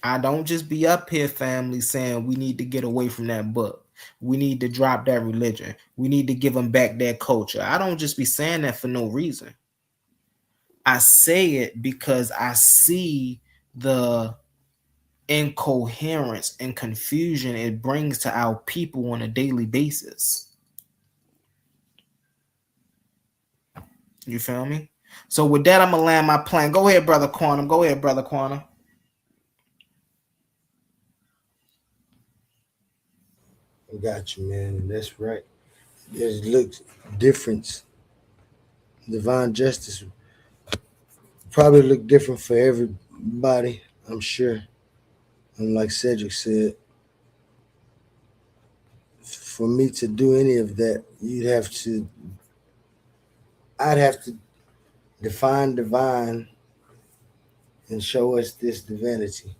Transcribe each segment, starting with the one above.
I don't just be up here, family, saying we need to get away from that book. We need to drop that religion. We need to give them back their culture. I don't just be saying that for no reason. I say it because I see the incoherence and confusion it brings to our people on a daily basis. You feel me? So with that, I'm gonna land my plane. Go ahead, brother Quantum. Go ahead, brother Quantum. I got you, man. That's right. It looks different. Divine justice probably look different for everybody, I'm sure. And like Cedric said, for me to do any of that, I'd have to define divine and show us this divinity.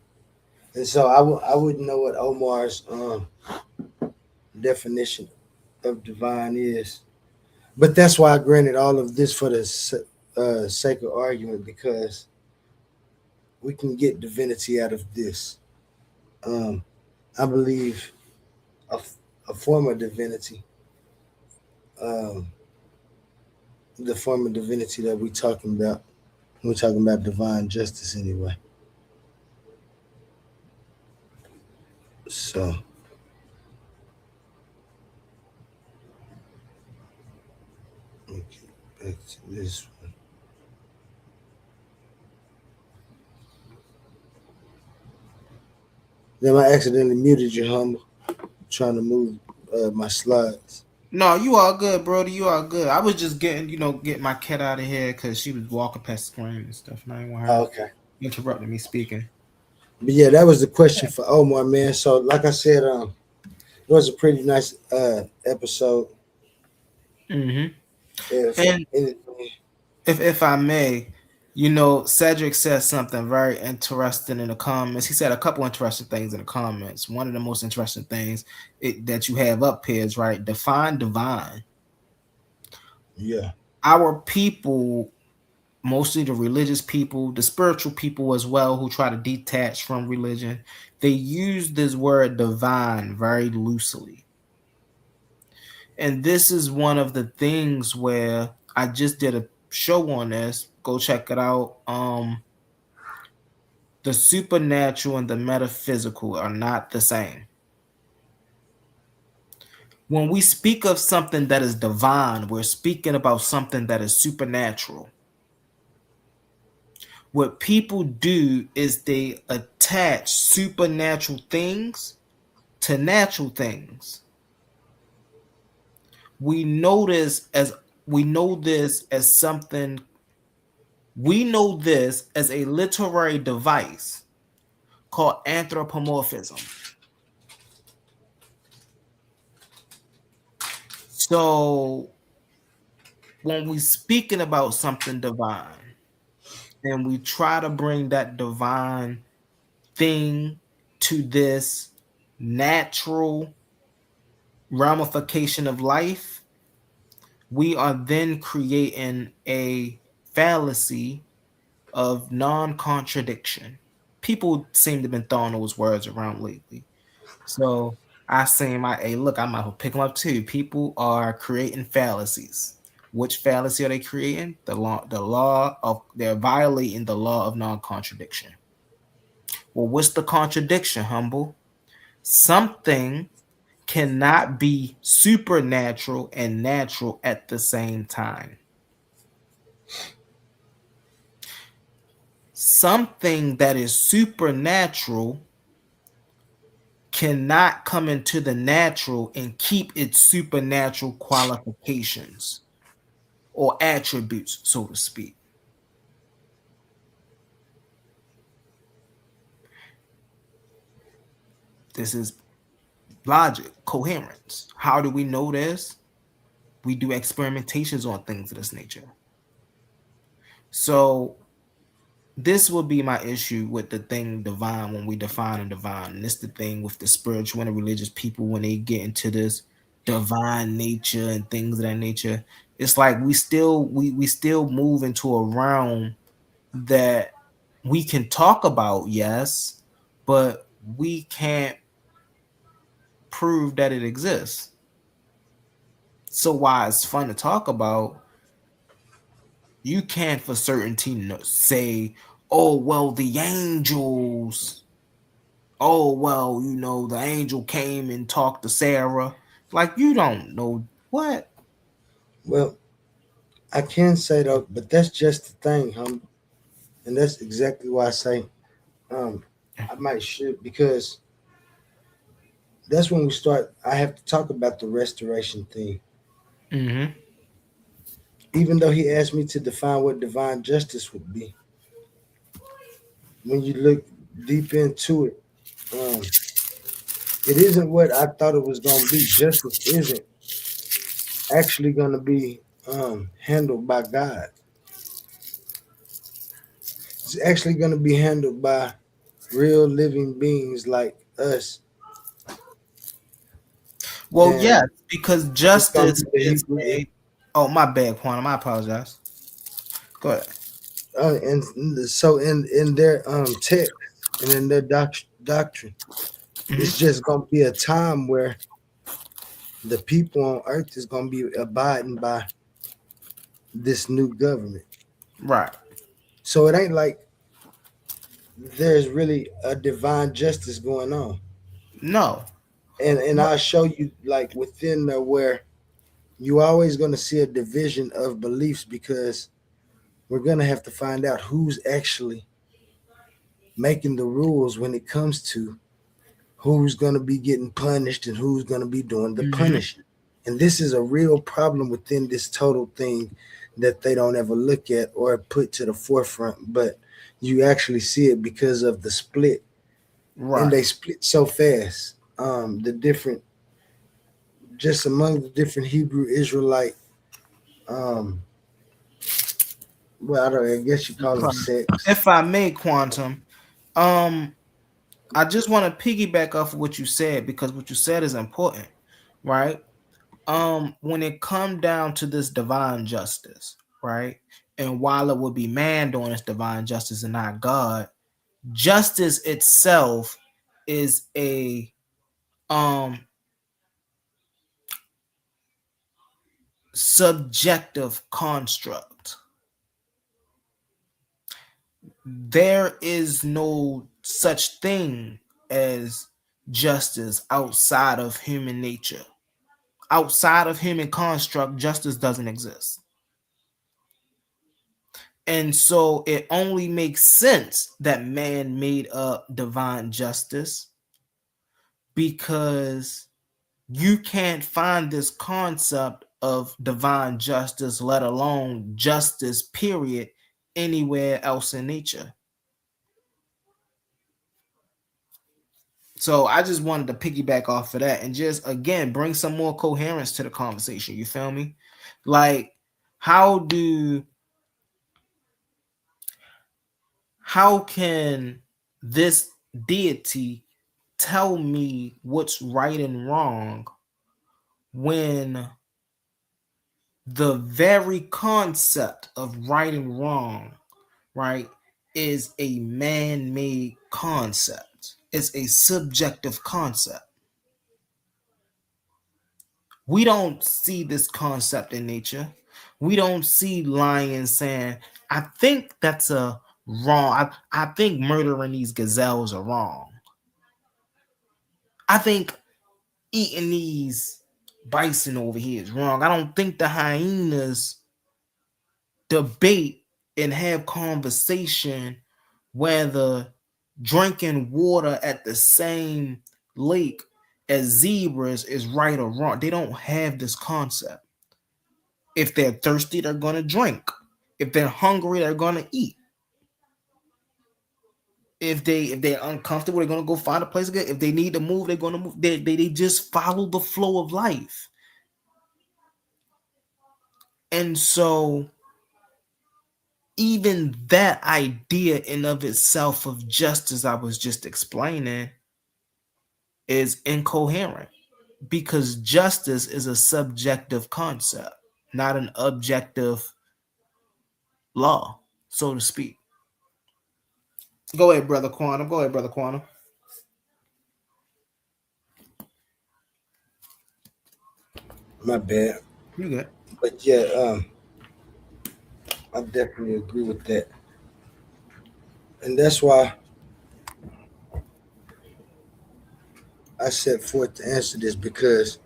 And so I wouldn't know what Omar's definition of divine is. But that's why I granted all of this for the sake of argument, because we can get divinity out of this. Um, I believe a form of divinity, um, the form of divinity that we're talking about, we're talking about divine justice anyway. So, okay, back to this. Then I accidentally muted you, humble, trying to move my slides. No, you all good, Brody. You all good. I was just getting, get my cat out of here because she was walking past the screen and stuff, and I didn't want her Oh, okay. interrupting me speaking. But yeah, that was the question for Omar, man. So, like I said, it was a pretty nice episode. Mm-hmm. If And anything, if I may, Cedric said something very interesting in the comments. He said a couple interesting things in the comments. One of the most interesting things that you have up here is right. Define divine. yeah, Our people, mostly the religious people, the spiritual people as well, who try to detach from religion, they use this word divine very loosely. And this is one of the things where I just did a show on this. Go check it out. The supernatural and the metaphysical are not the same. When we speak of something that is divine, we're speaking about something that is supernatural. What people do is they attach supernatural things to natural things. We know this as we know this as something we know this as a literary device called anthropomorphism. So when we speaking about something divine and we try to bring that divine thing to this natural ramification of life, we are then creating a fallacy of non-contradiction. People seem to have been throwing those words around lately. So I say, hey, look, I might pick them up too. People are creating fallacies. Which fallacy are they creating? They're violating the law of non-contradiction. Well, what's the contradiction, humble? Something cannot be supernatural and natural at the same time. Something that is supernatural cannot come into the natural and keep its supernatural qualifications or attributes, so to speak. This is logic, coherence. How do we know this? We do experimentations on things of this nature. So this will be my issue with the thing divine when we define a divine. And this the thing with the spiritual and the religious people when they get into this divine nature and things of that nature. It's like we still move into a realm that we can talk about, yes, but we can't prove that it exists. So why it's fun to talk about, you can't for certainty say, oh well, the angels, oh well, the angel came and talked to Sarah. Like, you don't know what. Well, I can say though, but that's just the thing, and that's exactly why I say um, I might should because that's when we start. I have to talk about the restoration thing. Mm-hmm. Even though he asked me to define what divine justice would be, when you look deep into it, um, it isn't what I thought it was going to be. Justice isn't actually going to be handled by God. It's actually going to be handled by real living beings like us, Well, yes, and because it's going to justice be the is Hebrew. a. Oh, my bad, Quantum. I apologize. Go ahead. And so in their text and in their doctrine, it's Hmm. just going to be a time where the people on earth is going to be abiding by this new government. Right. So it ain't like there's really a divine justice going on. No. And I'll show you like within there where you always going to see a division of beliefs because we're going to have to find out who's actually making the rules when it comes to who's going to be getting punished and who's going to be doing the Hmm. punishing. And this is a real problem within this total thing that they don't ever look at or put to the forefront, but you actually see it because of the split, and Right. they split so fast. The different, just among the different Hebrew Israelite, um, well, I don't, I guess you call them sects. If I may, Quantum, um, I just want to piggyback off of what you said, because what you said is important, right? When it come down to this divine justice, right? And while it would be man doing this divine justice and not God, justice itself is a um subjective construct. There is no such thing as justice outside of human nature. Outside of human construct, justice doesn't exist. And so it only makes sense that man made up divine justice, because you can't find this concept of divine justice, let alone justice, period, anywhere else in nature. So I just wanted to piggyback off of that and just again bring some more coherence to the conversation. You feel me? Like, how do how can this deity tell me what's right and wrong when the very concept of right and wrong, right, is a man-made concept? It's a subjective concept. We don't see this concept in nature. We don't see lions saying, I think that's a wrong. I think murdering these gazelles are wrong. I think eating these bison over here is wrong. I don't think the hyenas debate and have conversation whether drinking water at the same lake as zebras is right or wrong. They don't have this concept. If they're thirsty, they're gonna drink. If they're hungry, they're gonna eat. If they're uncomfortable, they're gonna go find a place to get. If they need to move, they're gonna move. They just follow the flow of life. And so even that idea in of itself of justice I was just explaining is incoherent, because justice is a subjective concept, not an objective law, so to speak. Go ahead, brother Quantum. Go ahead, brother Quantum. My bad. You good? But yeah, I definitely agree with that, and that's why I set forth to answer this because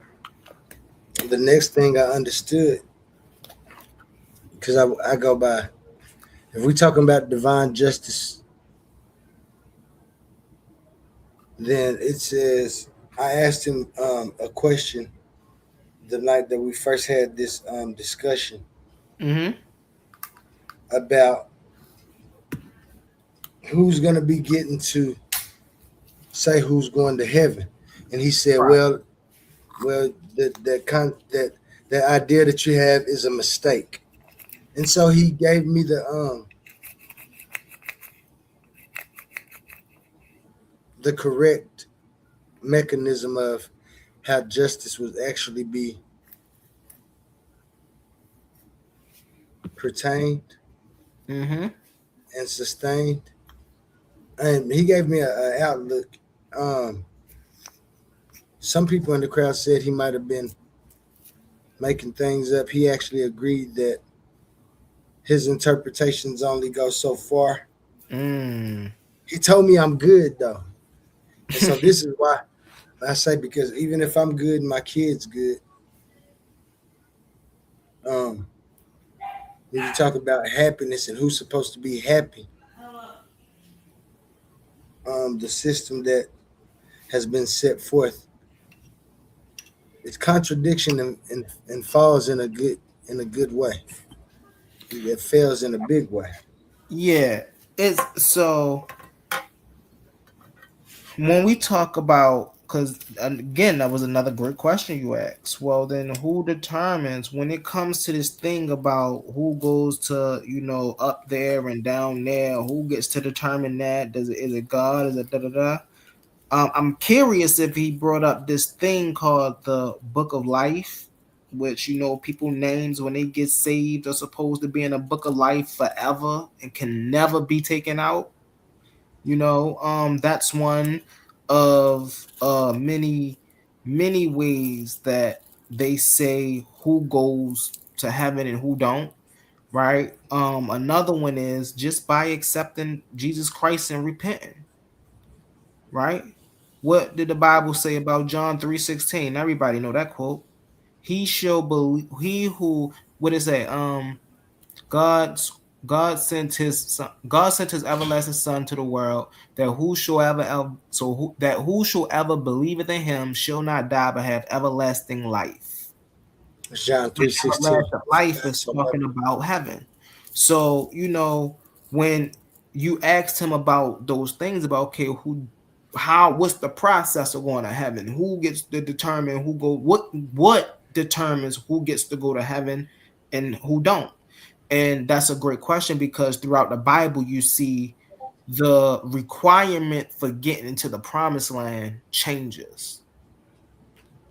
the next thing I understood, because I go by, if we talking about divine justice, then it says I asked him a question the night that we first had this discussion Mm-hmm. about who's going to be getting to say who's going to heaven, and he said, Right. well, that idea that you have is a mistake, and so he gave me the correct mechanism of how justice would actually be pertained Mm-hmm. and sustained, and he gave me a outlook. Um, some people in the crowd said he might have been making things up. He actually agreed that his interpretations only go so far. Mm. He told me I'm good though, and so this is why I say, because even if I'm good and my kids good, um, when you talk about happiness and who's supposed to be happy, the system that has been set forth, it's contradiction and falls in a good way. It fails in a big way. Yeah. It's so when we talk about, because again, that was another great question you asked. Well, then who determines when it comes to this thing about who goes to, up there and down there? Who gets to determine that? Is it God? Is it da da da? I'm curious if he brought up this thing called the Book of Life, which people names when they get saved are supposed to be in a book of life forever and can never be taken out. That's one of many ways that they say who goes to heaven and who don't, right? Another one is just by accepting Jesus Christ and repenting, right? What did the Bible say about John 3:16? Everybody know that quote. He shall believe, he who, what is that? God's God sent his everlasting son to the world, that whosoever believeth in him shall not die but have everlasting life. It's John 3:16. Everlasting life God is so loved. talking about heaven. So, when you asked him about those things about, okay, what's the process of going to heaven? Who gets to determine who go, what determines who gets to go to heaven and who don't? And that's a great question, because throughout the Bible, you see the requirement for getting into the promised land changes,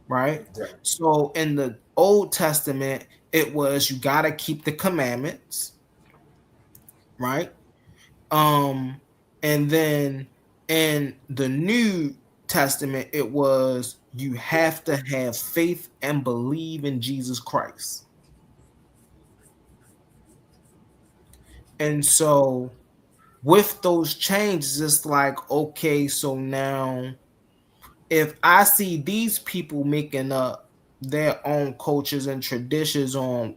right? Right. So in the Old Testament, it was you got to keep the commandments, right? Um, and then in the New Testament, it was you have to have faith and believe in Jesus Christ. And so with those changes, it's like, okay, so now if I see these people making up their own cultures and traditions on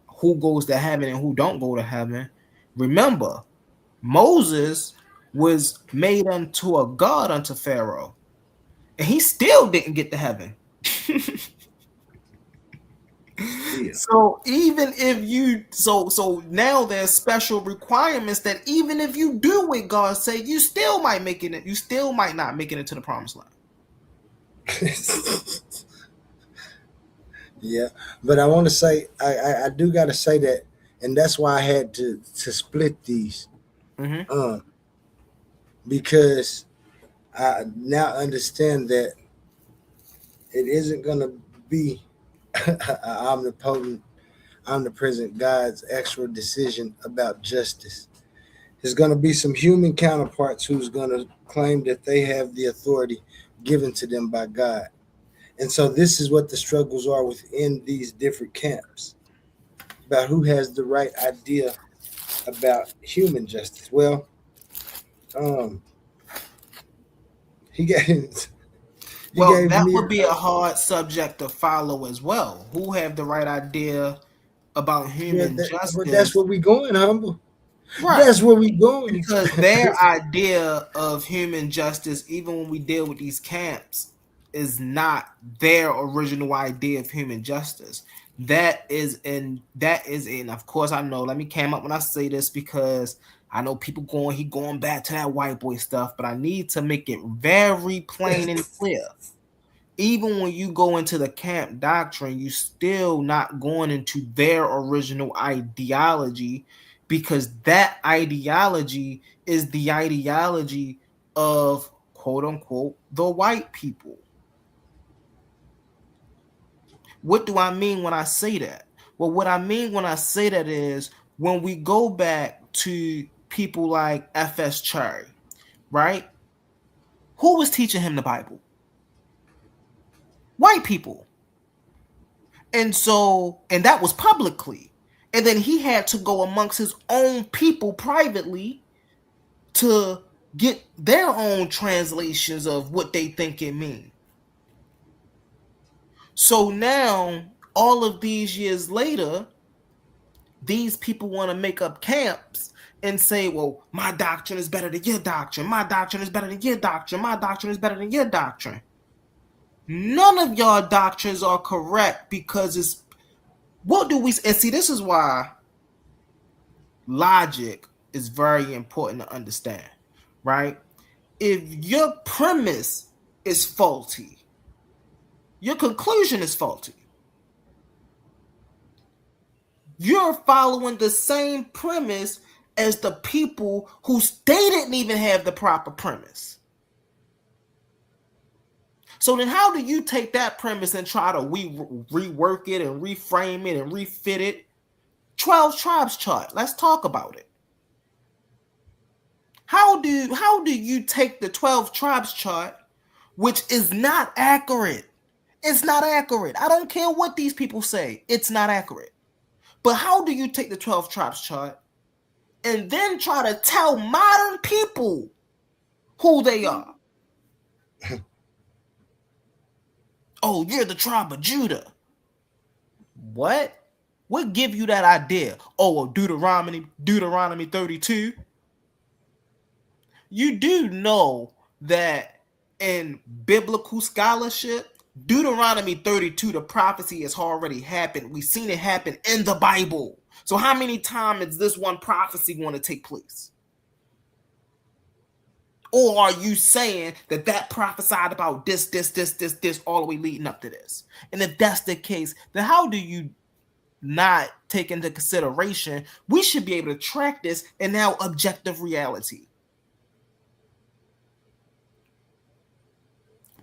who goes to heaven and who don't go to heaven, remember, Moses was made unto a god unto Pharaoh, and he still didn't get to heaven. Still. So even if you so now there's special requirements that even if you do what God say, you still might make it. You still might not make it into the promised land. Yeah, but I want to say I do got to say that, and that's why I had to split these, Mm-hmm. um, because I now understand that it isn't gonna be a omnipotent, omnipresent God's actual decision about justice. There's gonna be some human counterparts who's gonna claim that they have the authority given to them by God, And so this is what the struggles are within these different camps about who has the right idea about human justice. Well, um, he gave he Well, gave that me would be a hard subject to follow as well. Who have the right idea about human but that's justice? where we going, humble. Right. That's where we going. Because their idea of human justice, even when we deal with these camps, is not their original idea of human justice. That is in of course I know, let me cam up when I say this because I know people going back to that white boy stuff, but I need to make it very plain and clear. Even when you go into the camp doctrine, you still not going into their original ideology, because that ideology is the ideology of quote unquote the white people. What do I mean when I say that? Well, what I mean when I say that is when we go back to people like F.S. Cherry, right? Who was teaching him the Bible? White people. And that was publicly. And then he had to go amongst his own people privately to get their own translations of what they think it means. So now, all of these years later, these people want to make up camps and say, well, my doctrine is better than your doctrine. My doctrine is better than your doctrine. My doctrine is better than your doctrine. None of y'all doctrines are correct, because it's what do we, and see, this is why logic is very important to understand, right? If your premise is faulty, your conclusion is faulty. You're following the same premise as the people who they didn't even have the proper premise. So then how do you take that premise and try to rework it and reframe it and refit it? 12 tribes chart. Let's talk about it. How do you take the 12 tribes chart, which is not accurate? It's not accurate. I don't care what these people say. It's not accurate. But how do you take the 12 tribes chart and then try to tell modern people who they are? Oh, you're the tribe of Judah. What? What give you that idea? Oh, well, Deuteronomy 32. You do know that in biblical scholarship, Deuteronomy 32, the prophecy has already happened. We've seen it happen in the Bible. So how many times is this one prophecy going to take place? Or are you saying that that prophesied about this, all the way leading up to this? And if that's the case, then how do you not take into consideration we should be able to track this in now objective reality?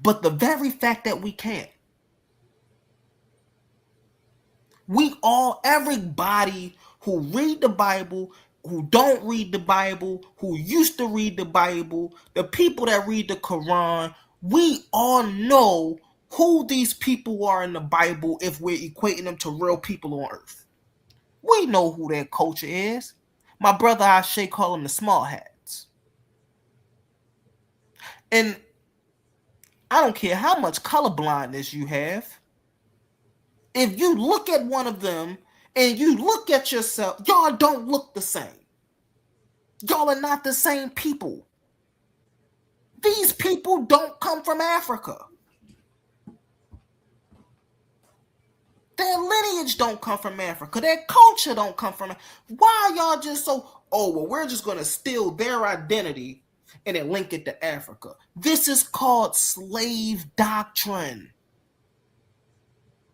But the very fact that we can't, everybody who read the Bible, who don't read the Bible, who used to read the Bible, the people that read the Quran, we all know who these people are in the Bible if we're equating them to real people on earth. We know who their culture is. My brother Ashe call them the small hats. And I don't care how much colorblindness you have. If you look at one of them and you look at yourself, y'all don't look the same. Y'all are not the same people. These people don't come from Africa. Their lineage don't come from Africa. Their culture don't come from. Why are y'all just so? Oh, well, we're just gonna steal their identity and then link it to Africa. This is called slave doctrine.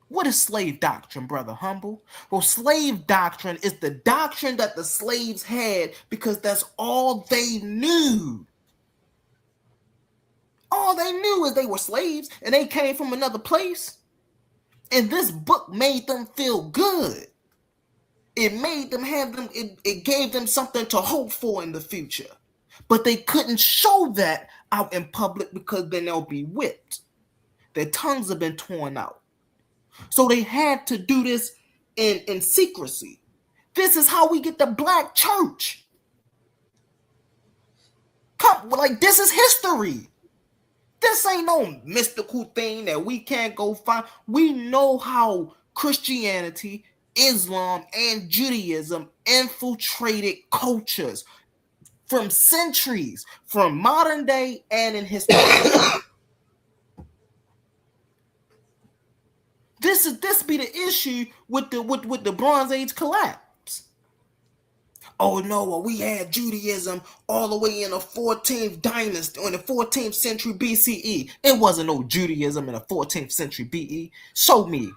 What is slave doctrine, Brother Humble? Well, slave doctrine is the doctrine that the slaves had because that's all they knew. All they knew is they were slaves and they came from another place. And this book made them feel good. It made them it gave them something to hope for in the future. But they couldn't show that out in public because then they'll be whipped. Their tongues have been torn out. So they had to do this in secrecy. This is how we get the black church. Come, like this is history. This ain't no mystical thing that we can't go find. We know how Christianity, Islam, and Judaism infiltrated cultures from centuries, from modern day and in history. This be the issue with the Bronze Age collapse. Oh no, well, we had Judaism all the way in the 14th dynasty, in the 14th century BCE. It wasn't no Judaism in the 14th century BE. Show me.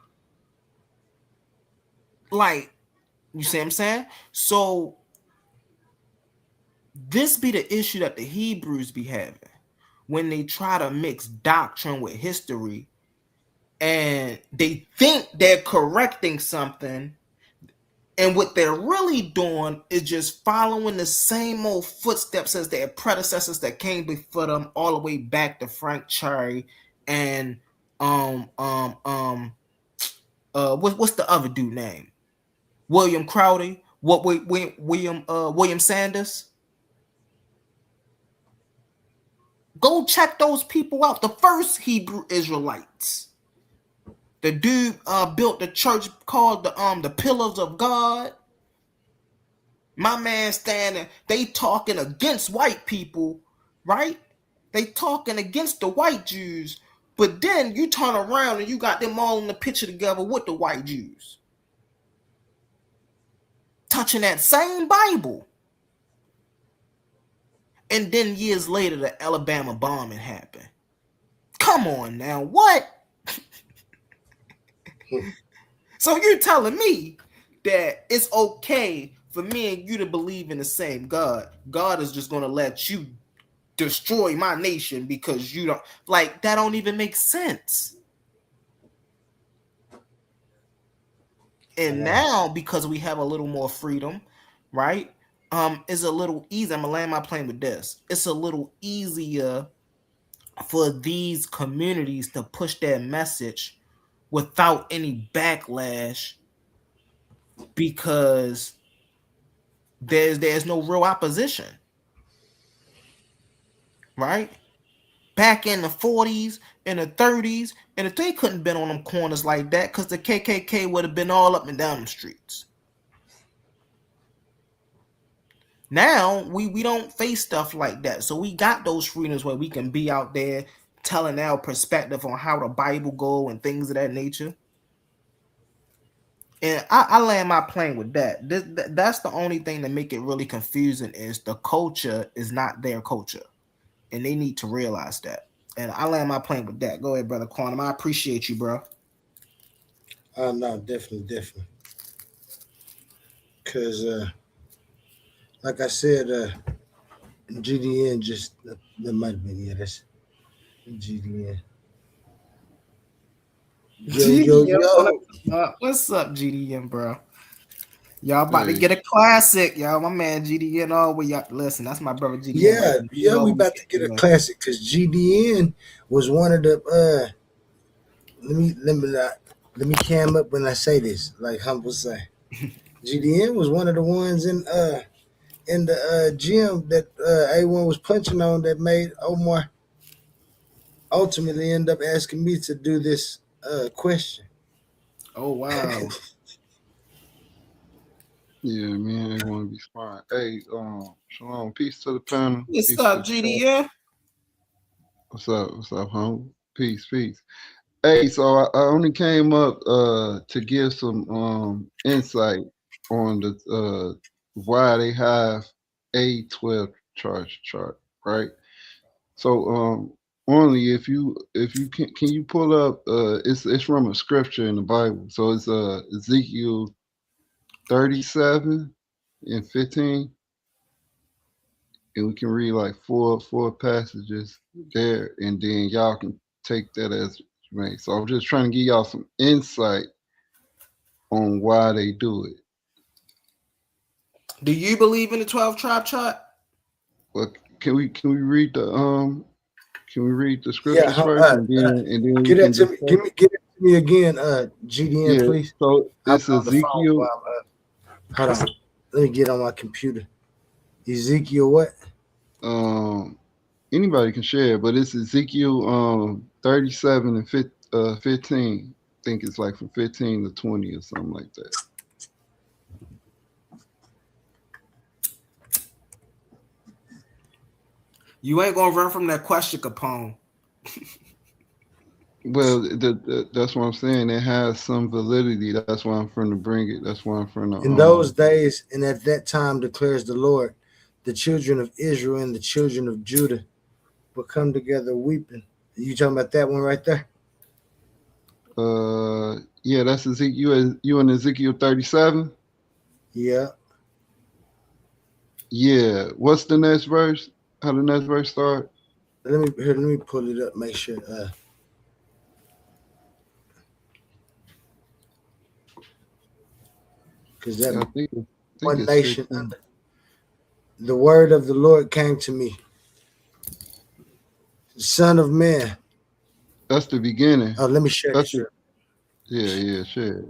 Like, you see what I'm saying? So this be the issue that the Hebrews be having when they try to mix doctrine with history, and they think they're correcting something, and what they're really doing is just following the same old footsteps as their predecessors that came before them, all the way back to Frank Cherry and what's the other dude name? William Crowdy. What William Sanders. Go check those people out. The first Hebrew Israelites. The dude built the church called the Pillars of God. My man standing, they talking against white people, right? They talking against the white Jews, but then you turn around and you got them all in the picture together with the white Jews, touching that same Bible. And then years later, the Alabama bombing happened. Come on now, what? So you're telling me that it's okay for me and you to believe in the same God? God is just going to let you destroy my nation because you don't, like, that don't even make sense. And now, because we have a little more freedom, right? It's a little easier. I'm gonna land my plane with this. It's a little easier for these communities to push their message without any backlash because there's no real opposition, right? Back in the 40s, in the 30s, and if they couldn't been on them corners like that, because the KKK would have been all up and down the streets. Now we don't face stuff like that, so we got those freedoms where we can be out there telling our perspective on how the Bible go and things of that nature. And I land my plane with that. That's the only thing that make it really confusing is the culture is not their culture, and they need to realize that. And I land my plane with that. Go ahead, brother Quantum. I appreciate you, bro. No, definitely, definitely. Because, like I said, GDN just that might have been, yeah, that's GDN. Yo, yo, GDM, yo. what's up, GDM, bro? Y'all about to Hey, get a classic, y'all. My man GDN all we y'all listen. That's my brother GDN right Yeah, there. You yeah, know we we about to get get a man. classic because GDN was one of the. Let me cam up when I say this, like Humble say. GDN was one of the ones in the gym that A1 was punching on that made Omar ultimately end up asking me to do this question. Oh wow. yeah, man, I want to be smart. Hey, shalom, peace to the panel, What's peace to up, the chat. GDN? What's up? What's up, home? Peace, peace. Hey, so I only came up to give some insight on the why they have A12 charge chart, right? So only if you can you pull up it's from a scripture in the Bible. So it's Ezekiel 37 and 15, and we can read like four passages there, and then y'all can take that as you may. So I'm just trying to give y'all some insight on why they do it. Do you believe in the 12 tribe chart? But can we read the Can we read the Yeah, scriptures first, and then we get that can to me. discuss? Give it to me again, GDN, Yeah. please. So I'll it's be on the phone Ezekiel. while hold on. Let me get on my computer. Ezekiel what? Um, Anybody can share, but it's Ezekiel 37 and 15. I think it's like from 15 to 20 or something like that. You ain't gonna run from that question, Capone. Well, that's what I'm saying. It has some validity. That's why I'm from to bring it. That's why I'm from the In those days and at that time declares the Lord, the children of Israel and the children of Judah will come together weeping. You talking about that one right there? Yeah, that's Ezekiel. You in Ezekiel 37? Yeah. Yeah. What's the next verse? How the next verse start? Let me pull it up, make sure because that Yeah, I think one it's nation 15. the word of the Lord came to me. Son of man. That's the beginning. Oh, let me share That's this. the yeah, sure.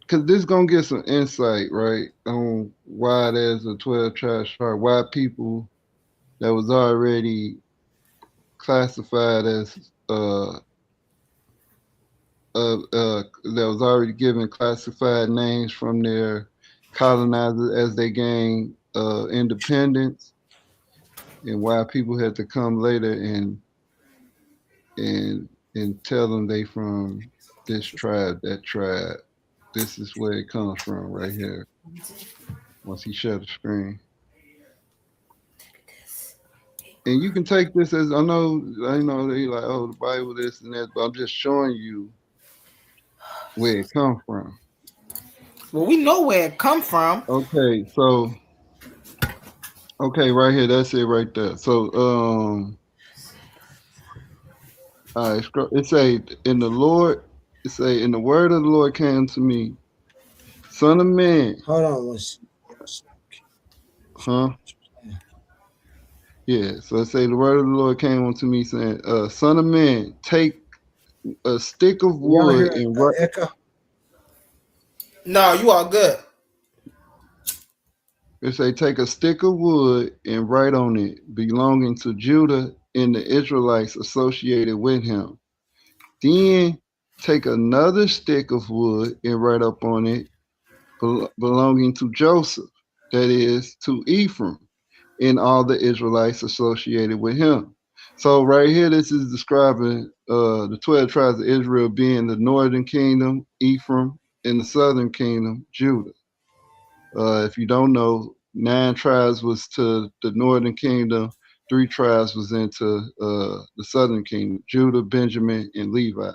Cause this gonna get some insight, right, on why there's a 12 tribe chart, why people that was already classified as that was already given classified names from their colonizers as they gained independence, and why people had to come later and tell them they from this tribe, that tribe. This is where it comes from right here. Once he shut the screen. And you can take this as I know they like, oh, the Bible, this and that, but I'm just showing you where it come from. Well, we know where it come from. Okay, so okay, right here, that's it right there. So all right, it say in the Lord, it say in the word of the Lord came to me, son of man, Hold on one huh? Yeah, so it say the word of the Lord came unto me saying, son of man, take a stick of Y'all wood hear and echo? No, you are good. it say, take a stick of wood and write on it, belonging to Judah and the Israelites associated with him. Then take another stick of wood and write up on it, belonging to Joseph, that is, to Ephraim, and all the Israelites associated with him. So right here, this is describing the 12 tribes of Israel being the northern kingdom, Ephraim, and the southern kingdom, Judah. If you don't know, 9 tribes was to the northern kingdom, 3 tribes was into the southern kingdom, Judah, Benjamin, and Levi.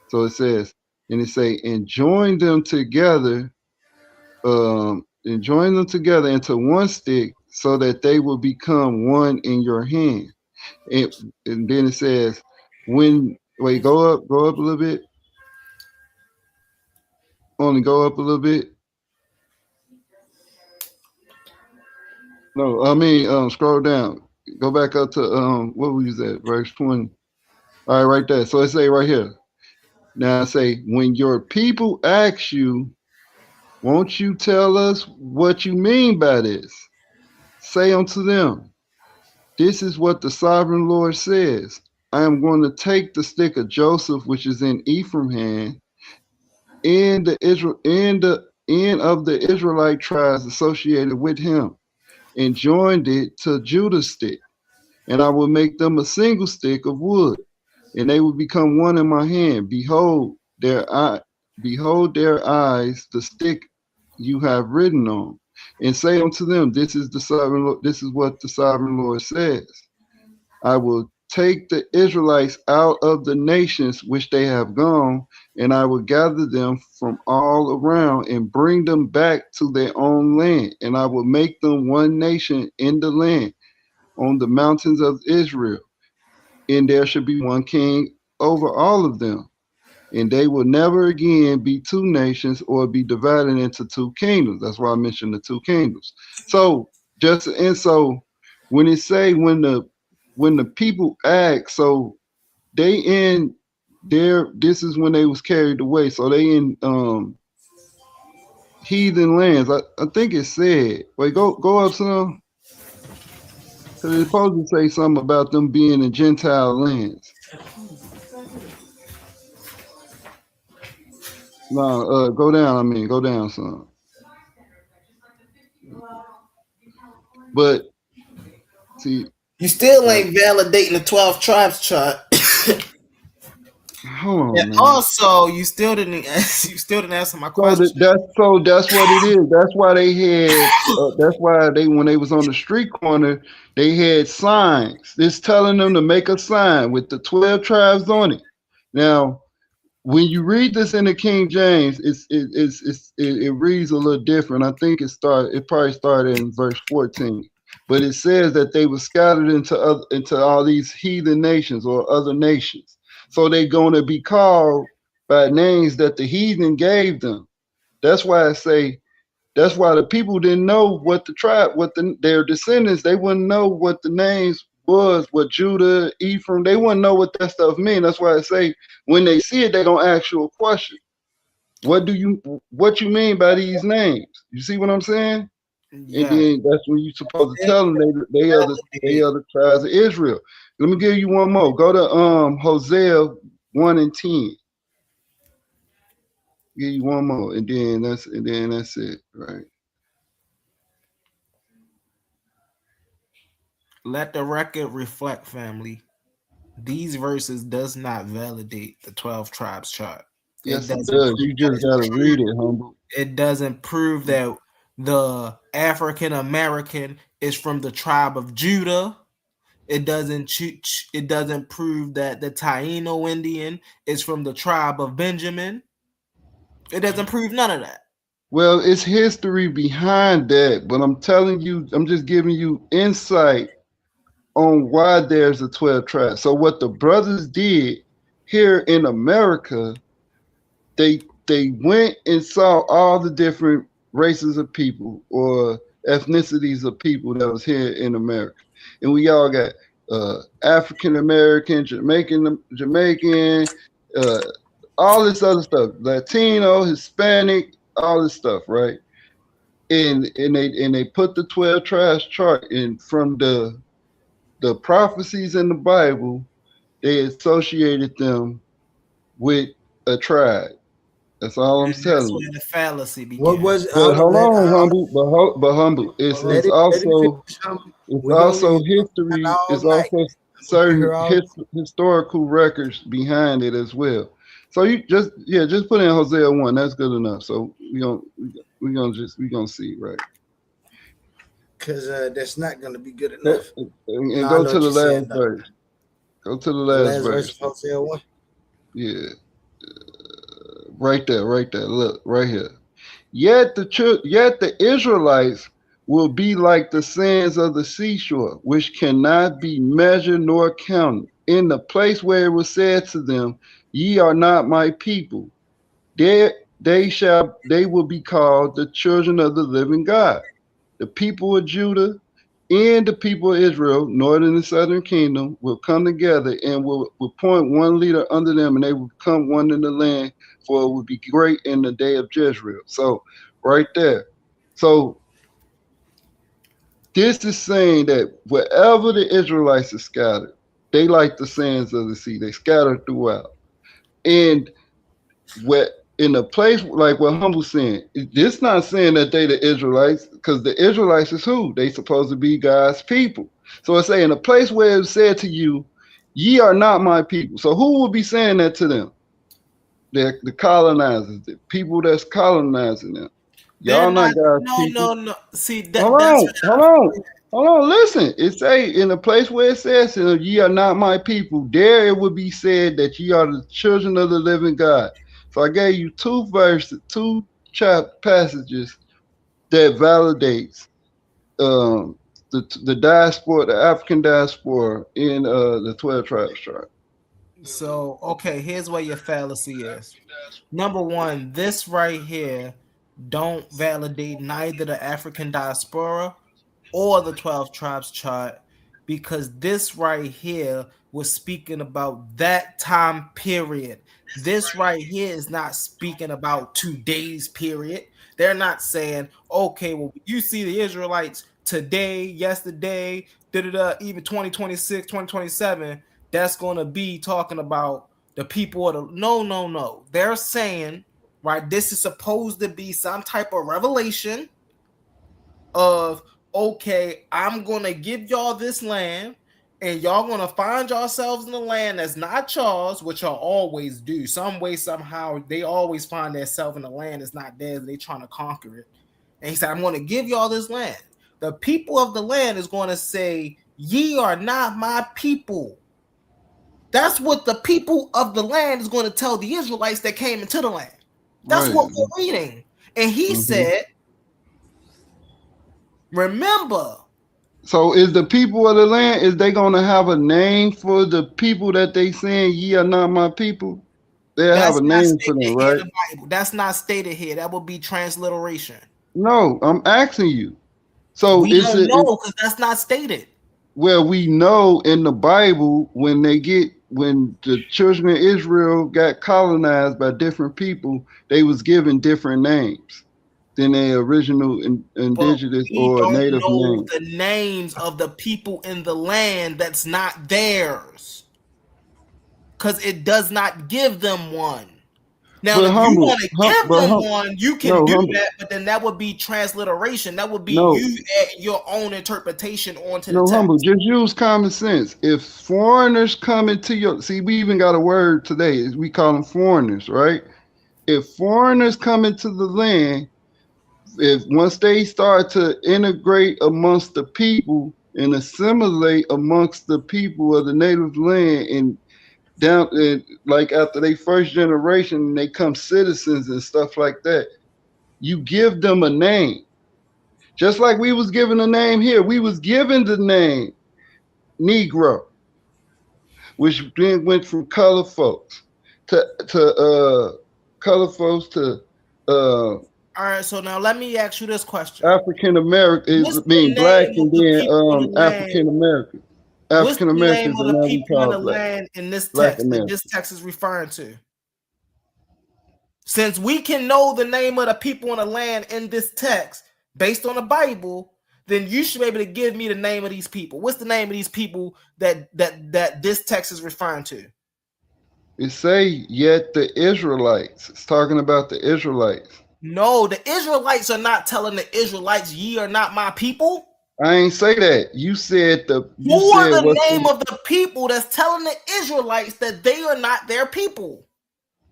So it says, and it say, and join them together into one stick so that they will become one in your hand. And, and then it says, wait, go up a little bit, only go up a little bit. No, I mean, scroll down. Go back up to what was that? Verse 20. All right, right there. So it say right here. Now I say, when your people ask you, won't you tell us what you mean by this? Say unto them, this is what the sovereign Lord says. I am going to take the stick of Joseph, which is in Ephraim's hand, and the end of the Israelite tribes associated with him, and joined it to Judah's stick, and I will make them a single stick of wood, and they will become one in my hand. Behold their eyes, the stick you have written on, and say unto them, this is what the sovereign Lord says. I will take the Israelites out of the nations which they have gone, and I will gather them from all around and bring them back to their own land, and I will make them one nation in the land on the mountains of Israel, and there shall be one king over all of them. And they will never again be 2 nations or be divided into 2 kingdoms. That's why I mentioned the 2 kingdoms. So just and so when it say when the people act, so they in there. This is when they was carried away. So they in heathen lands. I think it said. Wait, go up some. Cause it's supposed to say something about them being in Gentile lands. No, go down. I mean, go down some. But see, You still right. ain't validating the 12 tribes chart. Hold And on, man. also, you still didn't you still didn't answer my So question. that's what it is. That's why they had. That's why they when they was on the street corner, they had signs. It's telling them to make a sign with the 12 tribes on it. Now, when you read this in the King James, it reads a little different. I think it probably started in verse 14, but it says that they were scattered into all these heathen nations or other nations. So they're going to be called by names that the heathen gave them. That's why I say that's why the people didn't know what the tribe, their descendants, they wouldn't know what the names was, what Judah, Ephraim, they wouldn't know what that stuff mean. That's why I say when they see it, they're gonna ask you a question. What you mean by these names? You see what I'm saying? And Yes. then that's when you're supposed to Then tell them they validate. are the tribes of Israel. Let me give you one more. Go to Hosea 1 and 10. Give you one more, and then that's it, right? Let the record reflect, family. These verses does not validate the 12 tribes chart. It Yes, it doesn't does. prove You that just it's gotta true. read it, humble. It doesn't prove that the African American is from the tribe of Judah. It doesn't prove that the Taino Indian is from the tribe of Benjamin. It doesn't prove none of that. Well, it's history behind that, but I'm telling you, I'm just giving you insight on why there's a 12 tribe. So what the brothers did here in America, they went and saw all the different races of people or ethnicities of people that was here in America. And we all got African American, Jamaican, uh, all this other stuff, Latino, Hispanic, all this stuff, right? And they put the 12 tribes chart in from the prophecies in the Bible, they associated them with a tribe. That's all I'm And that's telling you. where the fallacy What began. was it? But Hold on, hold on, humble, but humble. let it let it finish. It's We're gonna also leave history. all It's night. also We'll be here certain all. historical records behind it as well. So you just put in Hosea 1. That's good enough. So we gonna see, right. Because that's not going to be good Go, enough. and No, I go know to what the you're saying, last though. verse. Go to the The last last verse verse. of Hosea 1. Yeah, right there, right there. Look, right here. Yet the Israelites will be like the sands of the seashore, which cannot be measured nor counted. In the place where it was said to them, "Ye are not my people," there they will be called the children of the living God. The people of Judah and the people of Israel, northern and southern kingdom, will come together and will appoint one leader under them, and they will become one in the land, for it will be great in the day of Jezreel. So, right there. So, this is saying that wherever the Israelites are scattered, they like the sands of the sea. They scattered throughout. And what in a place like what Humble saying, it's not saying that they the Israelites, because the Israelites is who? They supposed to be God's people. So it's saying a place where it's said to you, ye are not my people. So who will be saying that to them? The colonizers, the people that's colonizing them. They're Y'all not not. God's No, people. no, no. See Hold that's on, hold on, hold on. Listen, it say in a place where it says, "Ye are not my people." There it would be said that ye are the children of the living God. So I gave you two passages that validates the diaspora, the African diaspora in the 12 tribes chart. so okay. Here's where your fallacy is. Number one, this right here don't validate neither the African diaspora or the 12 tribes chart, because this right here was speaking about that time period. This right here is not speaking about today's period. They're not saying, okay, well, you see the Israelites today, yesterday, even 2026, 2027, that's going to be talking about the people of the. No, no, no. They're saying, right, this is supposed to be some type of revelation of, okay, I'm gonna give y'all this land, and y'all gonna find yourselves in the land that's not y'all's, which y'all always do. Some way, somehow, they always find themselves in the land that's not theirs. They trying to conquer it. And he said, I'm gonna give y'all this land. The people of the land is gonna say, ye are not my people. That's what the people of the land is going to tell the Israelites that came into the land. That's Right. what we're reading. And he Hmm. said, remember, So is the people of the land, is they gonna have a name for the people that they saying ye are not my people? They'll have that's a not name for them, stated here right? in the Bible. That's not stated here. That would be transliteration. No, I'm asking you. So We is don't it, know because that's not stated. well, we know in the Bible when the children of Israel got colonized by different people, they was given different names than their original But indigenous we or don't native know name. the names of the people in the land that's not theirs because it does not give them one. Now, But if you want humble, to give but them one, you can no do humble, that, but then that would be transliteration. That would be no, you add your own interpretation onto the no humble. text. Just use common sense. If foreigners come into your, see, we even got a word today. We call them foreigners, right? If foreigners come into the land, if once they start to integrate amongst the people and assimilate amongst the people of the native land and down and like after they first generation they come citizens and stuff like that, you give them a name, just like we was given a name here. We was given the name Negro, which then went from color folks to color folks to uh All right, so now let me ask you this question. African American is What's the mean black, name of and the then people in the land? African American. What's African the name Americans of are the now we people in call the black. land in this Black text that this American. text is referring to? Since we can know the name of the people in the land in this text based on the Bible, then you should be able to give me the name of these people. What's the name of these people that this text is referring to? It say yet the Israelites. It's talking about the Israelites. No, the Israelites are not telling the Israelites, ye are not my people. I ain't say that. You Who are said the what's name the of the people that's telling the Israelites that they are not their people?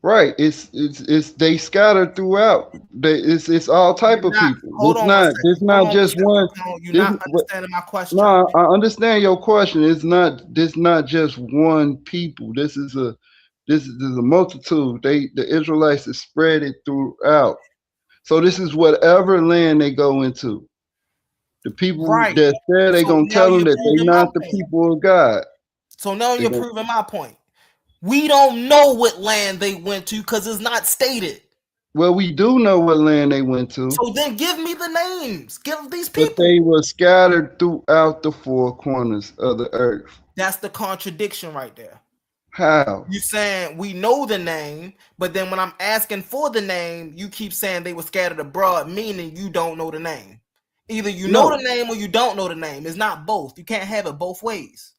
right. It's they scattered throughout. It's all type You're of not. people. Hold on one This second. Hold not on one just second. one. Hold on. You're This not understanding my question. no, I understand your question. It's not this not just one people. This is a multitude. The Israelites is spread it throughout. So this is whatever land they go into. The people Right. that say they So gonna now tell them you're that they proving my not the point. people of God. So now They you're gonna proving my point. We don't know what land they went to because it's not stated. well, we do know what land they went to, So then give me the names. Give these but people. they were scattered throughout the four corners of the earth. That's the contradiction right there. How? You saying we know the name, but then when I'm asking for the name, you keep saying they were scattered abroad, meaning you don't know the name. Either you know the No, name or you don't know the name. It's not both. You can't have it both ways.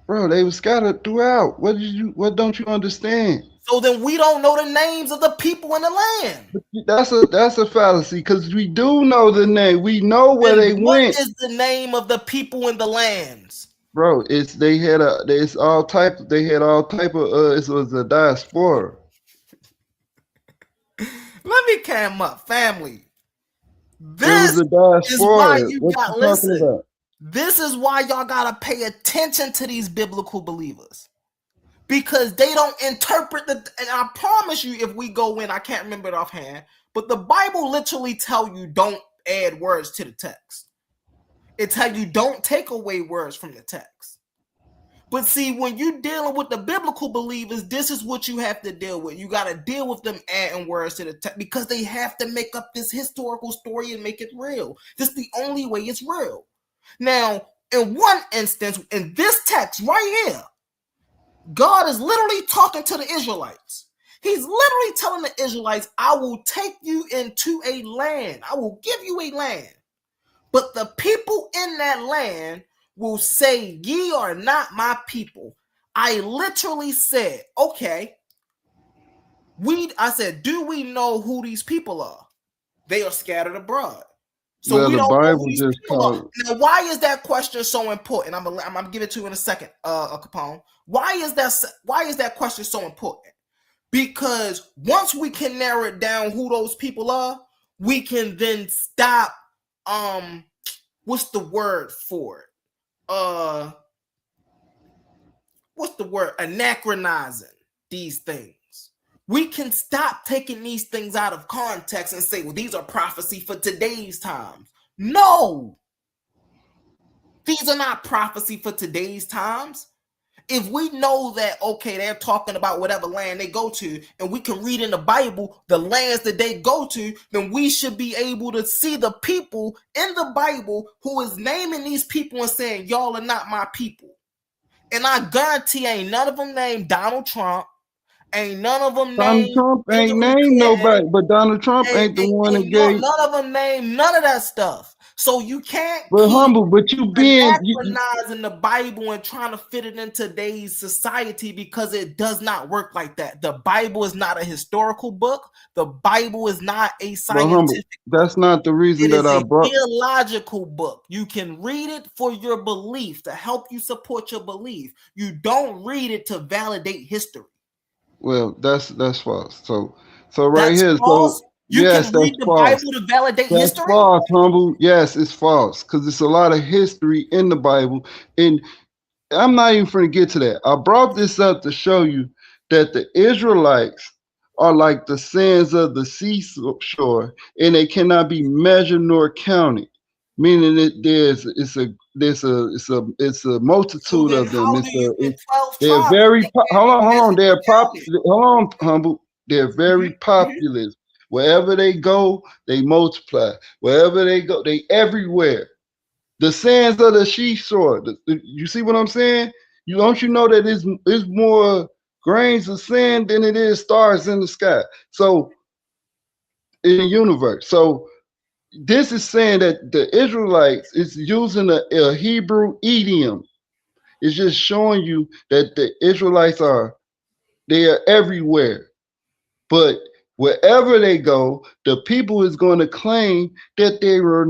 bro, they were scattered throughout. What don't you understand? So then we don't know the names of the people in the land. That's a fallacy because we do know the name. We know where Then they what went, is the name of the people in the lands? bro. They had all type of it was a diaspora. Let me cam up, family. It was This a is why diaspora. you What you got talking listen. about? This is why y'all gotta pay attention to these biblical believers. Because they don't interpret the, and I promise you, if we go in, I can't remember it offhand, but the Bible literally tell you don't add words to the text. It tell you don't take away words from the text. But see, when you're dealing with the biblical believers, this is what you have to deal with. You got to deal with them adding words to the text because they have to make up this historical story and make it real. This is the only way it's real. Now, in one instance, in this text right here, God is literally talking to the Israelites. He's literally telling the Israelites, I will take you into a land. I will give you a land. But the people in that land will say, ye are not my people. I literally said, okay, I said, do we know who these people are? They are scattered abroad. So Well, we the don't know who Bible these just people are. called. Now, why is that question so important? I'm gonna give it to you in a second, Capone. Why is that question so important? Because once we can narrow it down who those people are, we can then stop what's the word for it? What's the word? Anachronizing these things. We can stop taking these things out of context and say, well, these are prophecy for today's times. No, these are not prophecy for today's times. If we know that, okay, they're talking about whatever land they go to, and we can read in the Bible the lands that they go to, then we should be able to see the people in the Bible who is naming these people and saying, y'all are not my people. And I guarantee ain't none of them named Donald Trump, ain't none of them Donald named Trump ain't Hillary named Clinton, nobody, but Donald Trump ain't the one that gave. none of them named none of that stuff. So you can't But keep humble, but you being anachronizing the Bible and trying to fit it in today's society because it does not work like that. The Bible is not a historical book. The Bible is not a but humble. scientific book. That's not the reason It that is I a brought. theological book. You can read it for your belief, to help you support your belief. You don't read it to validate history. Well, that's false. So right That's here. false. So You yes, can read that's the false. Bible to validate That's history. false, humble. Yes, it's false because it's a lot of history in the Bible, and I'm not even going to get to that. I brought this up to show you that the Israelites are like the sands of the seashore, and they cannot be measured nor counted. Meaning that it's a So multitude then of them. how do you get 12 They're tribes if very they can't be hold on, measured they're or counted? hold on, humble. They're very Mm-hmm. populous. Wherever they go, they multiply. Wherever they go, they everywhere. The sands of the seashore. You see what I'm saying? You know that it's more grains of sand than it is stars in the sky. So in the universe. So this is saying that the Israelites is using a Hebrew idiom. It's just showing you that the Israelites they are everywhere. But wherever they go, the people is going to claim that they're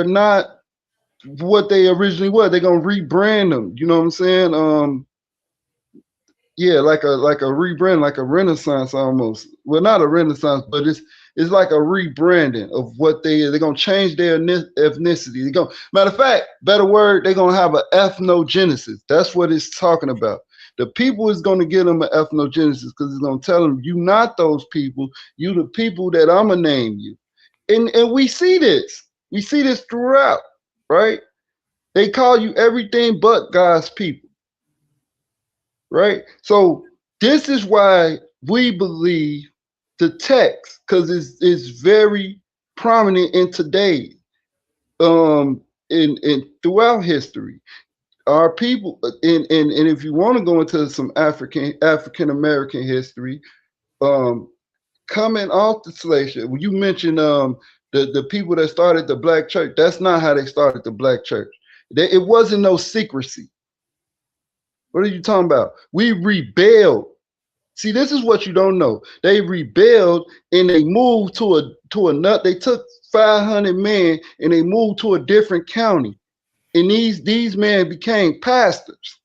not what they originally were. They're gonna rebrand them. You know what I'm saying? Yeah, like a rebrand, like a renaissance almost. Well, not a renaissance, but it's like a rebranding of what they're gonna change their ethnicity. They go matter of fact, better word, they're gonna have an ethnogenesis. That's what it's talking about. The people is gonna give them an ethnogenesis because it's gonna tell them you not those people, you the people that I'm gonna name you. And we see this. We see this throughout, right? They call you everything but God's people, right? So this is why we believe the text, because it's very prominent in today, in throughout history. Our people, and if you want to go into some African American history, um, coming off the slave ship, when you mentioned the people that started the black church, that's not how they started the black church. It wasn't no secrecy. What are you talking about? We rebelled. See, this is what you don't know. They rebelled and they moved to a nut. They took 500 men and they moved to a different county. And these men became pastors.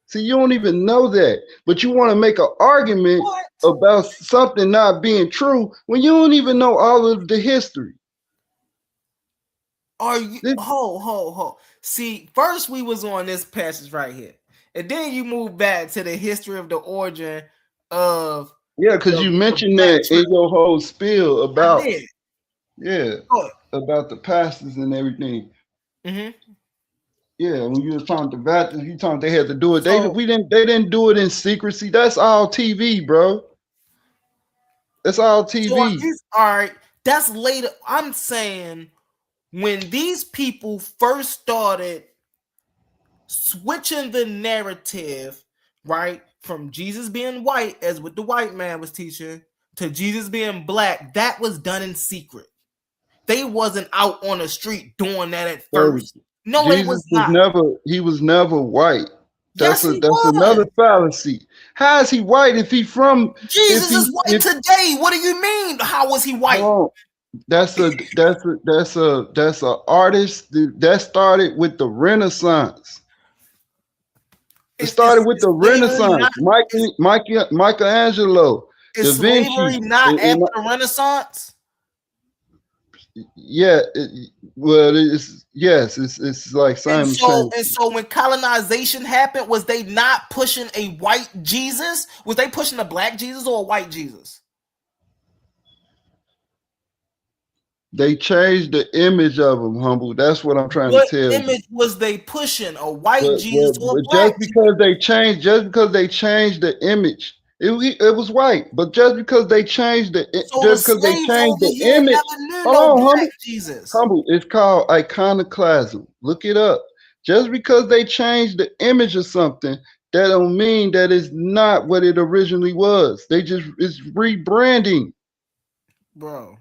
See, you don't even know that, but you want to make an argument What? about something not being true when you don't even know all of the history. Are you This- ho? See, first we was on this passage right here, and then you move back to the history of the origin of yeah, because the, you the mentioned black that in church. your whole spiel I about, did. yeah, Good. about the pastors and everything. Mm-hmm. Yeah, when you was talking to Baptist, you talking they had to do it. So They didn't do it in secrecy. That's all TV, bro. That's all so are TV. these all right? That's later. I'm saying when these people first started switching the narrative, right, from Jesus being white, as what the white man was teaching, to Jesus being black, that was done in secret. They wasn't out on the street doing that at Bro, first. No, they Jesus was was not. never white. Yes, he That's another was. fallacy. How is he white if he from if Jesus he is white if today. What do you mean? How was he white? hold on. That's a artist that started with the Renaissance. It started with Is the slavery not Renaissance. is, Michelangelo, is Da slavery Vinci. not after the Renaissance? Yeah, well, it's yes, it's like And so simultaneous. and so when colonization happened, was they not pushing a white Jesus? Was they pushing a black Jesus or a white Jesus? They changed the image of him, humble. That's what I'm trying to What tell you. image was they pushing? A white Jesus or a But black Jesus? just because they changed the image, it was white. But So the just because they slaves changed over the here image, never knew hold no on, black humble, Jesus. humble. It's called iconoclasm. Look it up. Just because they changed the image of something, that don't mean that it's not what it originally was. It's rebranding. Bro,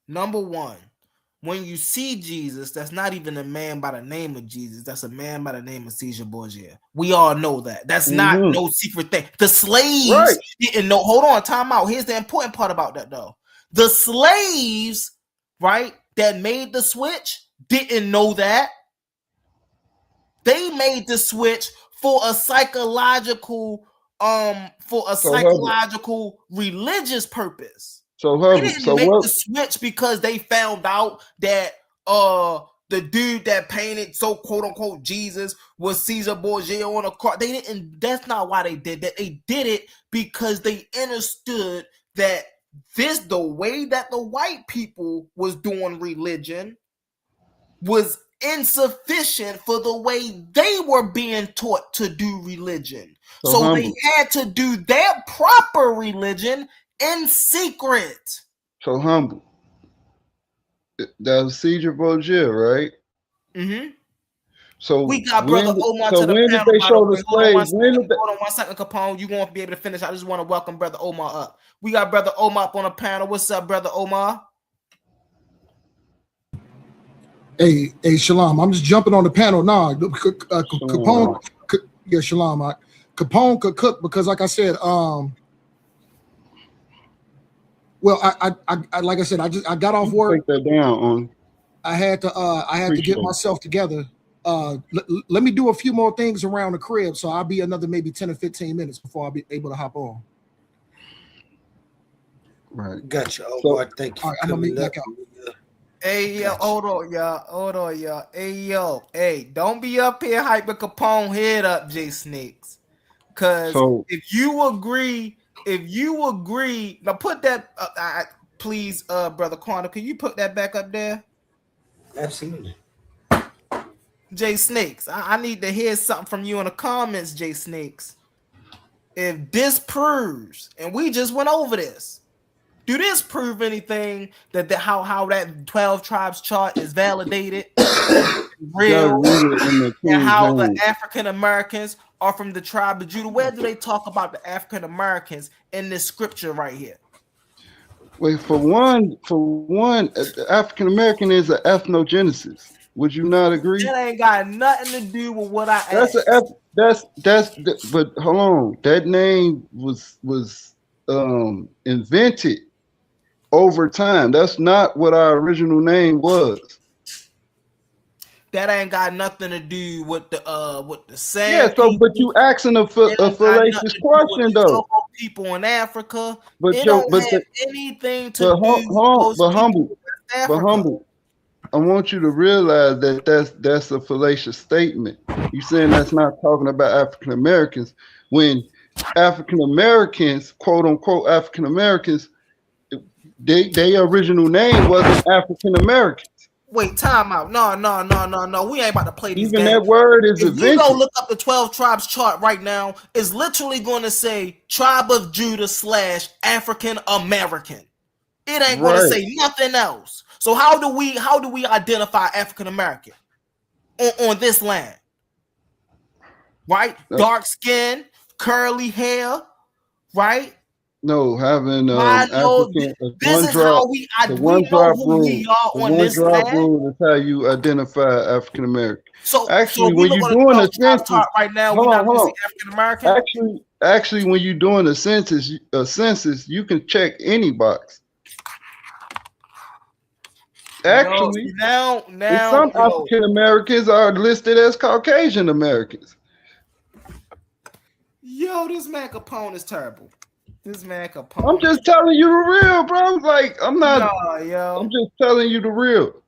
number one, when you see Jesus, that's not even a man by the name of Jesus. That's a man by the name of Caesar Borgia. We all know that. That's not Hmm. no secret thing. The slaves Right. didn't know. Hold on, time out. Here's the important part about that, though. The slaves, right, that made the switch didn't know that. They made the switch for a So humble. religious purpose. So They humble. didn't So make what? the switch because they found out that the dude that painted so quote unquote Jesus was Caesar Borgia on a car. They didn't. That's not why they did that. They did it because they understood that the way that the white people was doing religion was insufficient for the way they were being taught to do religion. So So they humble. had to do their proper religion in secret. So humble. That was Caesar Borgia, right? Mm-hmm. We So got brother Omar to the when did panel, they by the show the way. Hold on one slaves? When second. did they, Hold on one second, Capone. You won't be able to finish. I just want to welcome brother Omar up. We got brother Omar up on the panel. What's up, brother Omar? Hey, Shalom. I'm just jumping on the panel now. Capone, Shalom. yeah, Shalom. Capone could cook because, like I said, well, I like I said, I got off You can work. take that down on. I had to get Appreciate it. myself together. Let me do a few more things around the crib, so I'll be another maybe 10 or 15 minutes before I'll be able to hop on. Right. Gotcha, So Omar. Thank you All for right, I'm gonna coming meet up. back out. Hey yo, Gotcha. hold on, y'all. Hey yo, hey, don't be up here hyping Capone head up, J Snakes. Cause so if you agree, now put that please, brother Quantum, can you put that back up there? Absolutely. J Snakes, I need to hear something from you in the comments, J Snakes. If this proves, and we just went over this, do this prove anything that how that 12 tribes chart is validated, you gotta real, read it in the and King how the James. African Americans are from the tribe of Judah? Where do they talk about the African Americans in this scripture right here? Wait, African American is an ethnogenesis. Would you not agree? That ain't got nothing to do with what I That's a asked. but hold on. That name was invented over time. That's not what our original name was. That ain't got nothing to do with the Yeah, sand so but people. you asking It a don't got nothing fallacious to do with question the though. Togo people in Africa. But It yo, don't but have the, anything to but do with those but people in humble, West but Africa. humble. I want you to realize that that's a fallacious statement. You saying that's not talking about African Americans when African Americans, quote unquote African Americans, they original name wasn't African American. Wait, time out. No, no, no, no, no. We ain't about to play these Even games. that word is If you go invented. look up the 12 tribes chart right now, it's literally going to say tribe of Judah / African American. It ain't going to Right. say nothing else. So how do we identify African American on this land? Right? Uh, Dark skin, curly hair, right? no, having I know African this one is how drop, we the we one know drop who we rule. The are on one this drop land. rule is how you identify African American. So Actually, if we when look you're on the doing 12 a tribes census, chart right now, we're hold on, not going to hold see on. African American. Actually, when you're doing a census, you can check any box. Yo, Actually, see now, and now, some yo, African Americans are listed as Caucasian Americans. yo, this man Capone is terrible. This man I'm Capone is just telling you the real, bro. Like I'm not. no, I'm yo, just telling you the real.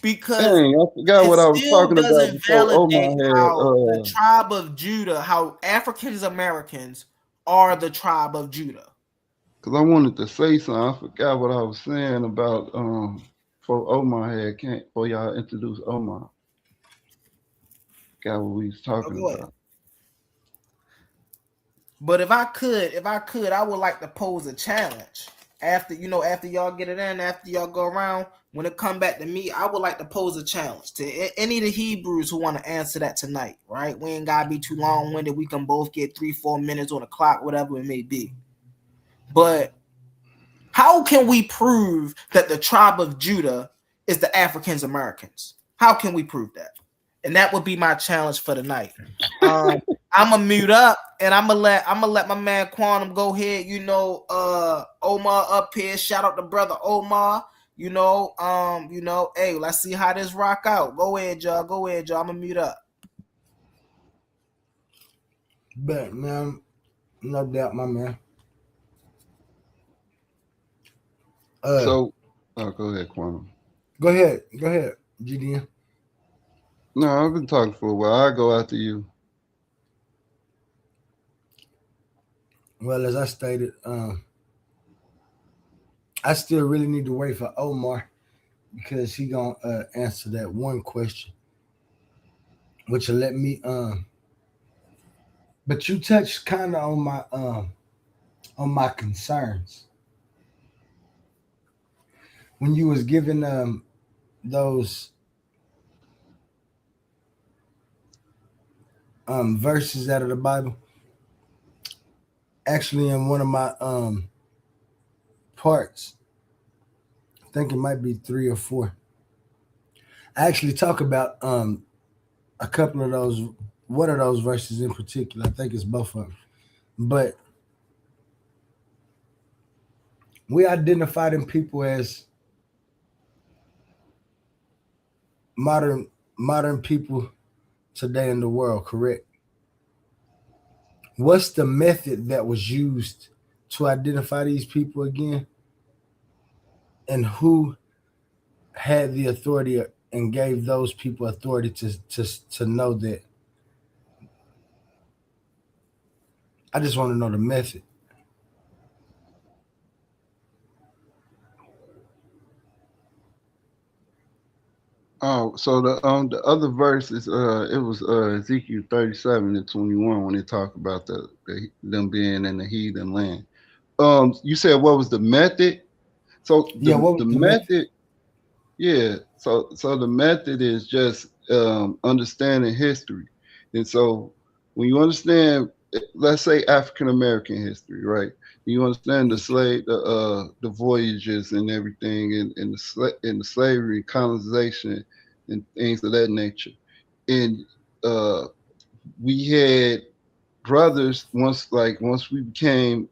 because Dang, I forgot it what I was still talking about doesn't before validate Omar how the had. tribe of Judah, how Africans Americans are the tribe of Judah. Cause I wanted to say something. I forgot what I was saying about for Omar had can't for y'all introduce Omar. Got what we was Oh, talking go ahead. about. But if I could, I would like to pose a challenge. After y'all get it in, after y'all go around, when it come back to me, I would like to pose a challenge to any of the Hebrews who want to answer that tonight. Right? We ain't gotta be too long winded. We can both get 3-4 minutes on the clock, whatever it may be. But how can we prove that the tribe of Judah is the Africans Americans? How can we prove that? And that would be my challenge for the night. Um, I'm gonna mute up and I'm gonna let my man Quantum go ahead. Omar up here. Shout out to brother Omar. Hey, let's see how this rock out. Go ahead, y'all. Go ahead, y'all. I'm gonna mute up. But man, no doubt, my man. Uh, So, go ahead, Quantum. go ahead, GDN. No, I've been talking for a while. I go after you. Well, as I stated, I still really need to wait for Omar because he gonna answer that one question, which will let me. But you touched kind of on my concerns when you was giving those verses out of the Bible. Actually, in one of my parts, I think it might be 3 or 4. I actually talk about a couple of those, one of those verses in particular. I think it's both of them. But we identify them people as modern people today in the world, correct? What's the method that was used to identify these people again? And who had the authority and gave those people authority to know that? I just want to know the method. Oh, so the other verse is it was Ezekiel 37 and 21 when they talk about them being in the heathen land. You said what was the method? So Yeah, what the was the method? method, yeah. So the method is just understanding history, and so when you understand, let's say African American history, right? You understand the voyages and everything, and the slavery, colonization, and things of that nature. And uh, we had brothers once we became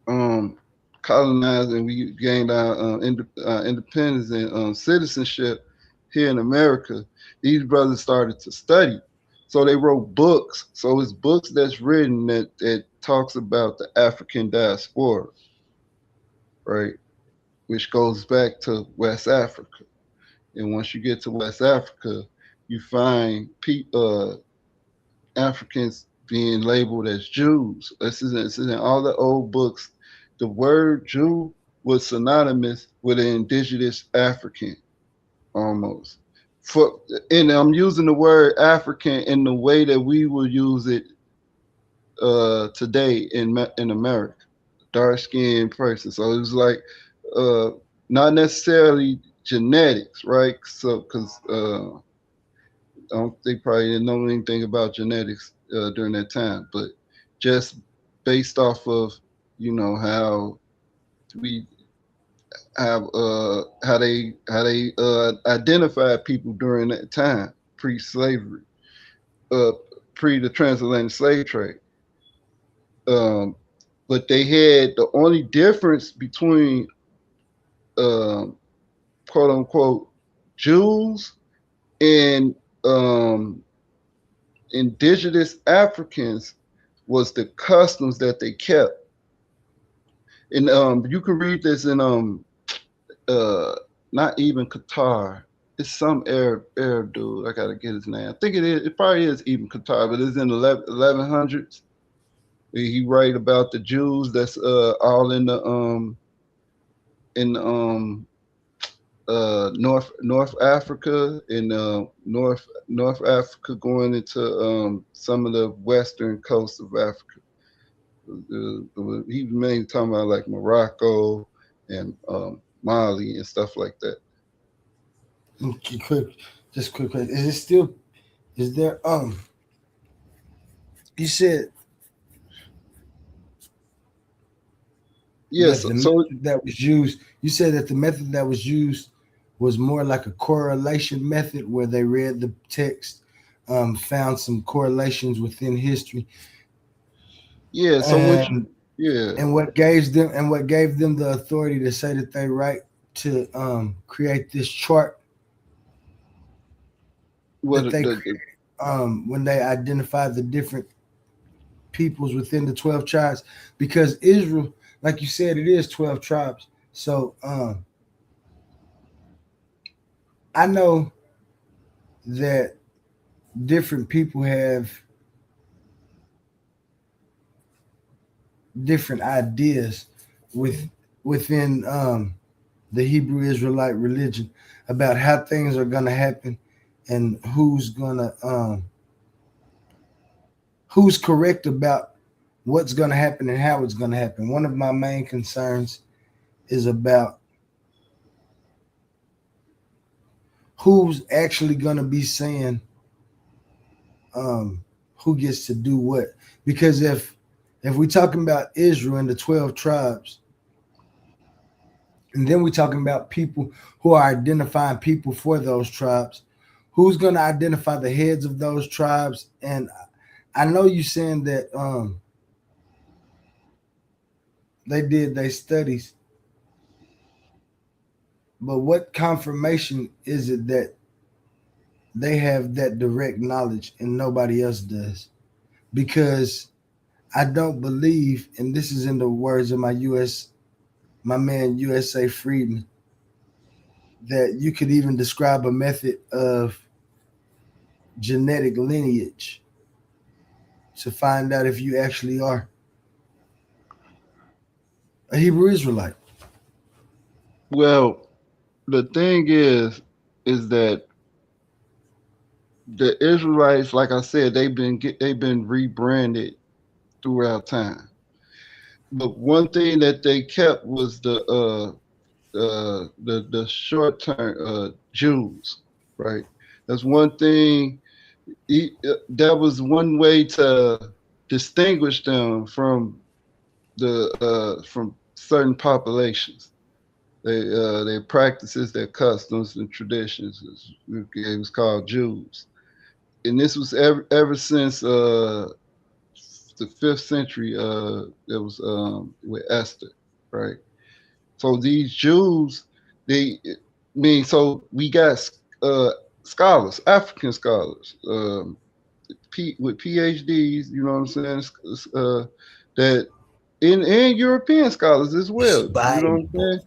um, colonized and we gained our independence and citizenship here in America, these brothers started to study. So they wrote books. So it's books that's written that talks about the African diaspora, right? Which goes back to West Africa. And once you get to West Africa, you find Africans being labeled as Jews. This is in all the old books. The word Jew was synonymous with an indigenous African. almost. For and I'm using the word African in the way that we will use it today in America, dark skinned person. So it was like uh, not necessarily genetics, right? So because I don't think probably didn't know anything about genetics during that time, but just based off of how we have how they identified people during that time pre-slavery, uh, pre the transatlantic slave trade. Um, but they had the only difference between um, quote unquote Jews and um, indigenous Africans was the customs that they kept. And you can read this in uh, not even Qatar. It's some Arab dude. I gotta get his name. I think it is. It probably is even Qatar, but it's in the 1100s. He write about the Jews that's all in North Africa, in North Africa, going into some of the western coast of Africa. He was mainly talking about like Morocco and Mali and stuff like that. Okay, quick, just quick. Is it still? Is there? You said that Yes, the so method that was used. You said that the method that was used was more like a correlation method, where they read the text, found some correlations within history, yeah, so what you and yeah, what gave them the authority to say that they right to create this chart what that they when they identified the different peoples within the 12 tribes, because Israel, like you said, it is 12 tribes. So I know that different people have different ideas with within the Hebrew Israelite religion about how things are going to happen and who's correct about what's going to happen and how it's going to happen. One of my main concerns is about who's actually going to be saying um, who gets to do what. Because if we're talking about Israel and the 12 tribes, and then we're talking about people who are identifying people for those tribes, who's going to identify the heads of those tribes? And I know you saying that they did their studies, but what confirmation is it that they have that direct knowledge and nobody else does? Because I don't believe, and this is in the words of my man USA Friedman, that you could even describe a method of genetic lineage to find out if you actually are a Hebrew Israelite. well, the thing is that the Israelites, like I said, they've been rebranded throughout time. But one thing that they kept was the short term Jews, right? That's one thing. That was one way to distinguish them from from certain populations. Their practices, their customs and traditions. It was called Jews, and this was ever since the fifth century. It was with Esther, right? So these Jews, they mean so we got scholars, African scholars, with PhDs. You know what I'm saying? That in European scholars as well. You know what I'm Bible. saying?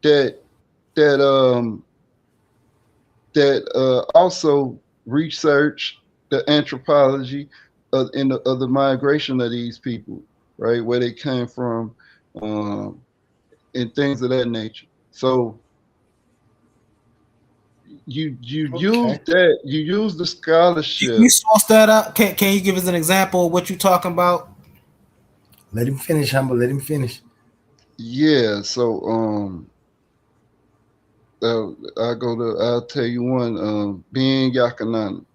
That that also research the anthropology of the migration of these people, right? Where they came from, um, and things of that nature. So you use Okay. that, you use the You scholarship. source that up. Can you give us an example of what you're talking about? Let him finish, humble. Let him finish. Yeah, so I'll tell you one, being Yakanani,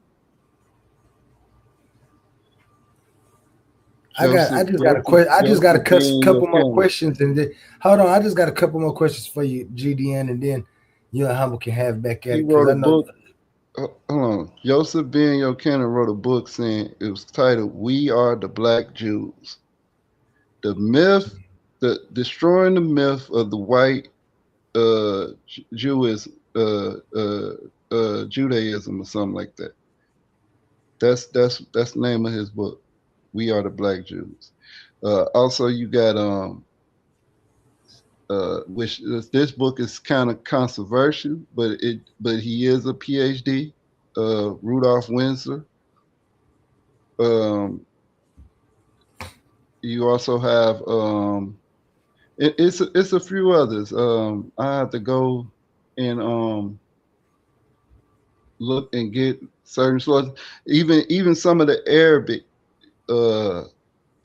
I Joseph just got a Joseph question. I just got a Joseph being your couple more king. questions, and then hold on. I just got a couple more questions for you, GDN, and then you and humble can have back at He it because wrote I a know. book. Hold on, Joseph being your king wrote a book saying it was titled "We Are the Black Jews." The myth, the destroying the myth of the white Jewish Judaism or something like that. That's the name of his book. We are the Black Jews. Also, you got which this book is kind of controversial, but he is a PhD. Rudolph Windsor. Um, you also have it's a few others. I have to go and look and get certain sources. Even some of the uh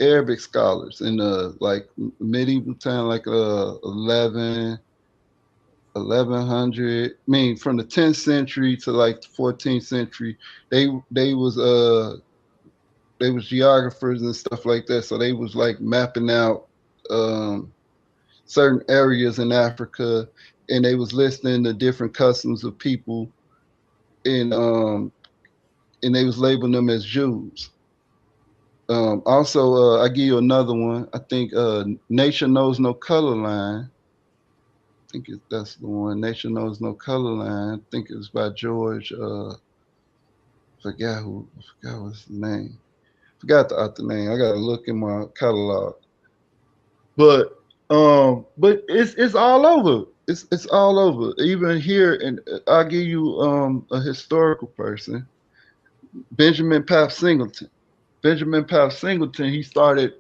Arabic scholars in the like medieval time, like 1100. I mean, from the 10th century to like the 14th century, they was they was geographers and stuff like that. So they was like mapping out um certain areas in Africa, and they was listing the different customs of people, and um and they was labeling them as Jews. Also, I give you another one. I think Nation Knows No Color Line. That's the one. Nation Knows No Color Line. I think it was by George. I forgot what's his name. Forgot the author name. I gotta look in my catalog. But it's all over. It's all over. Even here, and I'll give you a historical person, Benjamin Pap Singleton. Benjamin Pap Singleton. He started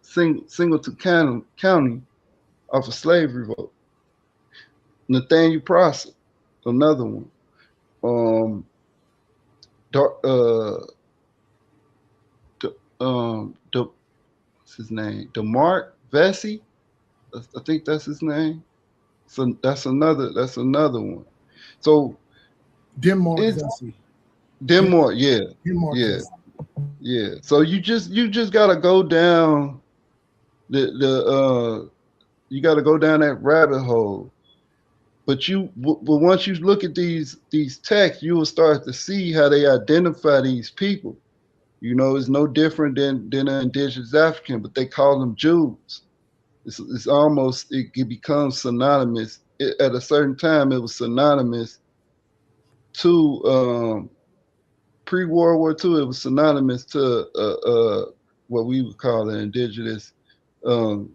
Singleton County off a slave revolt. Nathaniel Prosser, another one. Um, uh, what's his name? DeMark Vesey. I think that's his name. So that's another one. So Denmark it's Vesey. Den- Denmark, yeah, Denmark yeah, Vesey. yeah. So you just gotta go down the you gotta go down that rabbit hole. But once you look at these texts, you will start to see how they identify these people. It's no different than an indigenous African, but they call them Jews. It's almost it becomes synonymous. At a certain time, it was synonymous to pre World War II. It was synonymous to what we would call an indigenous um,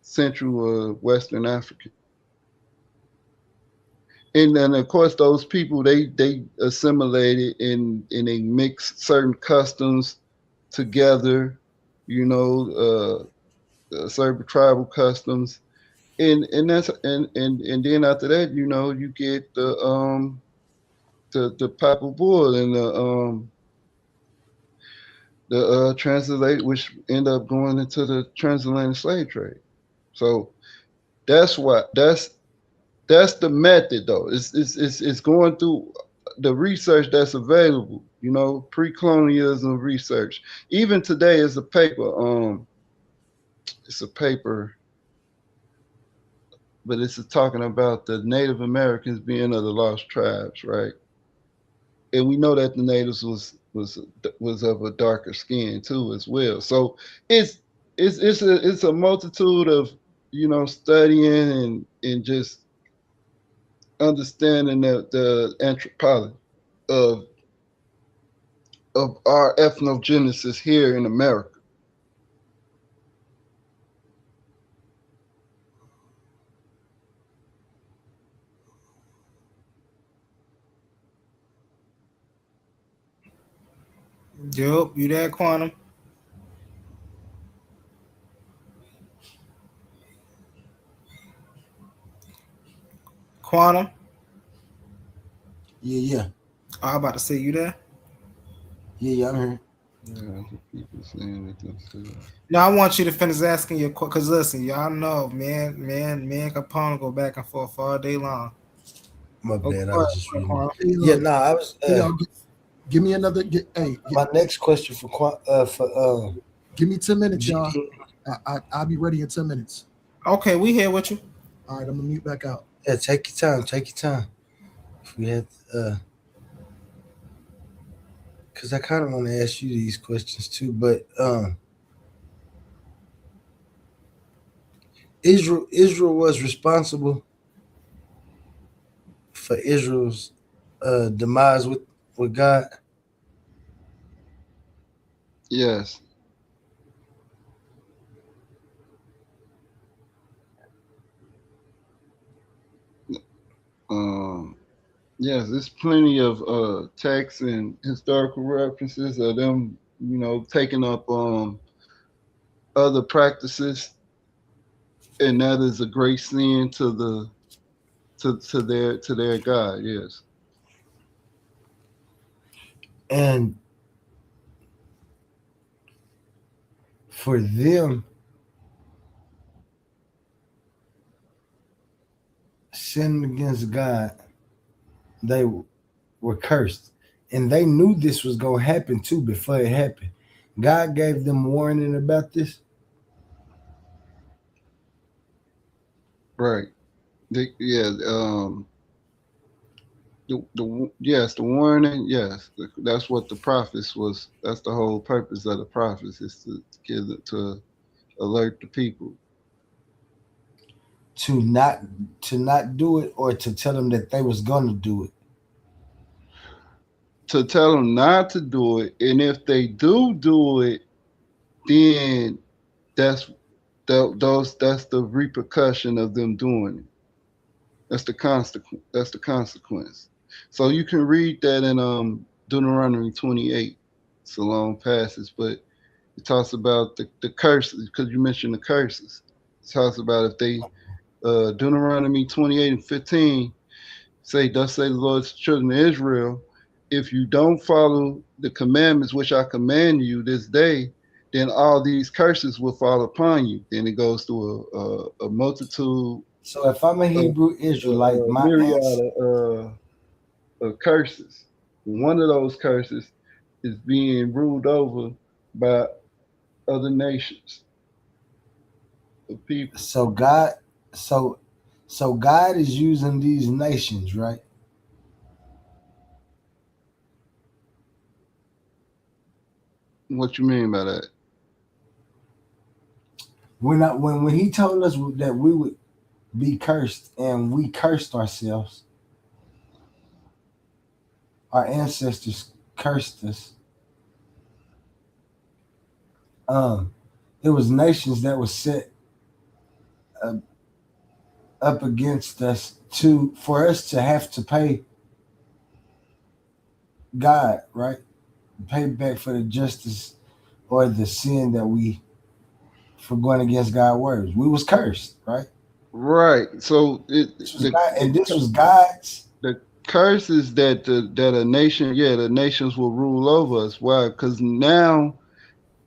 Central Western African. And then of course those people they assimilated and they mixed certain customs together, certain tribal customs, and that's and then after that, you get the Papa Bull and the translate, which end up going into the transatlantic slave trade. So that's why that's the method though. It's going through the research that's available. Pre-colonialism research. Even today, is a paper. It's a paper, but it's talking about the Native Americans being of the lost tribes, right? And we know that the natives was of a darker skin too, as well. So it's it's a multitude of studying and just understanding the anthropology of our ethnogenesis here in America. Yup, you there, Quantum? Quantum? Yeah, yeah, Oh, I'm about to say you there. yeah, yeah. I'm here. Yeah, the people saying it themselves. No, I want you to finish asking your question. Cause listen, y'all know, me and Capone go back and forth all day long. My Oh, bad. I go was ahead, just reading it. Quan. Hey, Yeah, no, I was. hey, y'all, give me another. My next question for Give me 10 minutes, y'all. GD. I'll be ready in 10 minutes. Okay, we here with you. All right, I'm gonna mute back out. Yeah, take your time. Take your time. If we had, because I kind of want to ask you these questions too, but Israel was responsible for Israel's demise with God. Yes. Um, yes, there's plenty of texts and historical references of them, taking up other practices, and that is a great sin to their God. Yes. And for them sinning against God, they were cursed. And they knew this was going to happen too before it happened. God gave them warning about this. Right. Yeah. Yes, the warning. Yes, that's what the prophets was. That's the whole purpose of the prophets is to give it to alert the people. to not to not do it or to tell them that they was gonna do it. To tell them not to do it, and if they do it, then that's that's the repercussion of them doing it. That's the consequence. That's the consequence. So you can read that in Deuteronomy 28. It's a long passage, but it talks about the curses because you mentioned the curses. It talks about if they Deuteronomy 28 and 15 say, "Thus say the Lord to the children of Israel, if you don't follow the commandments which I command you this day, then all these curses will fall upon you." Then it goes through a multitude, So if I'm a a, Hebrew Israelite, my myriad answer. of curses. One of those curses is being ruled over by other nations of people. So God, so so God is using these nations, right? What you mean by that? When He told us that we would be cursed and we cursed ourselves, our ancestors cursed us. Um, it was nations that was set uh, up against us to for us to have to pay God, right? Pay back for the justice or the sin that we for going against God's words. We was cursed, right? Right. So This was God, and this was God's. the curse is that that a nation, yeah, the nations will rule over us. Why? Because now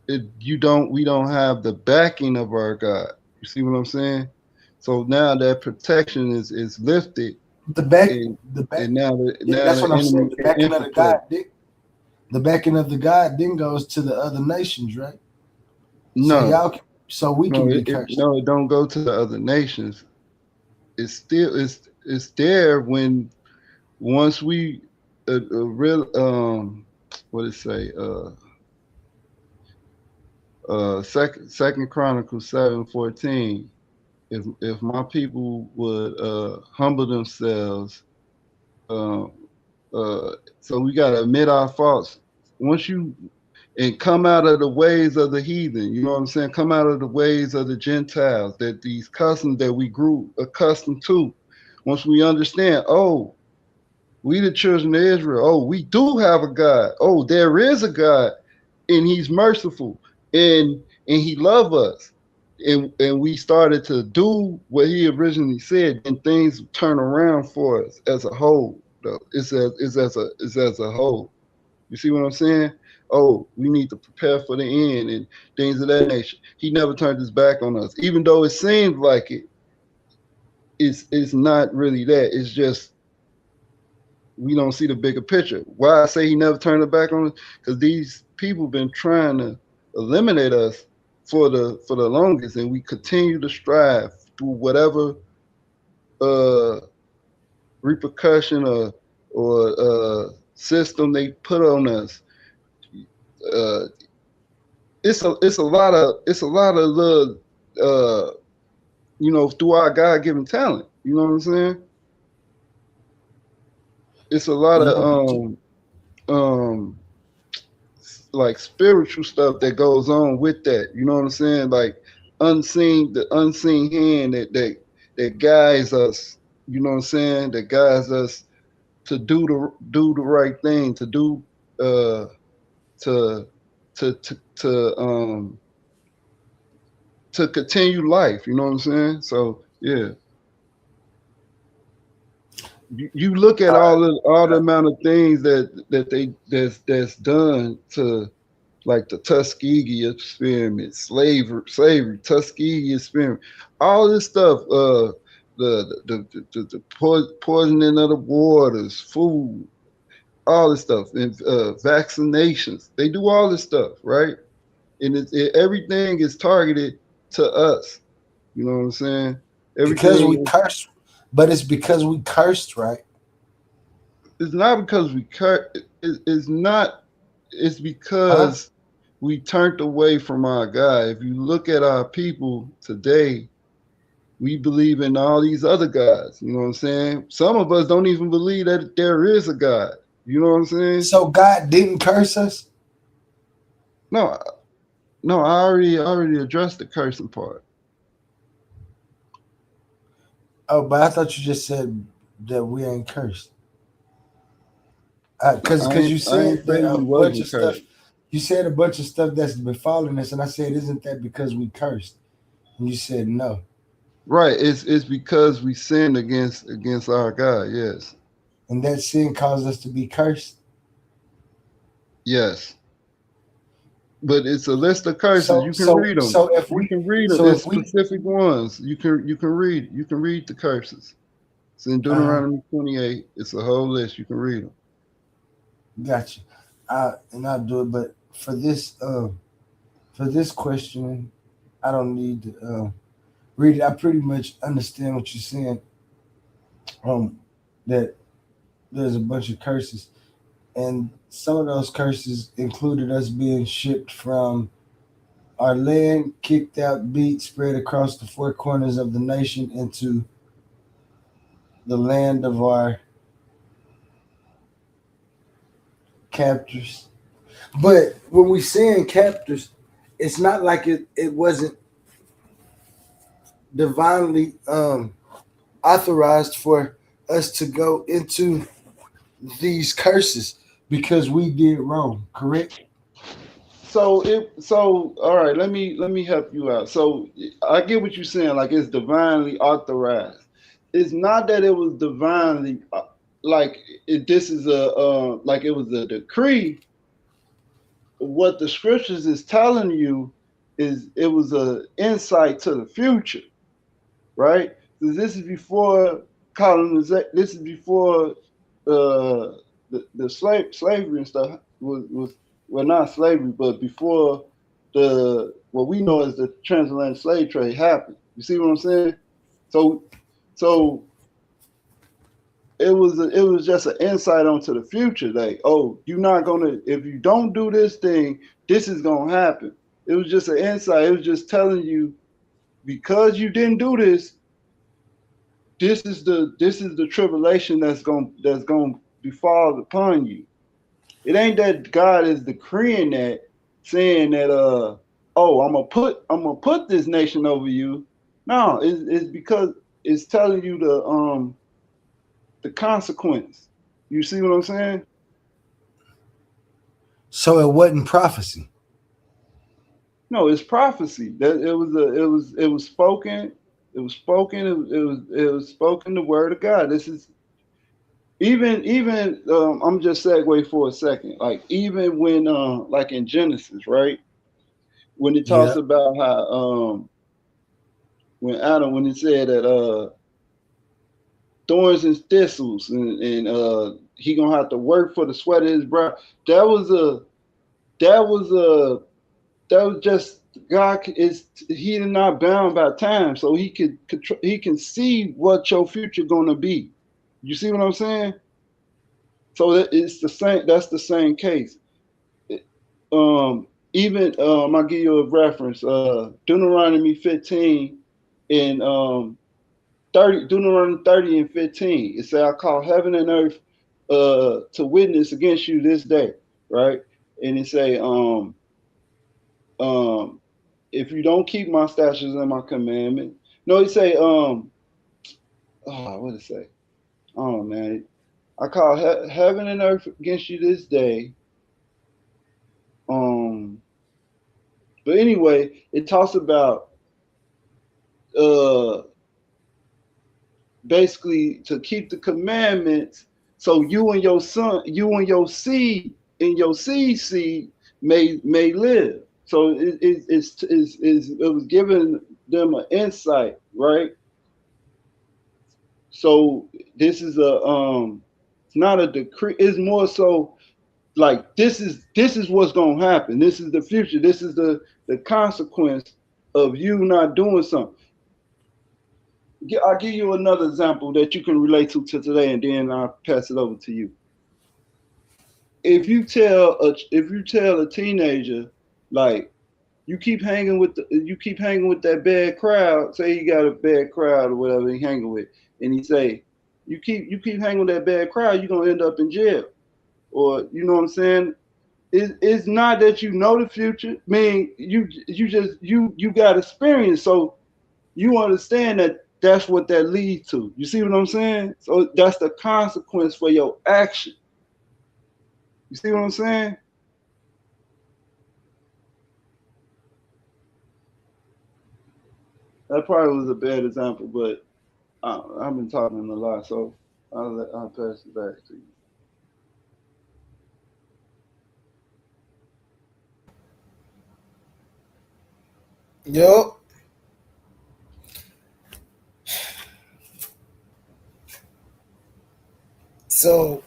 we don't have the backing of our God. You see what I'm saying? So now that protection is lifted, The back, and the back. Yeah, now that's the what I'm saying. enemy The can backing of the God, infiltrate. the backing of the God then goes to the other nations, right? So No, y'all, so we can be cursed. no, it don't go to the other nations. It's still it's there when once we real what it say second Chronicles 7:14. If my people would humble themselves, uh, uh, so we got to admit our faults. Once you and come out of the ways of the heathen, you know what I'm saying? Come out of the ways of the Gentiles, that these customs that we grew accustomed to. Once we understand, oh, we the children of Israel. Oh, we do have a God. Oh, there is a God, and He's merciful, and He love us. And we started to do what He originally said, and things turn around for us as a whole. though. It's as a whole. You see what I'm saying? Oh, we need to prepare for the end and things of that nature. He never turned his back on us, even though it seems like it. It's not really that. It's just we don't see the bigger picture. Why I say he never turned it back on us? Because these people been trying to eliminate us for the longest, and we continue to strive through whatever uh repercussion or system they put on us. Uh, it's a lot of little uh through our God given talent. You know what I'm saying? It's a lot of Yeah, but um like spiritual stuff that goes on with that. You know what I'm saying? Like the unseen hand that guides us. You know what I'm saying? That guides us to do the right thing, to do uh to to to continue life. You know what I'm saying? So yeah, you look at all all the right. amount of things that's done to like the Tuskegee experiment, slavery, Tuskegee experiment, all this stuff, the poisoning of the waters, food, all this stuff, and vaccinations. They do all this stuff, right? And everything is targeted to us. You know what I'm saying? Because we Everything cursed, but it's because we cursed, right? is not because we cut. It's not. It's Huh? because we turned away from our God. If you look at our people today, we believe in all these other gods. You know what I'm saying? Some of us don't even believe that there is a God. You know what I'm saying? So God didn't curse us. No, no, I already addressed the cursing part. Oh, but I thought you just said that we ain't cursed. I Because ain't, you I ain't said say that a we bunch of wasn't stuff. cursed. You said a bunch of stuff that's befalling us, and I said, "Isn't that because we cursed?" And you said, "No." Right. It's because we sinned against our God. Yes. And that sin caused us to be cursed. Yes. But it's a list of curses. So, You can so, read them. so if You we, can read them. so It's if we, specific ones. You can read. You can read the curses. It's in uh huh, Deuteronomy 28. It's a whole list. You can read them. got you. And I'll do it. But for this question, I don't need to read it. I pretty much understand what you're saying. Um, that there's a bunch of curses, and some of those curses included us being shipped from our land, kicked out, beat, spread across the four corners of the nation into the land of our captors. But when we saying captors, it's not like it wasn't divinely authorized for us to go into these curses because we did wrong, correct? So all right, let me help you out. So I get what you're saying, like it's divinely authorized. It's not that it was divinely like this is a like it was a decree. What the scriptures is telling you is it was a insight to the future, right? So this is before colonization. This is before the slavery and stuff was well, not slavery, but before the what we know as the transatlantic slave trade happened. You see what I'm saying? So so it was just an insight onto the future. Like, oh, you're not gonna if you don't do this thing, this is gonna happen. It was just an insight. It was just telling you because you didn't do this, this is the tribulation that's gonna befall upon you. It ain't that God is decreeing that, saying that oh I'm gonna put this nation over you. No, it's because it's telling you the consequence. You see what I'm saying? So it wasn't prophecy. No, it's prophecy. That it was spoken. It was spoken. It was spoken. The word of God. This is even I'm just segue for a second. Like even when like in Genesis, right? When it talks Yeah. about how when Adam when it said that thorns and thistles and he gonna have to work for the sweat of his brow. That was a that was a that was just God is he is not bound by time, so he could control, he can see what your future gonna be. You see what I'm saying? So that it's the same. That's the same case. Even I'll give you a reference. Deuteronomy 15 and 30. Deuteronomy 30 and 15. It says, "I call heaven and earth to witness against you this day." Right, and it say, um, if you don't keep my statutes and my commandment. No, it say, what did it say? Oh man, I call heaven and earth against you this day. Um, but anyway, it talks about uh basically to keep the commandments, so you and your son, you and your seed, and your seed may live. So it was giving them an insight, right? So this is it's not a decree. It's more so like this is what's gonna happen. This is the future. This is the consequence of you not doing something. I'll give you another example that you can relate to today, and then I'll pass it over to you. If you tell a teenager, like, you keep hanging with that bad crowd. Say you got a bad crowd or whatever he hanging with, and he say you keep hanging with that bad crowd, you're gonna end up in jail. Or you know what I'm saying? It's not that you know the future. I mean, you got experience, so you understand that that's what that leads to. You see what I'm saying? So that's the consequence for your action. You see what I'm saying? That probably was a bad example, but I've been talking a lot, so I'll pass it back to you. Yo. So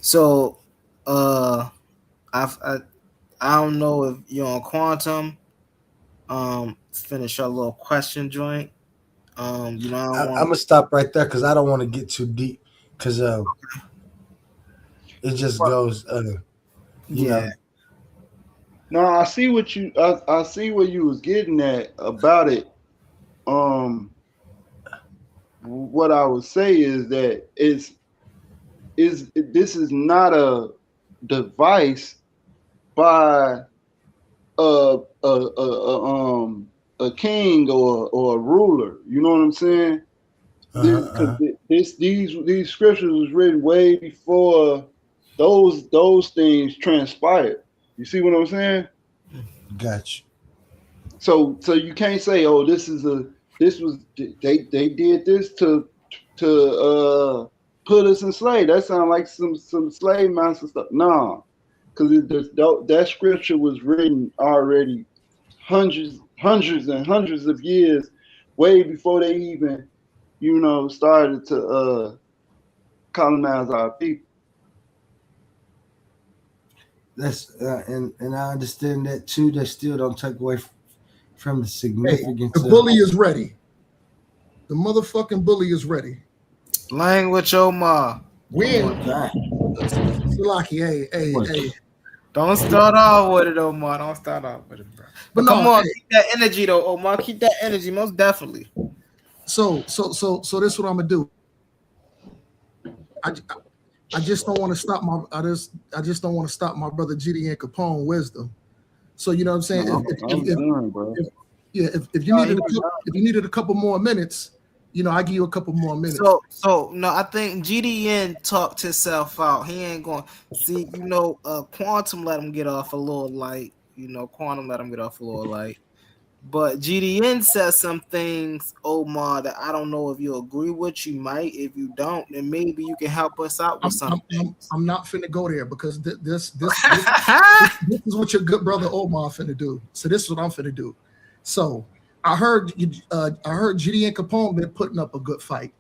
so I I don't know if you're on quantum. Finish our little question joint. I don't I'm want. gonna stop right there because I don't want to get too deep because it just goes you Yeah. know. No, I see what you was getting at about it. Um, what I would say is that this is not a device by a king or a ruler. You know what I'm saying? Uh-huh, Because uh-huh. these scriptures was written way before those things transpired. You see what I'm saying? Gotcha. So you can't say, oh, this was they did this to put us in slave. That sounds like some slave master stuff. Nah, because that scripture was written already hundreds and hundreds of years, way before they even started to colonize our people. That's and I understand that too. That still don't take away from the Hey, the significance of. bully is ready. The motherfucking bully is ready. Language, Omar. We Come ain't on. God, Salaki. Hey. Don't start off with it, Omar. Don't start off with it, bro. But But come no, on, hey. keep that energy though, Omar. Keep that energy, most definitely. So this is what I'm gonna do. I, I just don't want to stop my I just don't want to stop my brother GD and Capone wisdom. So you know what I'm saying? No, I'm done, bro. If yeah, if you No, needed if you needed a couple more minutes, I give you a couple more minutes. so no, I think GDN talked himself out. He ain't going to see, Quantum let him get off a little light. Quantum let him get off a little light. But GDN says some things, Omar, that I don't know if you agree with. You might. If you don't, then maybe you can help us out with some things. I'm not finna go there because this is what your good brother Omar finna do. So this is what I'm finna do. So I heard GDN Capone been putting up a good fight,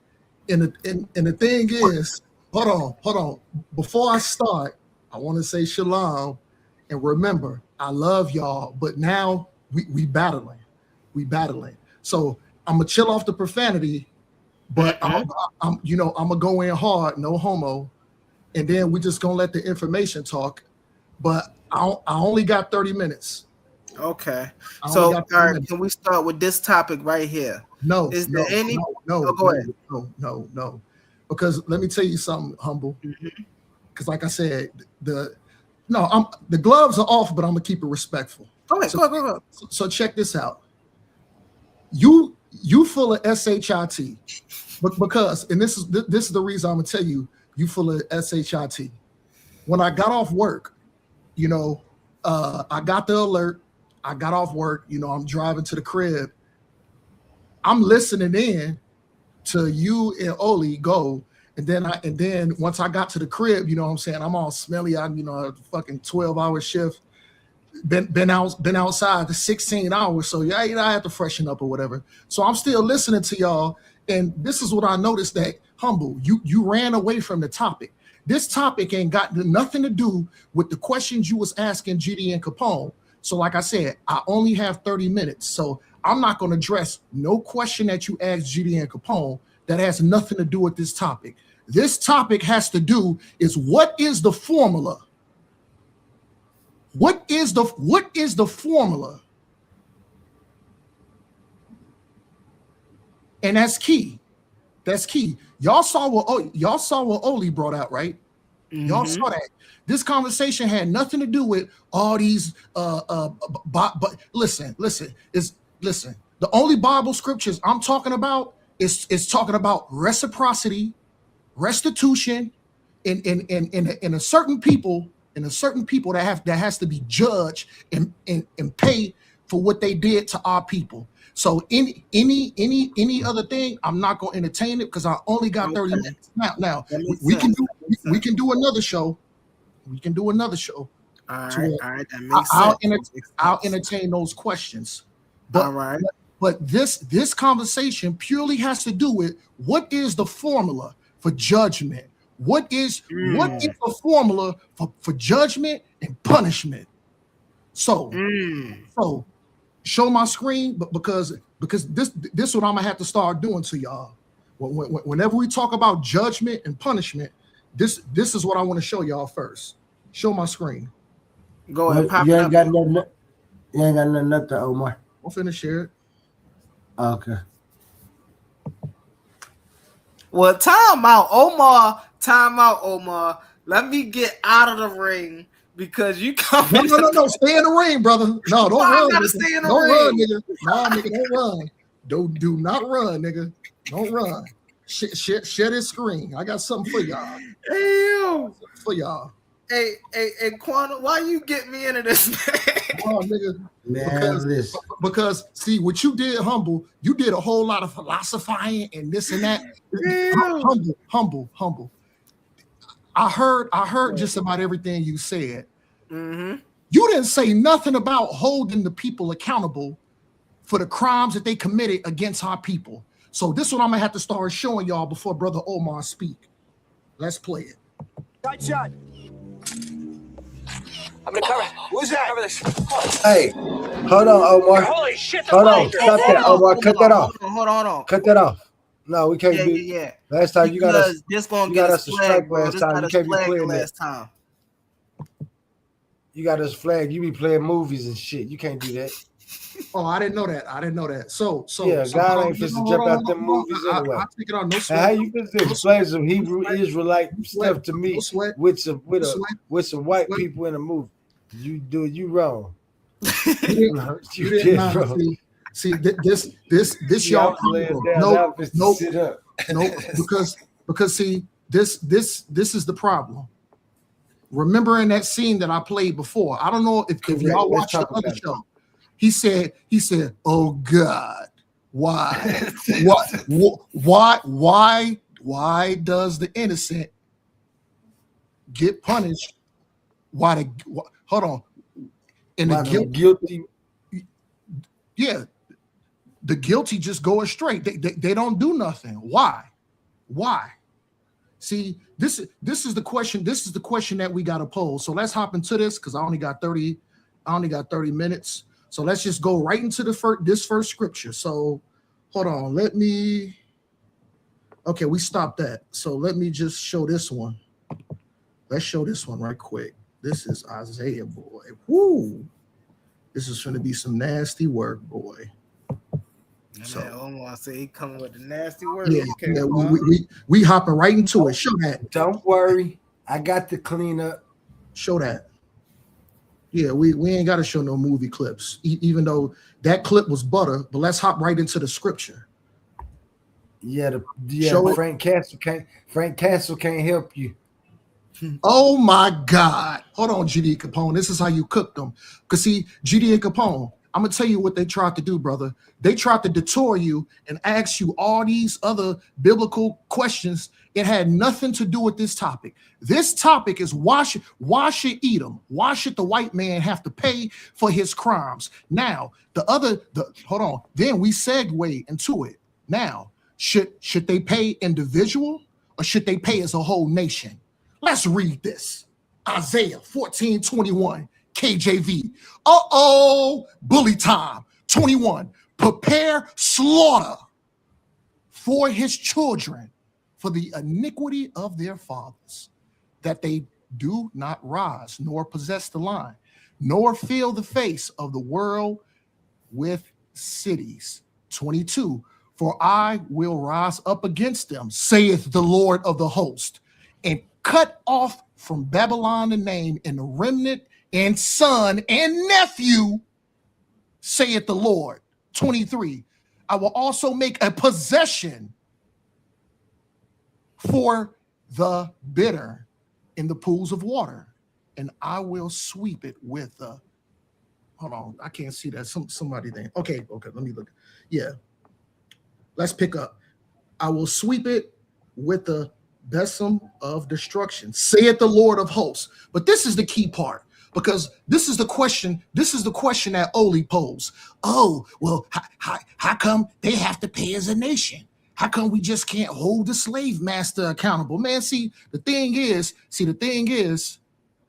and the thing is, hold on. Before I start, I want to say shalom, and remember, I love y'all, but now we battling. So I'm gonna chill off the profanity, but I'm gonna go in hard, no homo, and then we just gonna let the information talk. But I only got 30 minutes. Okay. So all right, can we start with this topic right here? No. Is there any? No. Go ahead. No. Because let me tell you something, humble. Because like I said, the gloves are off, but I'm gonna keep it respectful. Go ahead. Go. So check this out. You full of shit, but because, and this is the reason I'm gonna tell you full of shit. When I got off work, I got the alert. I got off work. I'm driving to the crib. I'm listening in to you and Oli go, and then once I got to the crib, you know what I'm saying, I'm all smelly. I'm a fucking 12-hour shift. Been outside the 16 hours, so yeah, I had to freshen up or whatever. So I'm still listening to y'all, and this is what I noticed, that humble, you ran away from the topic. This topic ain't got nothing to do with the questions you was asking GD and Capone. So like I said, I only have 30 minutes, so I'm not going to address no question that you asked GD and Capone that has nothing to do with this topic. This topic has to do is, what is the formula? What is the formula? And that's key. That's key. Y'all saw what Oli brought out, right? Y'all saw that. This conversation had nothing to do with all these but listen. The only Bible scriptures I'm talking about is talking about reciprocity, restitution, in a certain people. And a certain people that has to be judged and pay for what they did to our people. So any other thing, I'm not going to entertain it because I only got 30 minutes. Now we can do another show. We can do another show. All right, that makes sense. I'll entertain those questions. But, all right. But this conversation purely has to do with, what is the formula for judgment? What is the formula for judgment and punishment? So show my screen, but because this is what I'm gonna have to start doing to y'all. Whenever we talk about judgment and punishment, this is what I want to show y'all first. Show my screen. Go ahead. You ain't got nothing up there, Omar. I'm finna share it. Okay. Well, time out, Omar. Let me get out of the ring because you come. No. Stay in the ring, brother. No, don't run. Gotta stay in the don't ring. Run, nigga. Nah, nigga, don't run. Do not run, nigga. Don't run. Share this screen. I got something for y'all. Ew. For y'all. Hey, Quantum, why you get me into this? Oh, nigga. Because see what you did, humble. You did a whole lot of philosophizing and this and that. Humble. I heard just about everything you said. You didn't say nothing about holding the people accountable for the crimes that they committed against our people. So this is what I'm gonna have to start showing y'all before Brother Omar speak. Let's play it. Tight shot. I'm gonna cover. Who's that? Cover this. Hey, hold on, Omar. Holy shit! Hold on, stop that, Omar. Cut that off. Hold on. Cut that off. No, we can't be. Yeah. Last time you got us. This gonna get us flagged, bro. Last time you can't be playing last time. You got us flagged. You be playing movies and shit. You can't do that. Oh, I didn't know that. So yeah, God ain't supposed to jump out them movies anyway. I take it on. No sweat. How you supposed to explain some Hebrew Israelite stuff to me with some white people in a movie? You wrong. You did not wrong. See this y'all no, because see this is the problem. Remember in that scene that I played before, I don't know if y'all watched the other show, He said, "Oh God, why, why does the innocent get punished? Hold on, and Why the the guilt, guilty? yeah, the guilty just go straight. They don't do nothing. Why? Why? See, this is the question. This is the question that we got to pose. So let's hop into this because I only got 30 minutes. So let's just go right into this first scripture. So hold on. Okay, we stopped that. So let me just show this one. Let's show this one right quick. This is Isaiah, boy. Woo! This is going to be some nasty work, boy. So Omar say he coming with the nasty words. Yeah, Okay, yeah, we hopping right into it. Show that. Don't worry, I got the cleanup. Show that. Yeah, we ain't got to show no movie clips, even though that clip was butter. But let's hop right into the scripture. Yeah, Show Frank Castle can't help you. Oh my God! Hold on, GD Capone. This is how you cook them. Cause see, GD and Capone, I'm gonna tell you what they tried to do, brother. They tried to detour you and ask you all these other biblical questions. It had nothing to do with this topic. This topic is why should Edom? Why should the white man have to pay for his crimes? Now, hold on. Then we segue into it. Now, should they pay individual or should they pay as a whole nation? Let's read this. Isaiah 14:21, KJV. Bully time. 21. Prepare slaughter for his children, for the iniquity of their fathers, that they do not rise, nor possess the line, nor fill the face of the world with cities. 22. For I will rise up against them, saith the Lord of the host, and cut off from Babylon the name and the remnant and son and nephew, saith the Lord. 23. I will also make a possession for the bitter in the pools of water, and I will sweep it with the. Hold on, I can't see that. Somebody there. Okay, let me look. Yeah, let's pick up. I will sweep it with the besom of destruction, saith the Lord of hosts. But this is the key part, because this is the question. This is the question that Oli posed. Oh, well, how come they have to pay as a nation? How come we just can't hold the slave master accountable? Man, the thing is,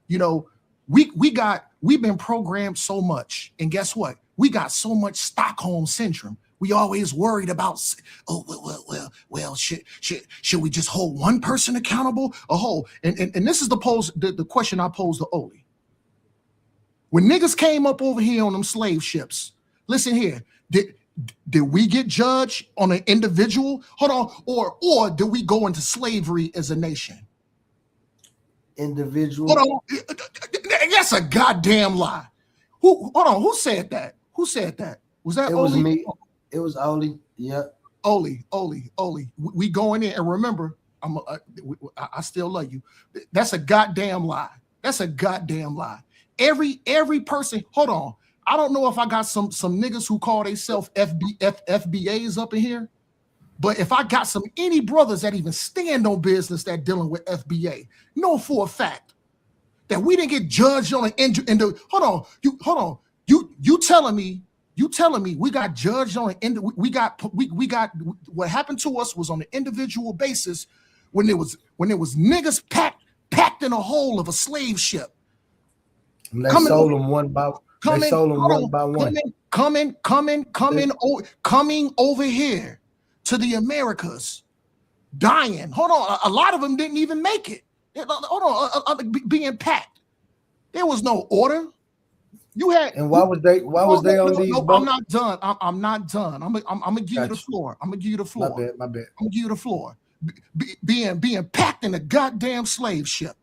you know, we've been programmed so much, and guess what? We got so much Stockholm syndrome. We always worried about, should we just hold one person accountable? And this is the question I posed to Oli. When niggas came up over here on them slave ships, listen here, did we get judged on an individual? Hold on, or did we go into slavery as a nation? Individual. Hold on, that's a goddamn lie. Who said that? Who said that? Was that It Oli? was me. It was Oli. Yeah. Oli. We going in, and remember, I still love you. That's a goddamn lie. That's a goddamn lie. Every person. Hold on. I don't know if I got some niggas who call themselves FBAs up in here, but if I got any brothers that even stand on business that dealing with FBA, know for a fact that we didn't get judged on hold on. You telling me we got judged on we got what happened to us was on an individual basis when it was niggas packed in a hole of a slave ship. They sold them one by one. Coming over here to the Americas, dying. Hold on, a lot of them didn't even make it. Hold on, being packed. There was no order. You had. And why was they on these? No, I'm not done. I'm not done. I'm gonna give you the floor. My bad. I'm gonna give you the floor. Being packed in a goddamn slave ship.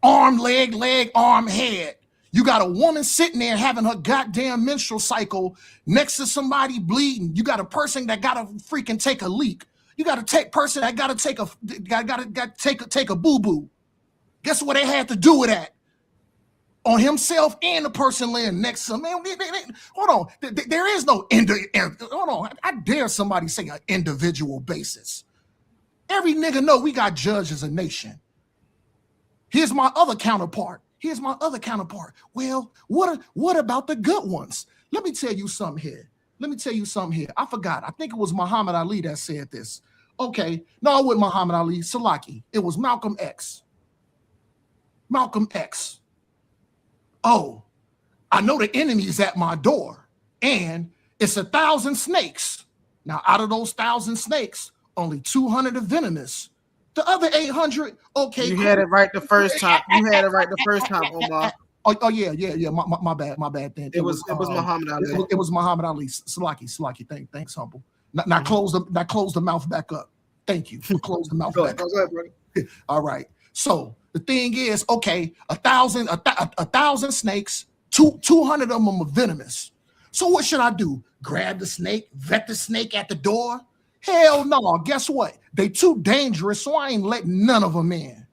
Arm, leg, arm, head. You got a woman sitting there having her goddamn menstrual cycle next to somebody bleeding. You got a person that gotta freaking take a leak. You got a person that gotta take a boo-boo. Guess what they had to do with that? on himself and the person laying next to him. Man, hold on. There is no hold on. I dare somebody say an individual basis. Every nigga know we got judged as a nation. Here's my other counterpart. Well, what about the good ones? Let me tell you something here. I forgot. I think it was Muhammad Ali that said this. Okay. No, it wasn't Muhammad Ali. Salaki. It was Malcolm X. Oh, I know the enemy is at my door, and it's 1,000 snakes. Now, out of those 1,000 snakes, only 200 are venomous. The other 800, okay. You had it right the first time. Omar. Oh yeah. My bad. Then it was Muhammad Ali. It was Muhammad Ali. Salaki. Thanks, humble. Now close the mouth back up. Thank you. Close the mouth back up. All right. So the thing is, okay, 1,000 snakes, 200 of them are venomous. So what should I do? Grab the snake, vet the snake at the door? Hell no. Guess what? They too dangerous, so I ain't letting none of them in.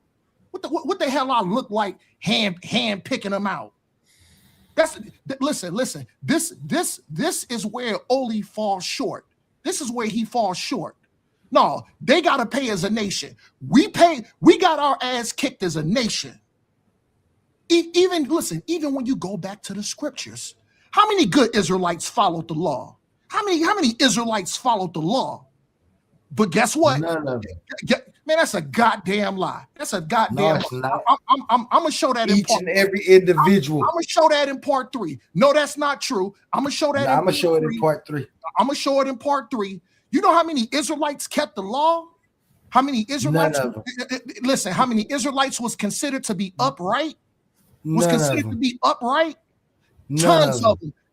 What the hell I look like hand picking them out? Listen. This is where Oli falls short. This is where he falls short. No, they gotta pay as a nation. We got our ass kicked as a nation. Even when you go back to the scriptures, how many good Israelites followed the law? How many Israelites followed the law? But guess what? None of it. Man, that's a goddamn lie. That's a goddamn lie. I'm gonna show that each and every individual. I'm gonna show that in part 3. No, that's not true. I'm gonna show that. I'm gonna show it in part 3. I'm gonna show it in part 3. You know how many Israelites kept the law? How many Israelites? Listen, how many Israelites was considered to be upright? Was considered to be upright?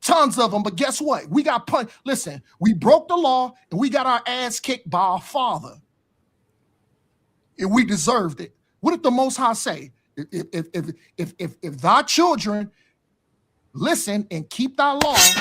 Tons of them. But guess what? We got punched. Listen, we broke the law and we got our ass kicked by our father. And we deserved it. What did the Most High say? If thy children listen and keep thy laws,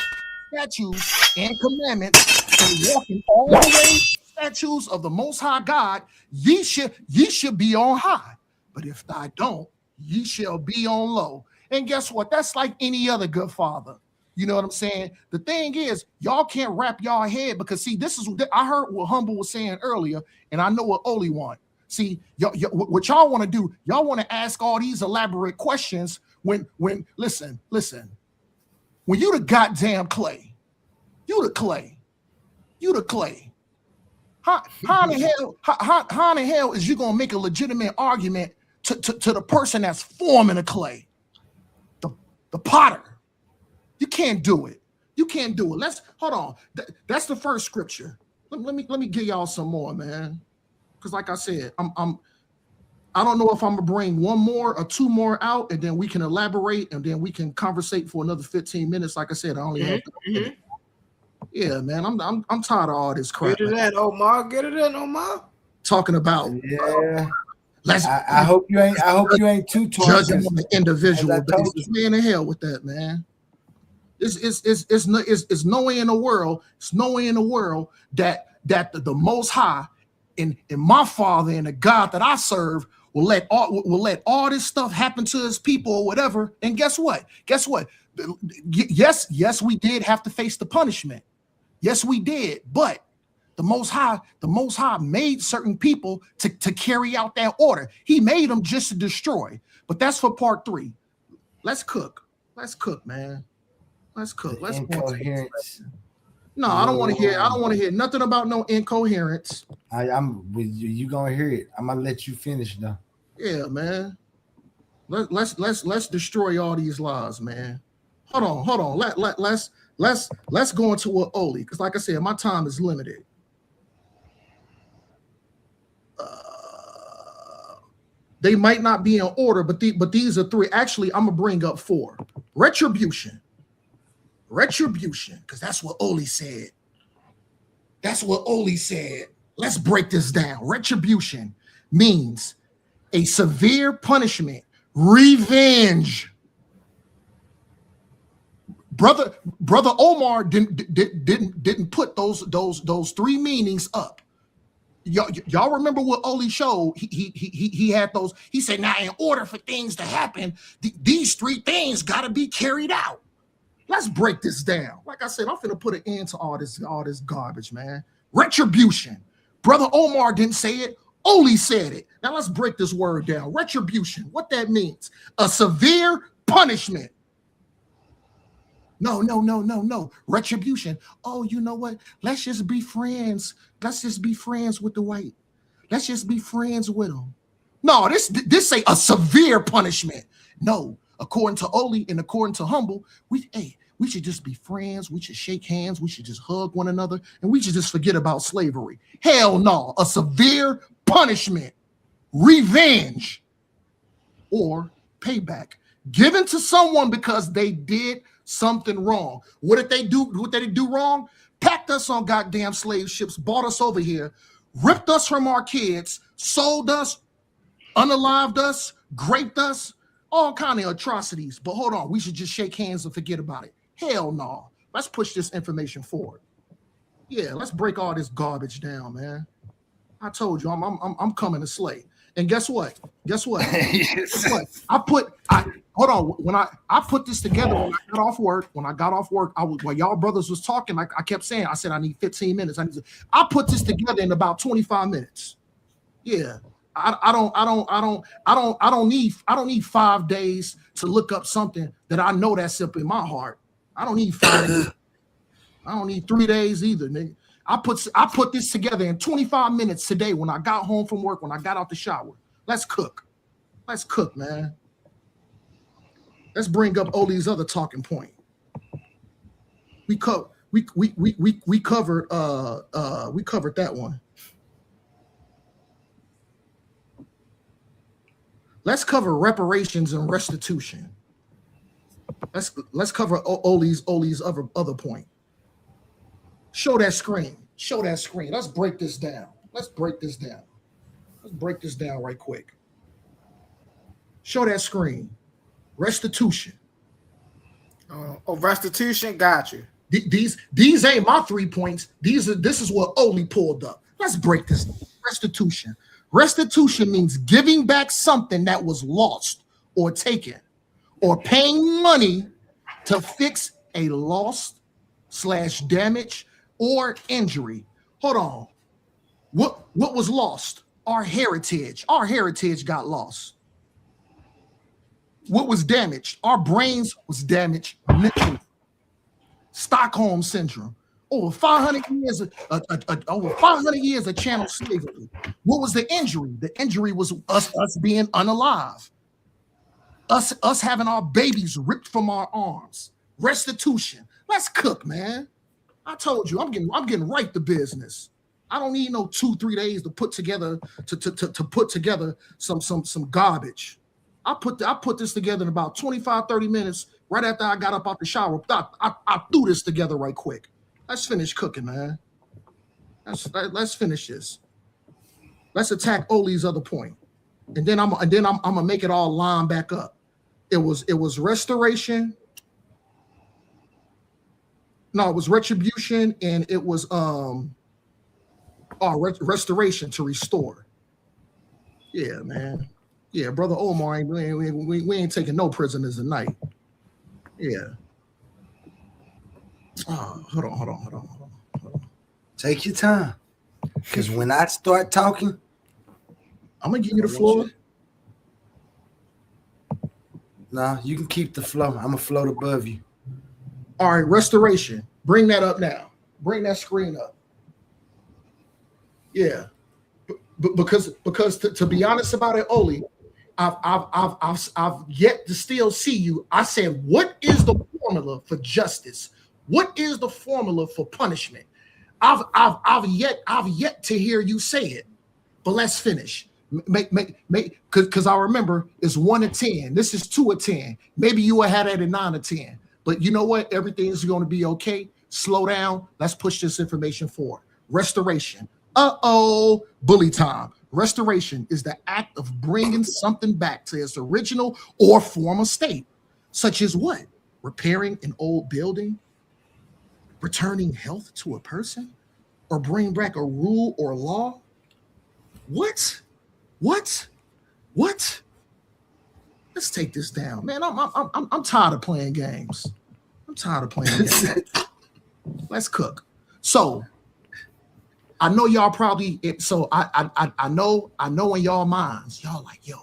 statutes, and commandments, and walk in all the ways, statutes of the Most High God, ye should be on high. But if thou don't, ye shall be on low. And guess what? That's like any other good father. You know what I'm saying? The thing is, y'all can't wrap y'all head because, see, this is I heard what Humble was saying earlier, and I know what Oli want. See, what y'all want to do, y'all want to ask all these elaborate questions when listen, when you the goddamn clay, you the clay. How in the hell is you gonna make a legitimate argument to the person that's forming the clay, the potter? You can't do it. Let's hold on. That's the first scripture. Let me give y'all some more, man. Because like I said, I don't know if I'm gonna bring one more or two more out, and then we can elaborate, and then we can conversate for another 15 minutes. Like I said, I only have. Yeah, man, I'm tired of all this crap. Get it in, Omar. Talking about. Yeah. I hope you ain't too judging on the individual. Man, the hell with that, man. It's no way in the world. It's no way in the world that the Most High and my Father and the God that I serve will let all this stuff happen to His people or whatever. And guess what? Yes, we did have to face the punishment. Yes, we did. But the Most High made certain people to carry out that order. He made them just to destroy. But that's for part 3. Let's cook, man. Let's cook. Let's incoherence. No, I don't want to hear. I don't want to hear nothing about no incoherence. I'm with you. You gonna hear it? I'm gonna let you finish though. Yeah, man. Let's destroy all these lies, man. Hold on. Let's go into what Oli, because like I said, my time is limited. They might not be in order, but these are 3. Actually, I'm gonna bring up 4. Retribution, because that's what Oli said. Let's break this down. Retribution means a severe punishment, revenge. Brother Omar didn't put those 3 meanings up. y'all remember what Oli showed? He had those. He said, now in order for things to happen, these three things got to be carried out. Let's break this down. Like I said, I'm finna put an end to all this garbage, man. Retribution. Brother Omar didn't say it. Oli said it. Now let's break this word down. Retribution. What that means? A severe punishment. No. Retribution. Oh, you know what? Let's just be friends. Let's just be friends with the white. Let's just be friends with them. No, this say a severe punishment. No, according to Oli and according to Humble, we should just be friends. We should shake hands. We should just hug one another, and we should just forget about slavery. Hell no, a severe punishment, revenge, or payback given to someone because they did something wrong. What did they do? What did they do wrong? Packed us on goddamn slave ships, brought us over here, ripped us from our kids, sold us, unalived us, raped us, all kind of atrocities. But hold on, we should just shake hands and forget about it. Hell no. Let's push this information forward. Yeah, let's break all this garbage down, man. I told you, I'm coming to slay. And guess what? Guess what? Guess what? Hold on. When I put this together when I got off work, while y'all brothers was talking, like I kept saying, I said I need 15 minutes. I put this together in about 25 minutes. Yeah. I don't need 5 days to look up something that I know that's up in my heart. I don't need 5 days. I don't need 3 days either, nigga. I put this together in 25 minutes today when I got home from work, when I got out the shower. Let's cook. Let's cook, man. Let's bring up Oli's other talking point. We covered that one. Let's cover reparations and restitution. Let's cover Oli's other point. Show that screen. Show that screen. Let's break this down. Let's break this down right quick. Show that screen. Restitution. Restitution. Got you. These ain't my 3 points. This is what Oli pulled up. Let's break this down. Restitution. Restitution means giving back something that was lost or taken, or paying money to fix a loss/damage or injury. Hold on. What was lost? Our heritage. Our heritage got lost. What was damaged? Our brains was damaged mentally. Stockholm syndrome. Over 500 years of chattel slavery. What was the injury? The injury was us being unalive. Us having our babies ripped from our arms. Restitution. Let's cook, man. I told you, I'm getting right to business. I don't need no 2-3 days to put together some garbage. I put this together in about 25-30 minutes right after I got up out the shower. I threw this together right quick. Let's finish cooking, man. Let's finish this. Let's attack Oli's other point, and then I'm gonna make it all line back up. It was restoration. No, it was retribution, and it was restoration to restore. Yeah, man. Yeah, brother Omar, we ain't taking no prisoners tonight. Yeah. Oh, hold on. Take your time, because when I start talking, I'm gonna give you the floor. Nah, you can keep the flow. I'm gonna float above you. All right, restoration. Bring that up now. Bring that screen up. Yeah, because to be honest about it, Oli, I've yet to still see you. I said, what is the formula for justice? What is the formula for punishment? I've yet to hear you say it. But let's finish. Because I remember it's 1 to 10. This is 2 to 10. Maybe you would have had it at 9 to 10. But you know what? Everything is going to be okay. Slow down. Let's push this information forward. Restoration. Bully time. Restoration is the act of bringing something back to its original or former state, such as what? Repairing an old building, returning health to a person, or bring back a rule or law. What? What? What? Let's take this down, man. I'm tired of playing games. I'm tired of playing games. Let's cook. So I know y'all probably. I know in y'all minds, y'all like, yo,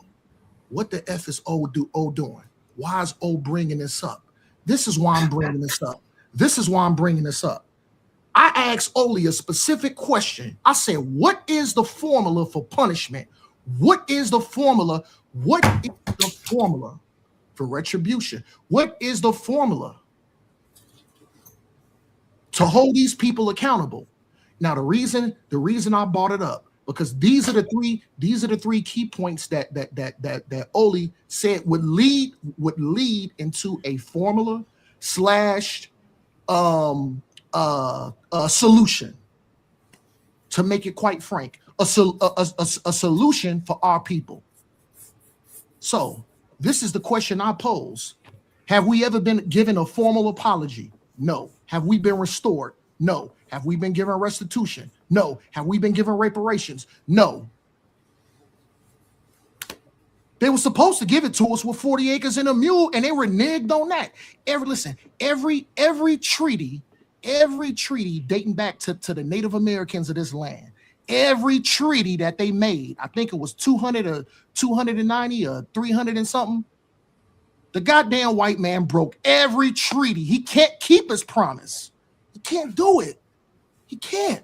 what the f is O doing? Why is O bringing this up? This is why I'm bringing this up. This is why I'm bringing this up. I asked Oli a specific question. I said, what is the formula for punishment? What is the formula? What is the formula for retribution? What is the formula to hold these people accountable? Now, the reason I brought it up, because these are the three key points that Oli said would lead into a formula slash a solution. To make it quite frank, a solution for our people. So this is the question I pose. Have we ever been given a formal apology? No. Have we been restored? No. Have we been given restitution? No. Have we been given reparations? No. They were supposed to give it to us with 40 acres and a mule, and they reneged on that. Every treaty dating back to the Native Americans of this land, every treaty that they made, I think it was 200 or 290 or 300 and something, the goddamn white man broke every treaty. He can't keep his promise. He can't do it. He can't.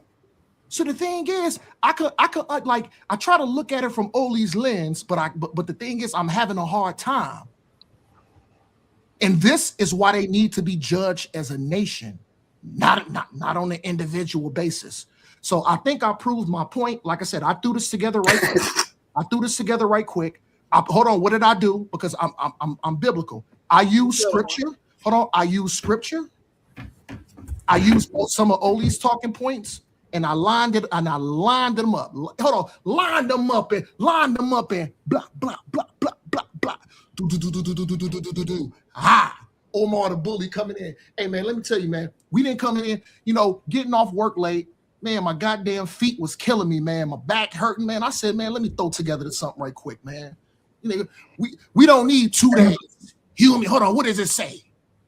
So the thing is, I try to look at it from Oli's lens, but the thing is, I'm having a hard time. And this is why they need to be judged as a nation, not on an individual basis. So I think I proved my point. Like I said, I threw this together right quick. Hold on, what did I do? Because I'm biblical. I use scripture. Hold on, I use scripture. I used some of Oli's talking points, and I lined them up. Hold on, lined them up and blah blah blah blah blah blah. Omar the bully coming in. Hey man, let me tell you, man, we didn't come in, getting off work late. Man, my goddamn feet was killing me, man. My back hurting, man. I said, man, let me throw together something right quick, man. We don't need 2 days. Hold on, what does it say?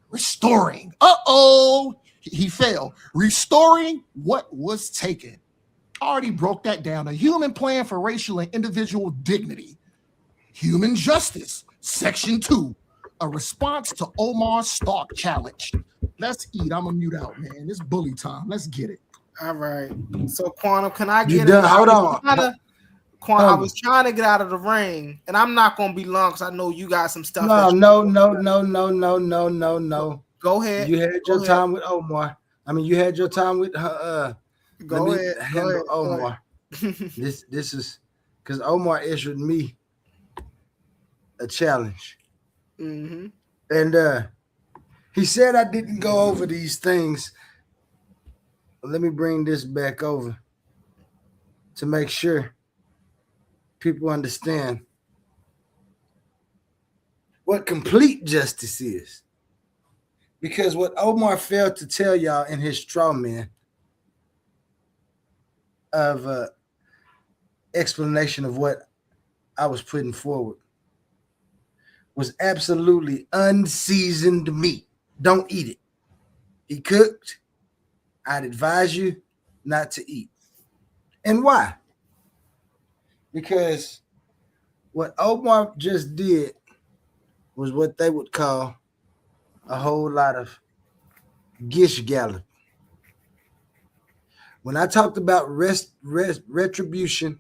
Restoring. Uh-oh. He fell. Restoring what was taken. Already broke that down. A human plan for racial and individual dignity. Human justice. Section 2. A response to Omar's Stark challenge. Let's eat. I'm gonna mute out, man. It's bully time. Let's get it. All right. So Quantum, can I You get done? it? Hold on. Quantum, I was trying to get out of the ring, and I'm not gonna be long because I know you got some stuff. No. Go ahead. You had your time with Omar. You had your time with Go ahead. Handle Omar. This is because Omar issued me a challenge. Mm-hmm. And he said I didn't go over these things. Let me bring this back over to make sure people understand what complete justice is. Because what Omar failed to tell y'all in his straw man of explanation of what I was putting forward was absolutely unseasoned meat. Don't eat it. He cooked. I'd advise you not to eat. And why? Because what Omar just did was what they would call a whole lot of gish gallop. When I talked about retribution,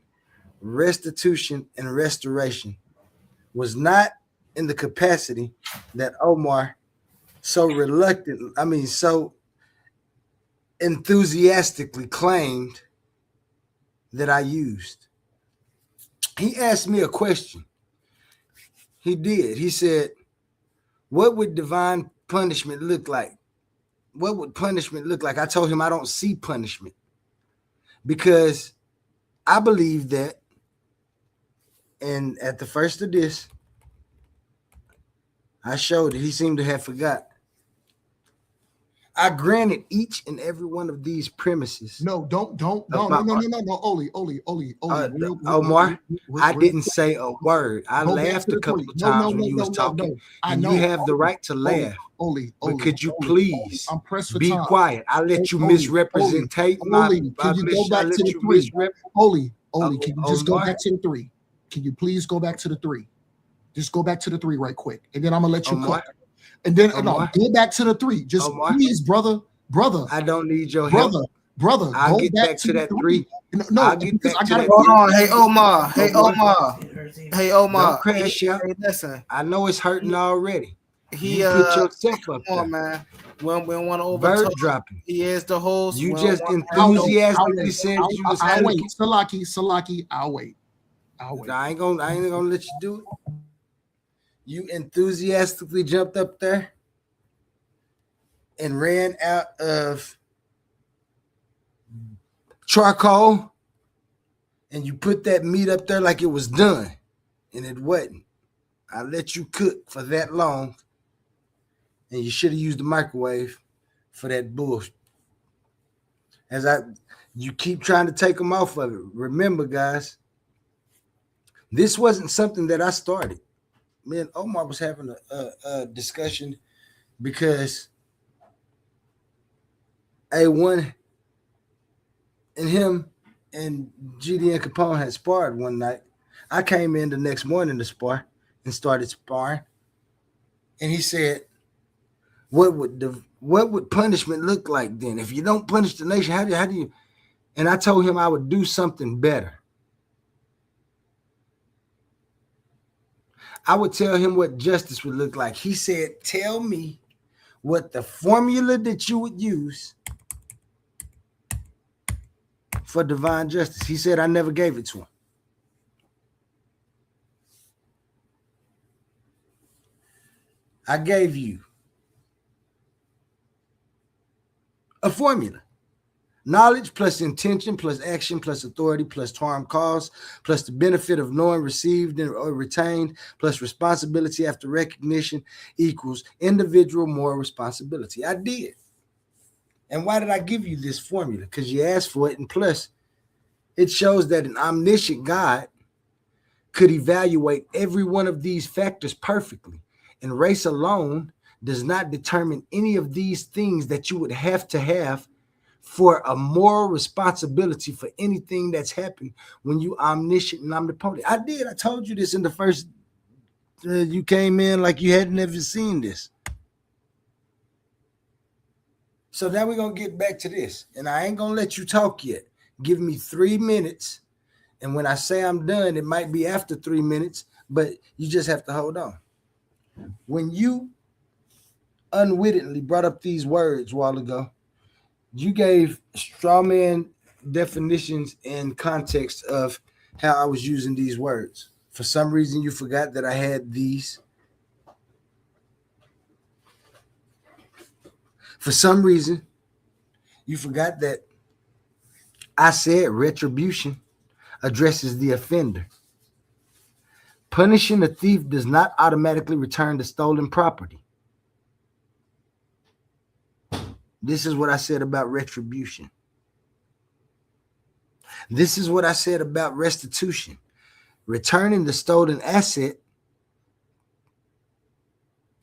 restitution, and restoration, was not in the capacity that Omar so enthusiastically claimed that I used. He asked me a question. He did. He said, what would divine punishment look like? What would punishment look like? I told him I don't see punishment because I believe that, and at the first of this, I showed it. He seemed to have forgot. I granted each and every one of these premises. No, don't, no, About Oli. Omar, I Real didn't quick. say a word. I Go back to laughed a the three. couple of No, no, times when no, you no, was no, talking, no. I and you know. have the right to Oli, laugh. Oli, But Oli, could you Oli, Oli. please I'm pressed for be time. quiet? I let you Oli, misrepresentate my. can you go I back to let the you three? misrep. Oli, can you just go Omar, back to the three? Can you please go back to the three? Just go back to the three right quick, and then I'm gonna let you cook. Omar, And then no, Omar, go back to the three. Just Omar. please, brother, I don't need your help. brother, brother, I'll go get back back to to the that three. three. No, I'll no, get because back I to gotta that go. Hold three. on. Hey Omar. Hey Omar, Omar. Hey don't Omar. Hey, crash out. hey, listen. I know it's hurting He, already. he You put yourself up come on, there. man. We don't want to overtalk. Bird dropping. He is the host. You We don't just want to have no. I'll enthusiastically wait. said you was I'll wait. handling. Salaki, I'll wait. I'll wait. I ain't gonna let you do it. You enthusiastically jumped up there and ran out of charcoal, and you put that meat up there like it was done, and it wasn't. I let you cook for that long, and you should have used the microwave for that bullshit. You keep trying to take them off of it. Remember, guys, this wasn't something that I started. Me and Omar was having a discussion because A1 and him and GD and Capone had sparred one night. I came in the next morning to spar and started sparring, and he said, what would punishment look like then? If you don't punish the nation, how do you?" And I told him I would do something better. I would tell him what justice would look like. He said, "Tell me what the formula that you would use for divine justice." He said, "I never gave it to him." I gave you a formula. Knowledge plus intention plus action plus authority plus harm caused plus the benefit of knowing received or retained plus responsibility after recognition equals individual moral responsibility. I did. And why did I give you this formula? Because you asked for it. And plus, it shows that an omniscient God could evaluate every one of these factors perfectly. And race alone does not determine any of these things that you would have to have for a moral responsibility for anything that's happened when you omniscient and omnipotent. I did. I told you this in the first. You came in like you hadn't ever seen this. So now we're gonna get back to this, and I ain't gonna let you talk yet. Give me 3 minutes, and when I say I'm done, it might be after 3 minutes, but you just have to hold on. When you unwittingly brought up these words a while ago, you gave straw man definitions and context of how I was using these words. For some reason, you forgot that I had these. For some reason, you forgot that I said retribution addresses the offender. Punishing a thief does not automatically return the stolen property. This is what I said about retribution. This is what I said about restitution. Returning the stolen asset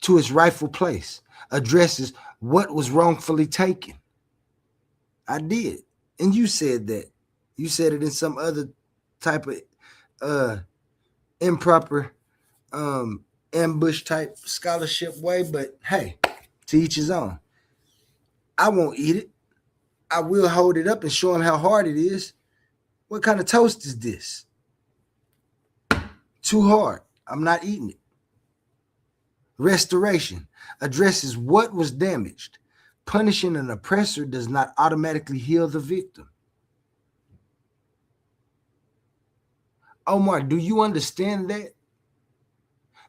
to its rightful place addresses what was wrongfully taken. I did. And you said that. You said it in some other type of improper ambush type scholarship way, but hey, to each his own. I won't eat it. I will hold it up and show him how hard it is. What kind of toast is this? Too hard. I'm not eating it. Restoration addresses what was damaged. Punishing an oppressor does not automatically heal the victim. Omar, do you understand that?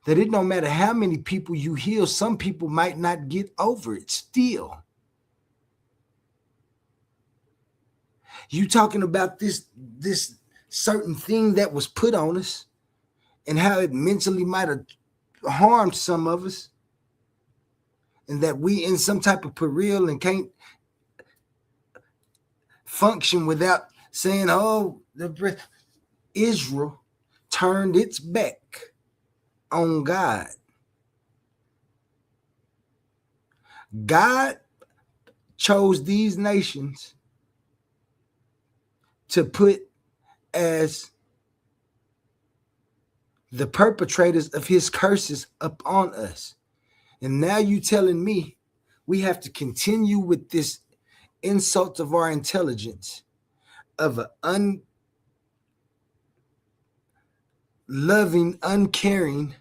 That it don't matter how many people you heal, some people might not get over it still. You talking about this certain thing that was put on us and how it mentally might have harmed some of us. and that we in some type of peril and can't function without saying, oh, the breath. Israel turned its back on God. God chose these nations to put as the perpetrators of his curses upon us. And now you telling me we have to continue with this insult of our intelligence, of an unloving, uncaring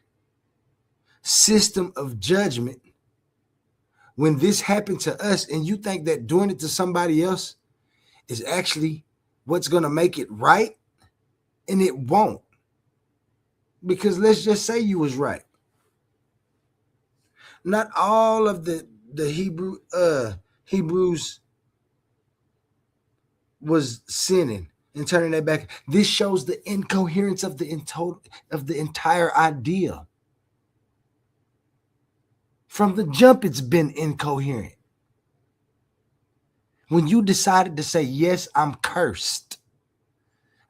system of judgment when this happened to us, and you think that doing it to somebody else is actually what's going to make it right? And it won't. Because let's just say you was right. Not all of the Hebrews was sinning and turning their back. This shows the incoherence of the entire idea. From the jump, it's been incoherent. When you decided to say, yes, I'm cursed,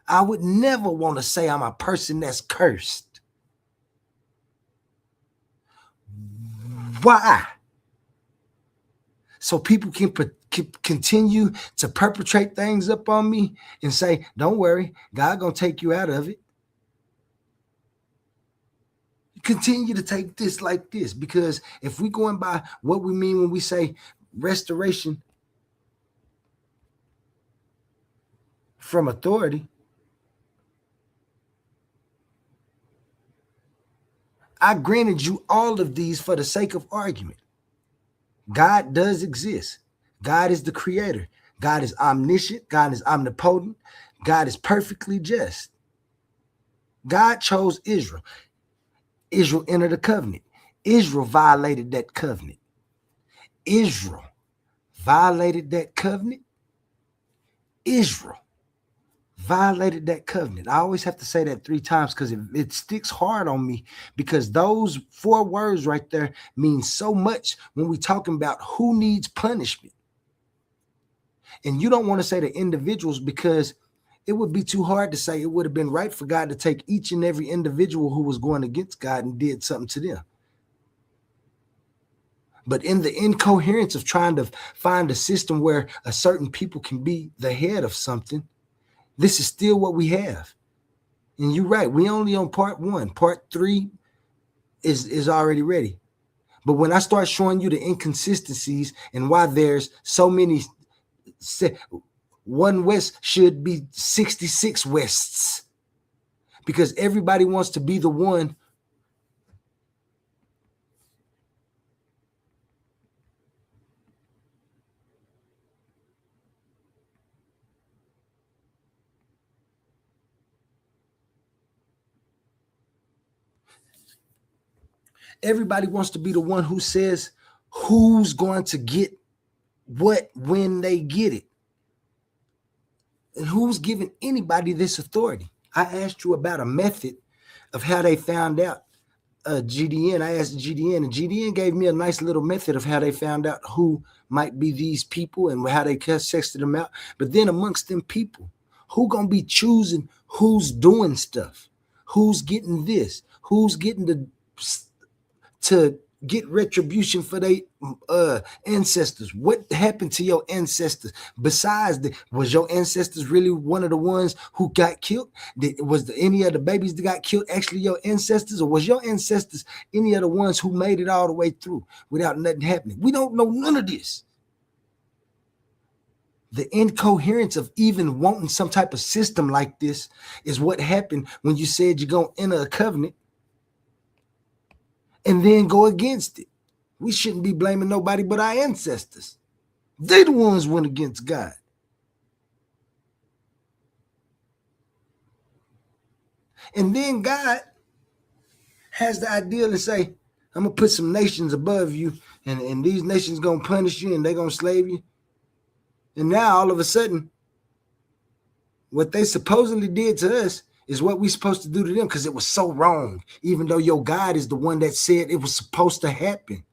I would never want to say I'm a person that's cursed. Why? So people can continue to perpetrate things up on me and say, don't worry, God gonna take you out of it. Continue to take this like this, because if we're going by what we mean when we say restoration from authority, I granted you all of these for the sake of argument. God does exist. God is the creator. God is omniscient. God is omnipotent. God is perfectly just. God chose Israel. Israel entered a covenant. Israel violated that covenant. Israel violated that covenant. Israel violated that covenant. I always have to say that 3 times because it sticks hard on me, because those 4 words right there mean so much when we're talking about who needs punishment. And you don't want to say the individuals, because it would be too hard to say it would have been right for God to take each and every individual who was going against God and did something to them. But in the incoherence of trying to find a system where a certain people can be the head of something, this is still what we have. And you're right. We only on part 1. Part 3 is already ready. But when I start showing you the inconsistencies and why there's so many, one west should be 66 wests, because everybody wants to be the one everybody wants to be the one who says who's going to get what when they get it. And who's giving anybody this authority? I asked you about a method of how they found out GDN. I asked GDN, and GDN gave me a nice little method of how they found out who might be these people and how they tested them out. But then amongst them people, who gonna be choosing who's doing stuff, who's getting this, who's getting to get retribution for their ancestors? What happened to your ancestors? Besides, was your ancestors really one of the ones who got killed? Was any of the babies that got killed actually your ancestors, or was your ancestors any of the ones who made it all the way through without nothing happening? We don't know none of this. The incoherence of even wanting some type of system like this is what happened when you said you're going to enter a covenant and then go against it. We shouldn't be blaming nobody but our ancestors. They the ones went against God. And then God has the idea to say, I'm going to put some nations above you, and these nations going to punish you, and they're going to slave you. And now all of a sudden, what they supposedly did to us is what we're supposed to do to them, because it was so wrong, even though your God is the one that said it was supposed to happen.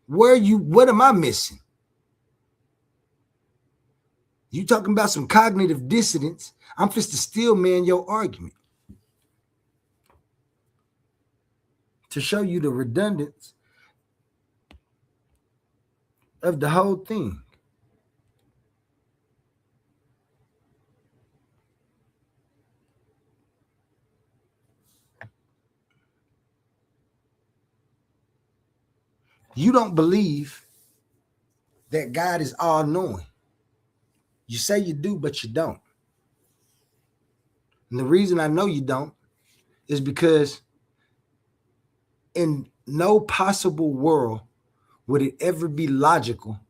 What am I missing? You talking about some cognitive dissonance. I'm just to steel man your argument. To show you the redundance of the whole thing. You don't believe that God is all knowing. You say you do, but you don't. And the reason I know you don't is because in no possible world would it ever be logical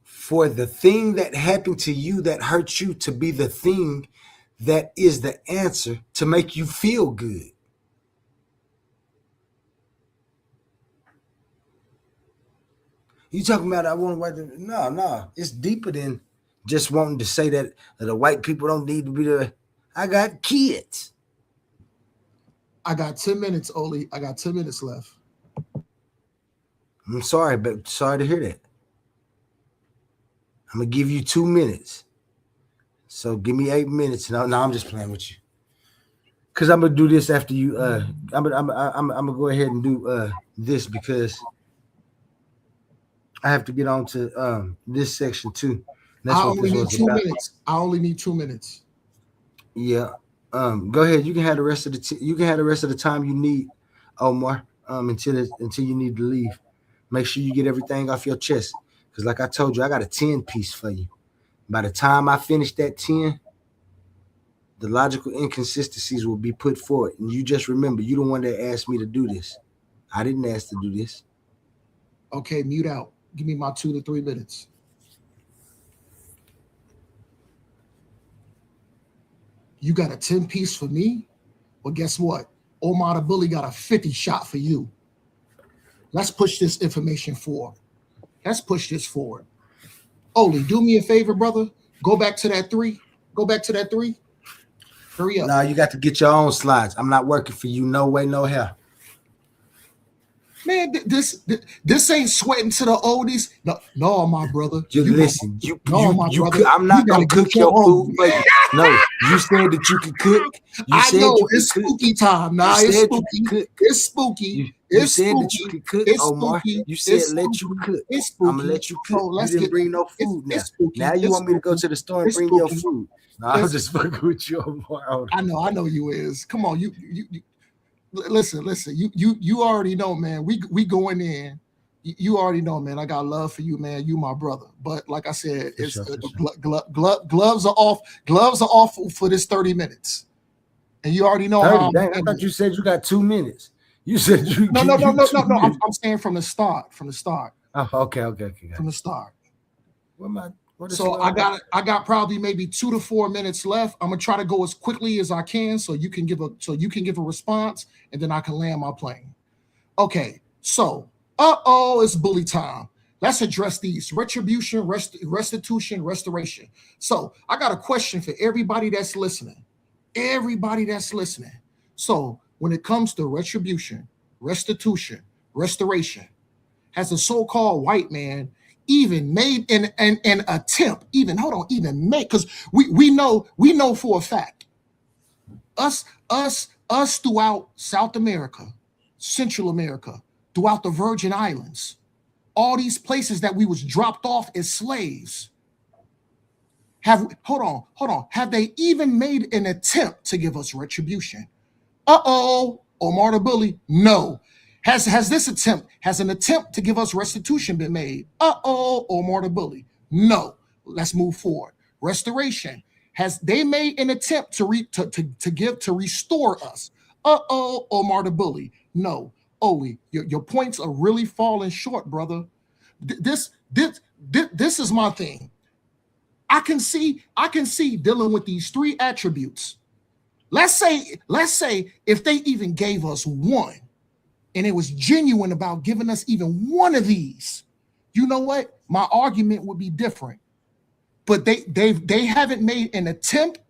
for the thing that happened to you that hurt you to be the thing that is the answer to make you feel good. You talking about I want to white? No. It's deeper than just wanting to say that the white people don't need to be there. I got kids. I got 10 minutes, Oli. I got 10 minutes left. I'm sorry, but sorry to hear that. I'm gonna give you 2 minutes. So give me 8 minutes. No, I'm just playing with you. Cause I'm gonna do this after you. I'm gonna go ahead and do this because I have to get on to this section too. That's I only need 2 minutes. I only need 2 minutes. Yeah. Go ahead. You can have the rest of the time you need, Omar. Until you need to leave. Make sure you get everything off your chest. Because like I told you, I got a 10 piece for you. By the time I finish that 10, the logical inconsistencies will be put forward. And you just remember, you the one that asked me to do this. I didn't ask to do this. Okay, mute out. Give me my 2 to 3 minutes. You got a 10 piece for me? Well, guess what? Omar the Bully got a 50 shot for you. Let's push this information forward. Let's push this forward. Oli, do me a favor, brother. Go back to that 3. Go back to that 3. Hurry up. No, you got to get your own slides. I'm not working for you. No way, no how. Man, this ain't sweating to the oldies. No, my brother. Listen, I'm not gonna cook your food for you. No, you said that you could cook. I know it's spooky time. Nah, it's spooky. It's spooky. You said that you could cook, Omar. You said let you cook. I'm gonna let you cook. You didn't bring no food now. Now you want me to go to the store and bring your food. No, I'm just fucking with you, Omar. I know you is. Come on, you. Listen. You already know, man. We going in. You already know, man. I got love for you, man. You my brother. But like I said, it's gloves are off. Gloves are off for this 30 minutes. And you already know 30, how. I thought you said you got 2 minutes. You said you. No. I'm saying from the start. From the start. Oh, okay. From the start. So I got probably maybe 2 to 4 minutes left. I'm gonna try to go as quickly as I can so you can give a response and then I can land my plane. Okay, so it's bully time. Let's address these: retribution, restitution, restoration. So I got a question for everybody that's listening. So when it comes to retribution, restitution, restoration, has a so-called white man even made an attempt, even make, because we know for a fact, us throughout South America, Central America, throughout the Virgin Islands, all these places that we was dropped off as slaves, have they even made an attempt to give us retribution? Omar the Bully, no. Has an attempt to give us restitution been made? Omar the Bully, no. Let's move forward. Restoration, has they made an attempt to restore us? Omar the Bully, no. Oli, your points are really falling short, brother. This is my thing. I can see dealing with these 3 attributes. Let's say if they even gave us one, and it was genuine about giving us even one of these, you know what? My argument would be different. But they haven't made an attempt,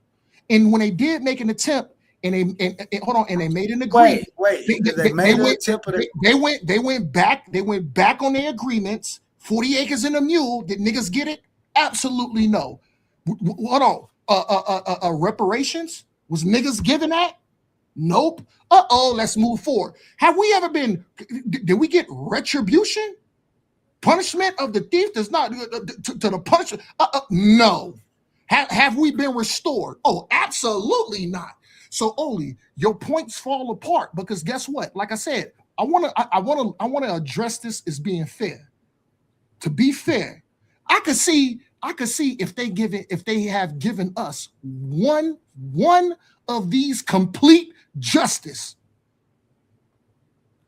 and when they did make an attempt, and and hold on, and they made an agreement. Wait. They, Because they, they made went, a temper. they went back on their agreements. 40 acres and a mule. Did niggas get it? Absolutely no. Hold on. Reparations? Was niggas giving that? Nope. Let's move forward. Have we ever been, did we get retribution? Punishment of the thief does not, to the punishment. No. Have we been restored? Oh, absolutely not. So only your points fall apart because guess what? Like I said, I want to address this as being fair. To be fair, I could see if they have given us one of these complete justice.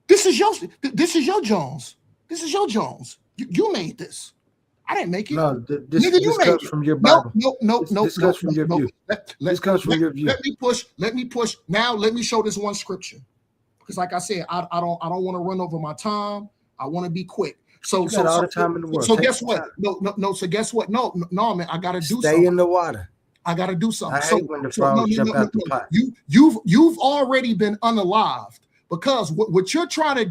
This is your Jones. This is your Jones. You made this. I didn't make it. No, this comes from your Bible. No. This comes from your view. This comes from your view. Let me push. Now let me show this one scripture. Because like I said, I don't want to run over my time. I want to be quick. So all the time in the world. So guess what? No. So guess what? No, man. I gotta do something. Stay in the water. I gotta do something. I hate when the frogs jump out the pot. You've already been unalived because what you're trying to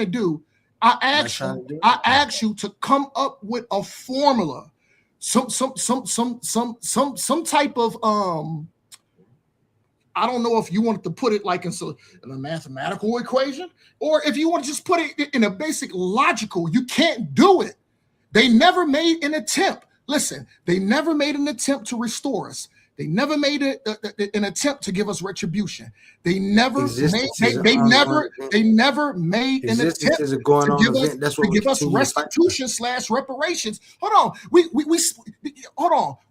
do. I asked you to come up with a formula, some type of I don't know if you wanted to put it like in a mathematical equation, or if you want to just put it in a basic logical. You can't do it. They never made an attempt. Listen, they never made an attempt to restore us. They never made an attempt to give us retribution. They never made an attempt to give us restitution / reparations. Hold on.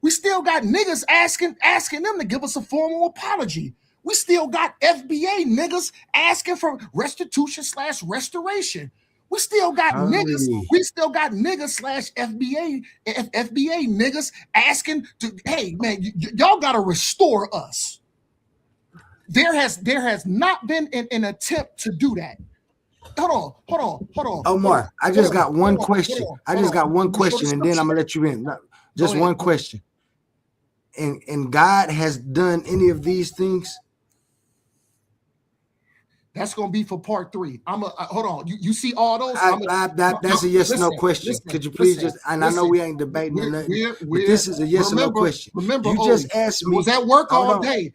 We still got niggas asking them to give us a formal apology. We still got FBA niggas asking for restitution / restoration. We still got niggas. We still got niggas / FBA niggas asking to, hey man, y'all gotta restore us. There has not been an attempt to do that. Hold on. Omar, I just got one question. I just got one question, and then I'm gonna let you in. Just one question. And God has done any of these things? That's gonna be for part 3. Hold on. You see all those? That's a yes or no question. Could you please I know we ain't debating or nothing, but this is a yes or no question. Remember, you just asked me. Was at work all day.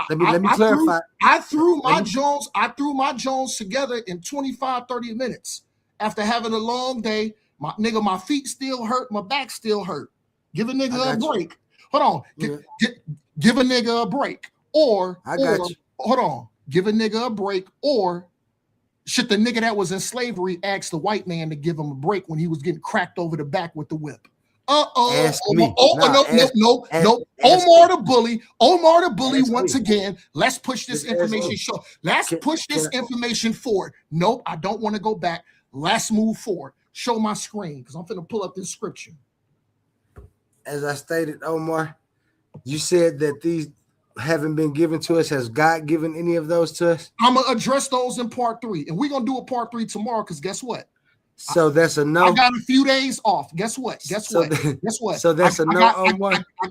Let me clarify. I threw my Jones together in 25-30 minutes. After having a long day, my feet still hurt, my back still hurt. Give a nigga a break. Hold on. Give a nigga a break. Hold on. Give a nigga a break, or should the nigga that was in slavery ask the white man to give him a break when he was getting cracked over the back with the whip? Ask me. No. Omar the bully once again. Let's push this information. Let's push this information forward. Nope, I don't want to go back. Let's move forward. Show my screen because I'm finna pull up this scripture. As I stated, Omar, you said that these haven't been given to us. Has God given any of those to us? I'm gonna address those in part 3, and we're gonna do a part 3 tomorrow. Because guess what? So that's a no. I got a few days off. Guess what? So that's a no.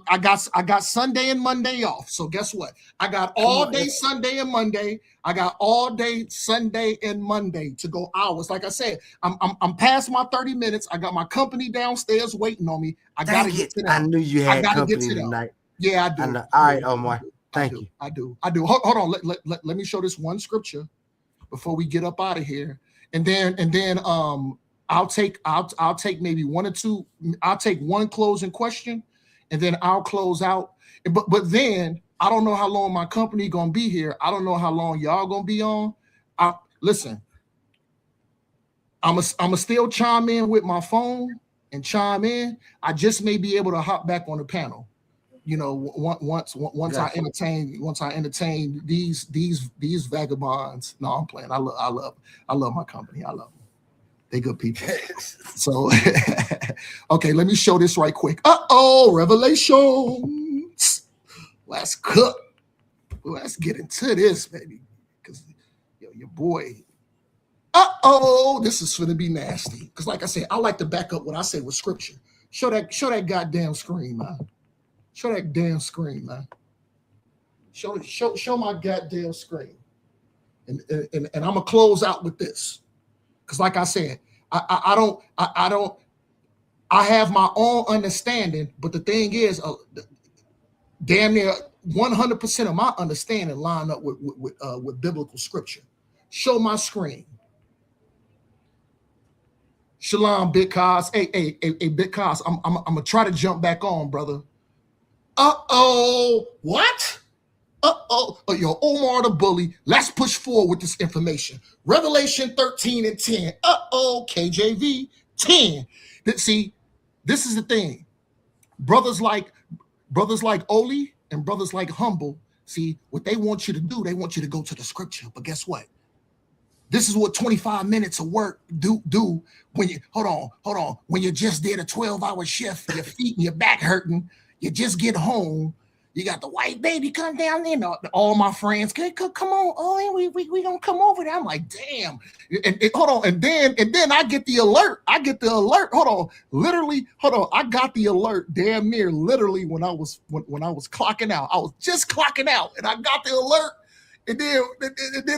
I got Sunday and Monday off. So guess what? I got all day Sunday and Monday. I got all day Sunday and Monday to go hours. Like I said, I'm past my 30 minutes. I got my company downstairs waiting on me. I gotta get to that. I knew you had company tonight. Yeah, I do. All right, Omar. Thank you. I do. Hold on. Let me show this one scripture before we get up out of here, and then I'll take maybe one or two. I'll take one closing question, and then I'll close out. But then I don't know how long my company gonna be here. I don't know how long y'all gonna be on. Listen. I'm still chime in with my phone and chime in. I just may be able to hop back on the panel. You know, once I entertain these vagabonds. No, I'm playing. I love my company. I love them. They good people. So, okay, let me show this right quick. Revelations. Let's cook. Let's get into this, baby. Because your boy. This is gonna be nasty. Because, like I said, I like to back up what I say with scripture. Show that goddamn screen, man. Show that damn screen, man. Show my goddamn screen. And I'm gonna close out with this. Because like I said, I have my own understanding, but the thing is, damn near 100% of my understanding line up with biblical scripture. Show my screen. Shalom, Big Cos. Hey, Big Cos. I'm gonna try to jump back on, brother. What? Yo, Omar the bully. Let's push forward with this information. Revelation 13 and 10. KJV 10. See, this is the thing. Brothers like Oli and brothers like Humble, see, what they want you to do, they want you to go to the scripture. But guess what? This is what 25 minutes of work do when you hold on. When you just did a 12-hour shift, your feet and your back hurting, you just get home. You got the white baby come down there. All my friends, come on, oh, we gonna come over there. I'm like, damn. And hold on, and then I get the alert. Hold on, literally, I got the alert damn near literally when I was clocking out. I was just clocking out, and I got the alert. And then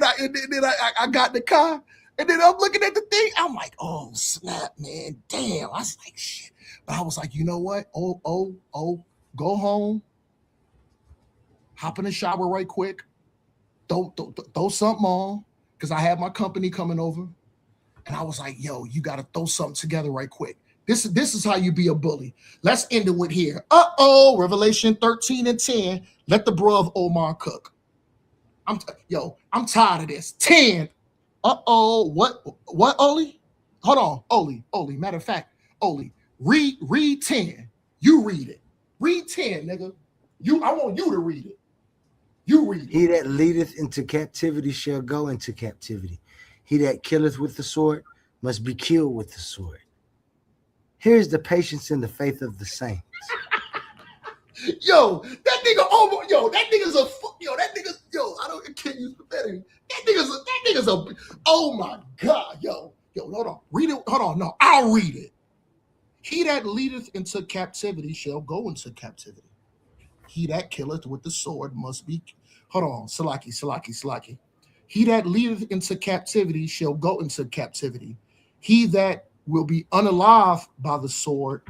I got in the car, and then I'm looking at the thing. I'm like, oh snap, man, damn. I was like, shit. But I was like, you know what? Go home. Hop in the shower right quick, throw something on, because I had my company coming over, and I was like, yo, you got to throw something together right quick. This is how you be a bully. Let's end it with here. Revelation 13 and 10. Let the bro of Omar cook. I'm tired of this. 10. What, Oli? Hold on, Oli. Matter of fact, Oli, read 10. You read it. Read 10, nigga. I want you to read it. You read it. He that leadeth into captivity shall go into captivity. He that killeth with the sword must be killed with the sword. Here's the patience and the faith of the saints. Yo, that nigga, I can't use profanity. That nigga's a, oh my God, yo, hold on. Read it, hold on, no, I'll read it. He that leadeth into captivity shall go into captivity. He that killeth with the sword must be, hold on, Salaki. He that leadeth into captivity shall go into captivity. He that will be unalive by the sword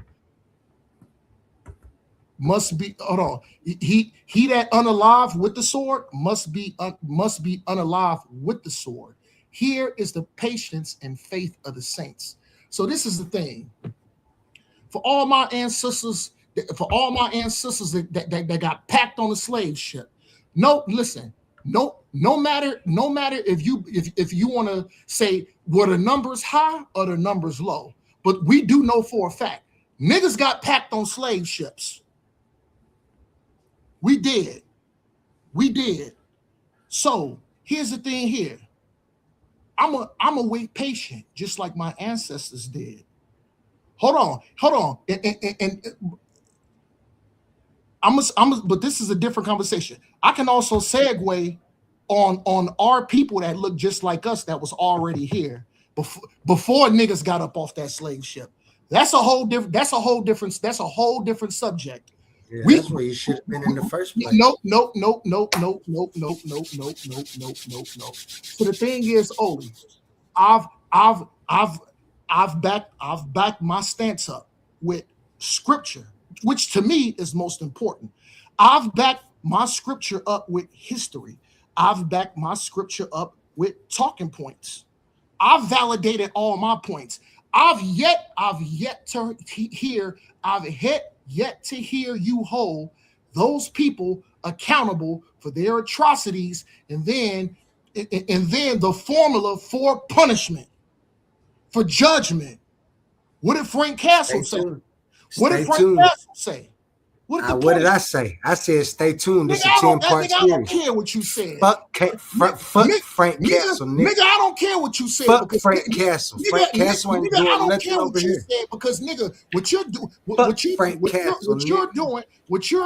must be, hold on. He that unalive with the sword must be unalive with the sword. Here is the patience and faith of the saints. So this is the thing. For all my ancestors that got packed on the slave ship. No matter if you want to say were the numbers high or the numbers low, but we do know for a fact niggas got packed on slave ships. We did. So here's the thing here. I'm a wait patient, just like my ancestors did. Hold on. And but this is a different conversation. I can also segue on our people that look just like us that was already here before niggas got up off that slave ship. That's a whole different subject. Yeah, that's where you should have been in the first place. No. So the thing is, Oli, I've backed my stance up with scripture, which to me is most important. I've backed my scripture up with history. I've backed my scripture up with talking points. I've validated all my points. I've yet to hear you hold those people accountable for their atrocities, and then the formula for punishment, for judgment. What did Frank Castle say? What did Frank Castle say? What did I say? I said, stay tuned. This is a 10-part series. I don't care what you said. Fuck Frank Castle, nigga. Nigga, I don't care what you said. Fuck Frank Castle. Frank Castle ain't doing nothing over here. Because nigga, what you're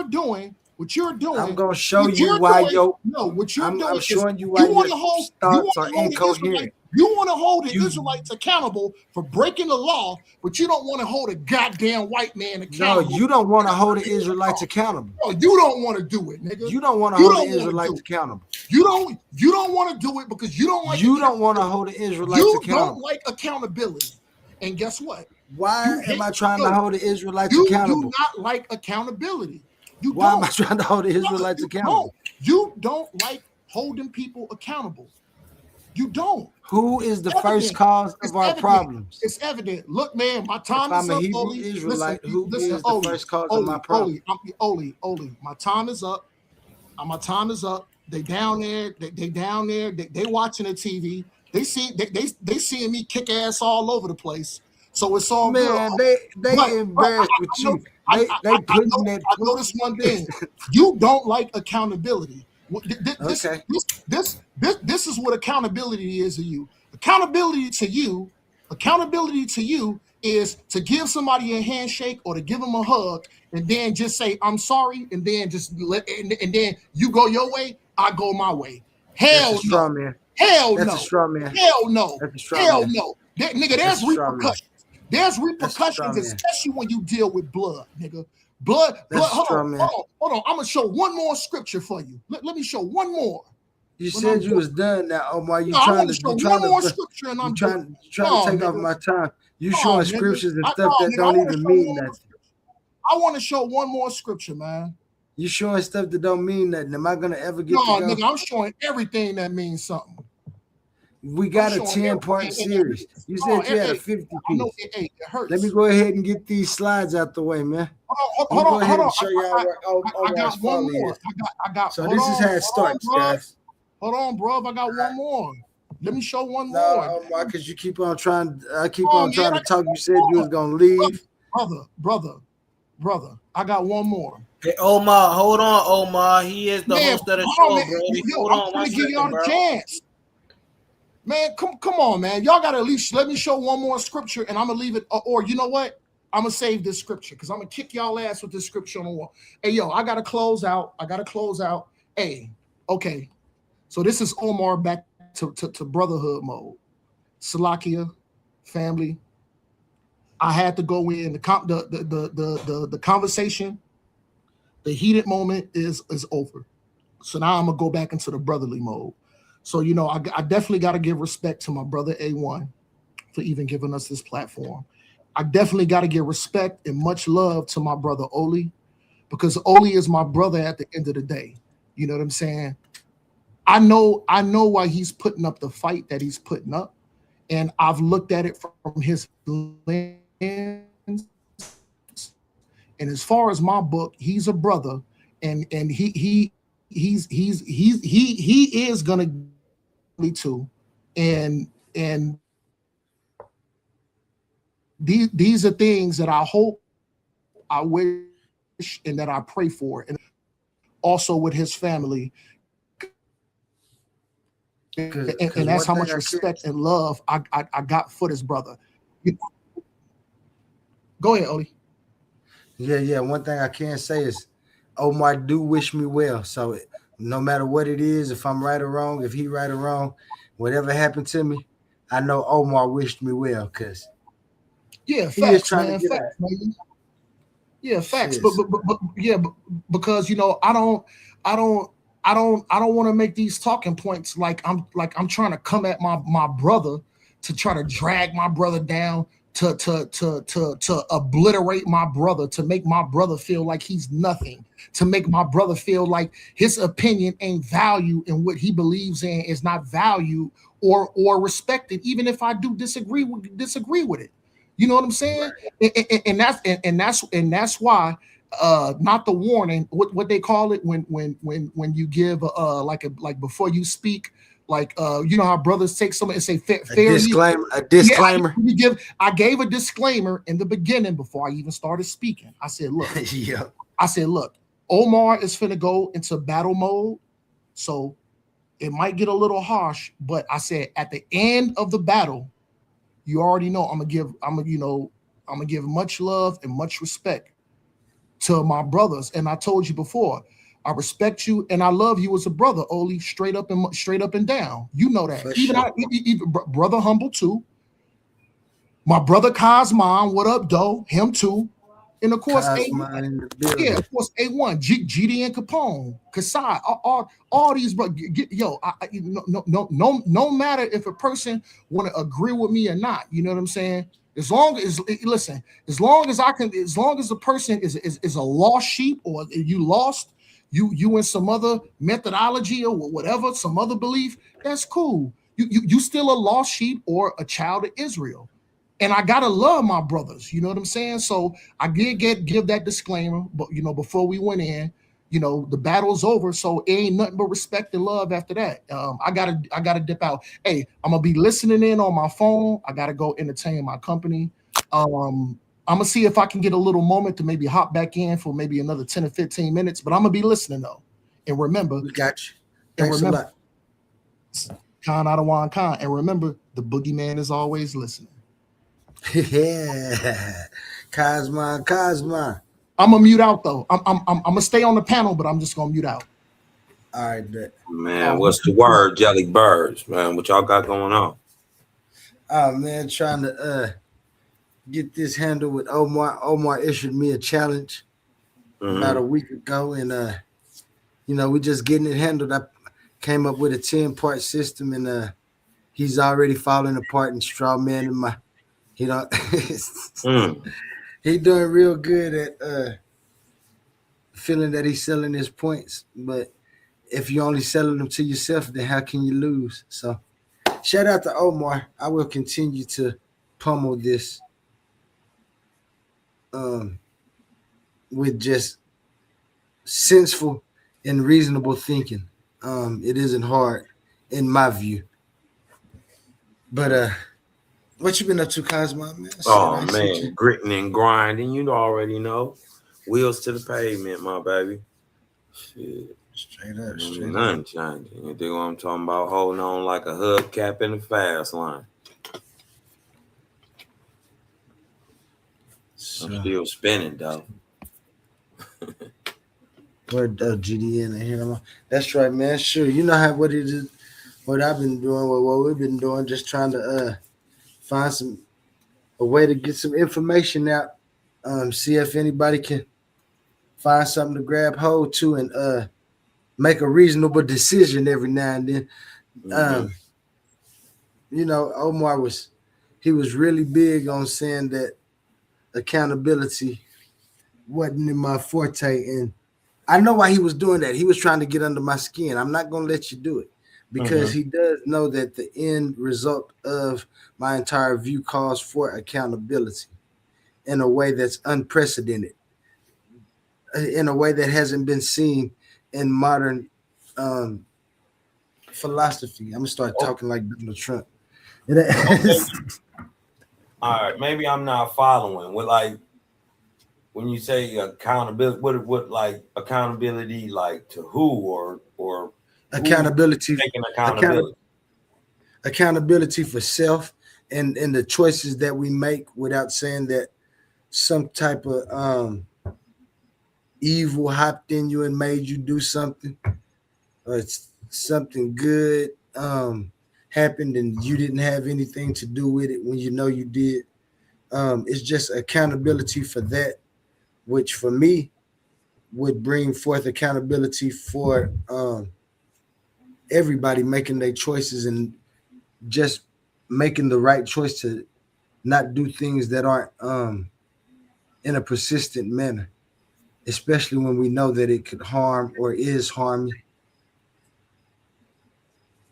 doing What you're doing, I'm gonna show what you you're why doing, yo. no, what you're I'm doing is showing you why you want your to hold, thoughts are the Israelites, incoherent. you want to hold the You Israelites accountable for breaking the law, but you don't want to hold a goddamn white man no, accountable. you don't want to hold the Israelites accountable. No, you don't want to do it, nigga. You don't want to You hold the don't want to do Israelites it. accountable. You don't want to do it because you don't like You don't want to accountability. hold the Israelites You don't accountable. like accountability. And guess what? Why You am hate I trying to no, hold the Israelites you do accountable? not like accountability. You Why am I don't. trying to hold the Brother, Israelites you accountable? don't. You don't like holding people accountable. You don't. Who It's is the first evident. cause It's of our evident. problems? It's evident. Look, man, my If time is I'm a up, Hebrew Oli. Listen, Israelite, who listen, is the Oli, first cause of my Oli, problem? Oli. My time is up. My time is up. They down there. They down there. They watching the TV. They seeing me kick ass all over the place. So it's all good. Man, But they embarrassed with know, you. They putting that I know this one thing. You don't like accountability. okay. This is what accountability is to you. Accountability to you, accountability to you is to give somebody a handshake or to give them a hug and then just say I'm sorry and then just and then you go your way, I go my way. That's a Hell straw no. man. Hell That's a no. straw man. Hell no. That's a straw Hell man. no. Nigga, That's there's a straw man. repercussions. There's That's a straw repercussions, man. especially when you deal with blood, nigga. Blood. That's a Hold straw on, man. hold on. I'm gonna show one more scripture for you. Let me show one more. You When I'm said you done. was done now, Omar. No, I want to show one more scripture and I'm done. You trying to No, take off nigga. my time. You No, showing nigga. scriptures and No, stuff that nigga. I don't want to even show mean one more nothing. scripture. I want to show one more scripture, man. You showing stuff that don't mean nothing. Am I gonna ever No, get to go? nigga, I'm showing everything that means something. We I'm got a showing 10-part everything that series. means. You Oh, said you had a hey, 50 I know piece. it Let me hurts. go ahead and get these slides out the way, man. Let me go ahead Hold and on. show y'all where I Omar's got one folly more. is. I got. So this is how it Hold on, starts, bro. guys. Hold on, bro. I got one more. Let me show one No, more. Omar, because you keep on trying. I keep Oh on man, trying I to got talk. You one said you was more. gonna leave. Brother. I got one more. Hey, Omar, hold on, Omar. He is the Man, host of the hold on, show, man. Brody. Yo, Hold I'm on trying one to give second, y'all the bro. chance. Man, come on, man. Y'all gotta at least let me show one more scripture, and I'm gonna leave it. Or you know what? I'm gonna save this scripture because I'm gonna kick y'all ass with this scripture on the wall. Hey, yo, I gotta close out. Hey, okay. So this is Omar back to brotherhood mode. Salakia, family. I had to go in the conversation. The heated moment is over. So now I'm gonna go back into the brotherly mode. So I definitely got to give respect to my brother A1 for even giving us this platform. I definitely got to give respect and much love to my brother Oli because Oli is my brother at the end of the day. You know what I'm saying? I know why he's putting up the fight that he's putting up, and I've looked at it from his lens. And as far as my book, he's a brother, and he is gonna me too, and these are things that I hope, I wish, and that I pray for, and also with his family, and that's how Because much one thing I respect can't. and love I got for this brother. You know, go ahead, Oli. Yeah. One thing I can say is Omar do wish me well. So no matter what it is, if I'm right or wrong, if he right or wrong, whatever happened to me, I know Omar wished me well because Yeah, he is facts, trying to man. get Facts, out. man. Yeah, facts. Shit. But yeah, because I don't, I don't want to make these talking points like I'm trying to come at my brother to try to drag my brother down to obliterate my brother, to make my brother feel like he's nothing, to make my brother feel like his opinion ain't valued and what he believes in is not valued or respected, even if I do disagree with it. You know what I'm saying? Right. And that's why not the warning, what they call it when you give like before you speak, like you know how brothers take something and say A fair use. disclaimer. A Yeah, disclaimer. I gave a disclaimer in the beginning before I even started speaking. I said, look, Yeah. Omar is finna go into battle mode, so it might get a little harsh, but I said at the end of the battle, you already know I'm gonna give much love and much respect to my brothers. And I told you before, I respect you and I love you as a brother, Oli, straight up and down. You know that. For Even sure. even brother Humble too. My brother Cosmon, what up, Doe? Him too. And of course, Cosmo in the yeah, building. of course, A1, GD and Capone, Kasai, all these, bro. No matter if a person want to agree with me or not, you know what I'm saying? As long as listen, as long as I can, as long as the person is a lost sheep or you lost, you in some other methodology or whatever, some other belief, that's cool. You still a lost sheep or a child of Israel. And I gotta love my brothers, you know what I'm saying? So I did give that disclaimer, but before we went in, the battle's over, so it ain't nothing but respect and love after that. I gotta dip out. Hey, I'm gonna be listening in on my phone. I gotta go entertain my company. I'm gonna see if I can get a little moment to maybe hop back in for maybe another 10 or 15 minutes, but I'm gonna be listening though. And remember, We got you. and Thanks a remember, lot. Khan Adawan Khan, and remember, the boogeyman is always listening. Yeah. Cosmo. I'm gonna mute out though. I'm gonna stay on the panel, but I'm just gonna mute out. All right, bet. Man, what's the word, Jelly Birds, man? What y'all got going on? Oh man, trying to get this handled with Omar. Omar issued me a challenge about a week ago, and we just getting it handled. I came up with a 10-part system, and he's already falling apart and straw man in my, he doing real good at feeling that he's selling his points, but if you only selling them to yourself, then how can you lose? So shout out to Omar. I will continue to pummel this with just senseful and reasonable thinking. It isn't hard in my view. But what you been up to, Cosmo, man? Oh man, gritting and grinding. You already know. Wheels to the pavement, my baby. Shit. Straight up. Nothing changing. You think what I'm talking about? Holding on like a hubcap in the fast line. I'm still spinning though. Word GDN in here. That's right, man. Sure. You know what it is, what I've been doing, what we've been doing, just trying to find a way to get some information out. See if anybody can find something to grab hold to and make a reasonable decision every now and then. Omar was really big on saying that accountability wasn't in my forte, and I know why he was doing that. He was trying to get under my skin. I'm not going to let you do it because he does know that the end result of my entire view calls for accountability in a way that's unprecedented, in a way that hasn't been seen in modern philosophy. I'm going to start talking like Donald Trump. All right, maybe I'm not following. When you say accountability, what like accountability, like to who or accountability, taking accountability, accountability for self and the choices that we make without saying that some type of evil hopped in you and made you do something, or it's something good happened and you didn't have anything to do with it when you know you did. It's just accountability for that, which for me would bring forth accountability for everybody making their choices and just making the right choice to not do things that aren't in a persistent manner, especially when we know that it could harm or is harming.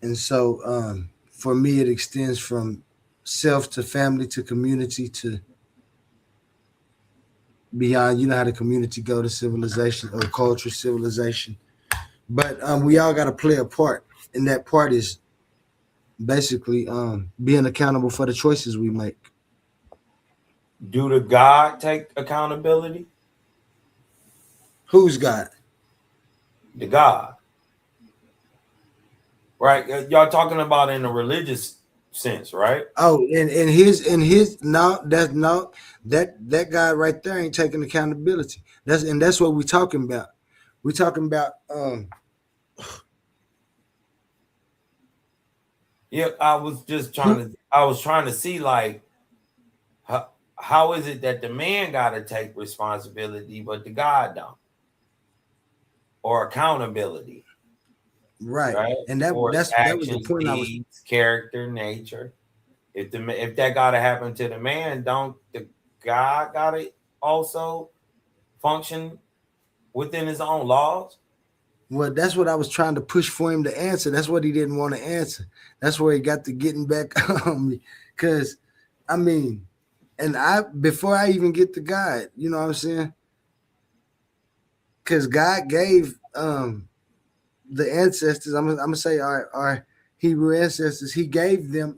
And so for me, it extends from self to family to community to beyond. You know how the community go to civilization or culture, civilization. But we all got to play a part, and that part is basically being accountable for the choices we make. Do the God take accountability? Who's God? The God. Right? Y'all talking about in a religious sense, right? Oh, and his no, that guy right there ain't taking accountability. That's what we're talking about. We're talking about Yeah, I was trying to see like how is it that the man got to take responsibility, but the God don't, or accountability, right, right, and that for his that was the actions, point I was. deeds, character, nature. If that got to happen to the man, don't the God got to also function within his own laws? Well, that's what I was trying to push for him to answer. That's what he didn't want to answer. That's where he got to getting back on me. Cause I mean, and I before I even get to God, you know what I'm saying? Cause God gave the ancestors, I'm gonna say our Hebrew ancestors, he gave them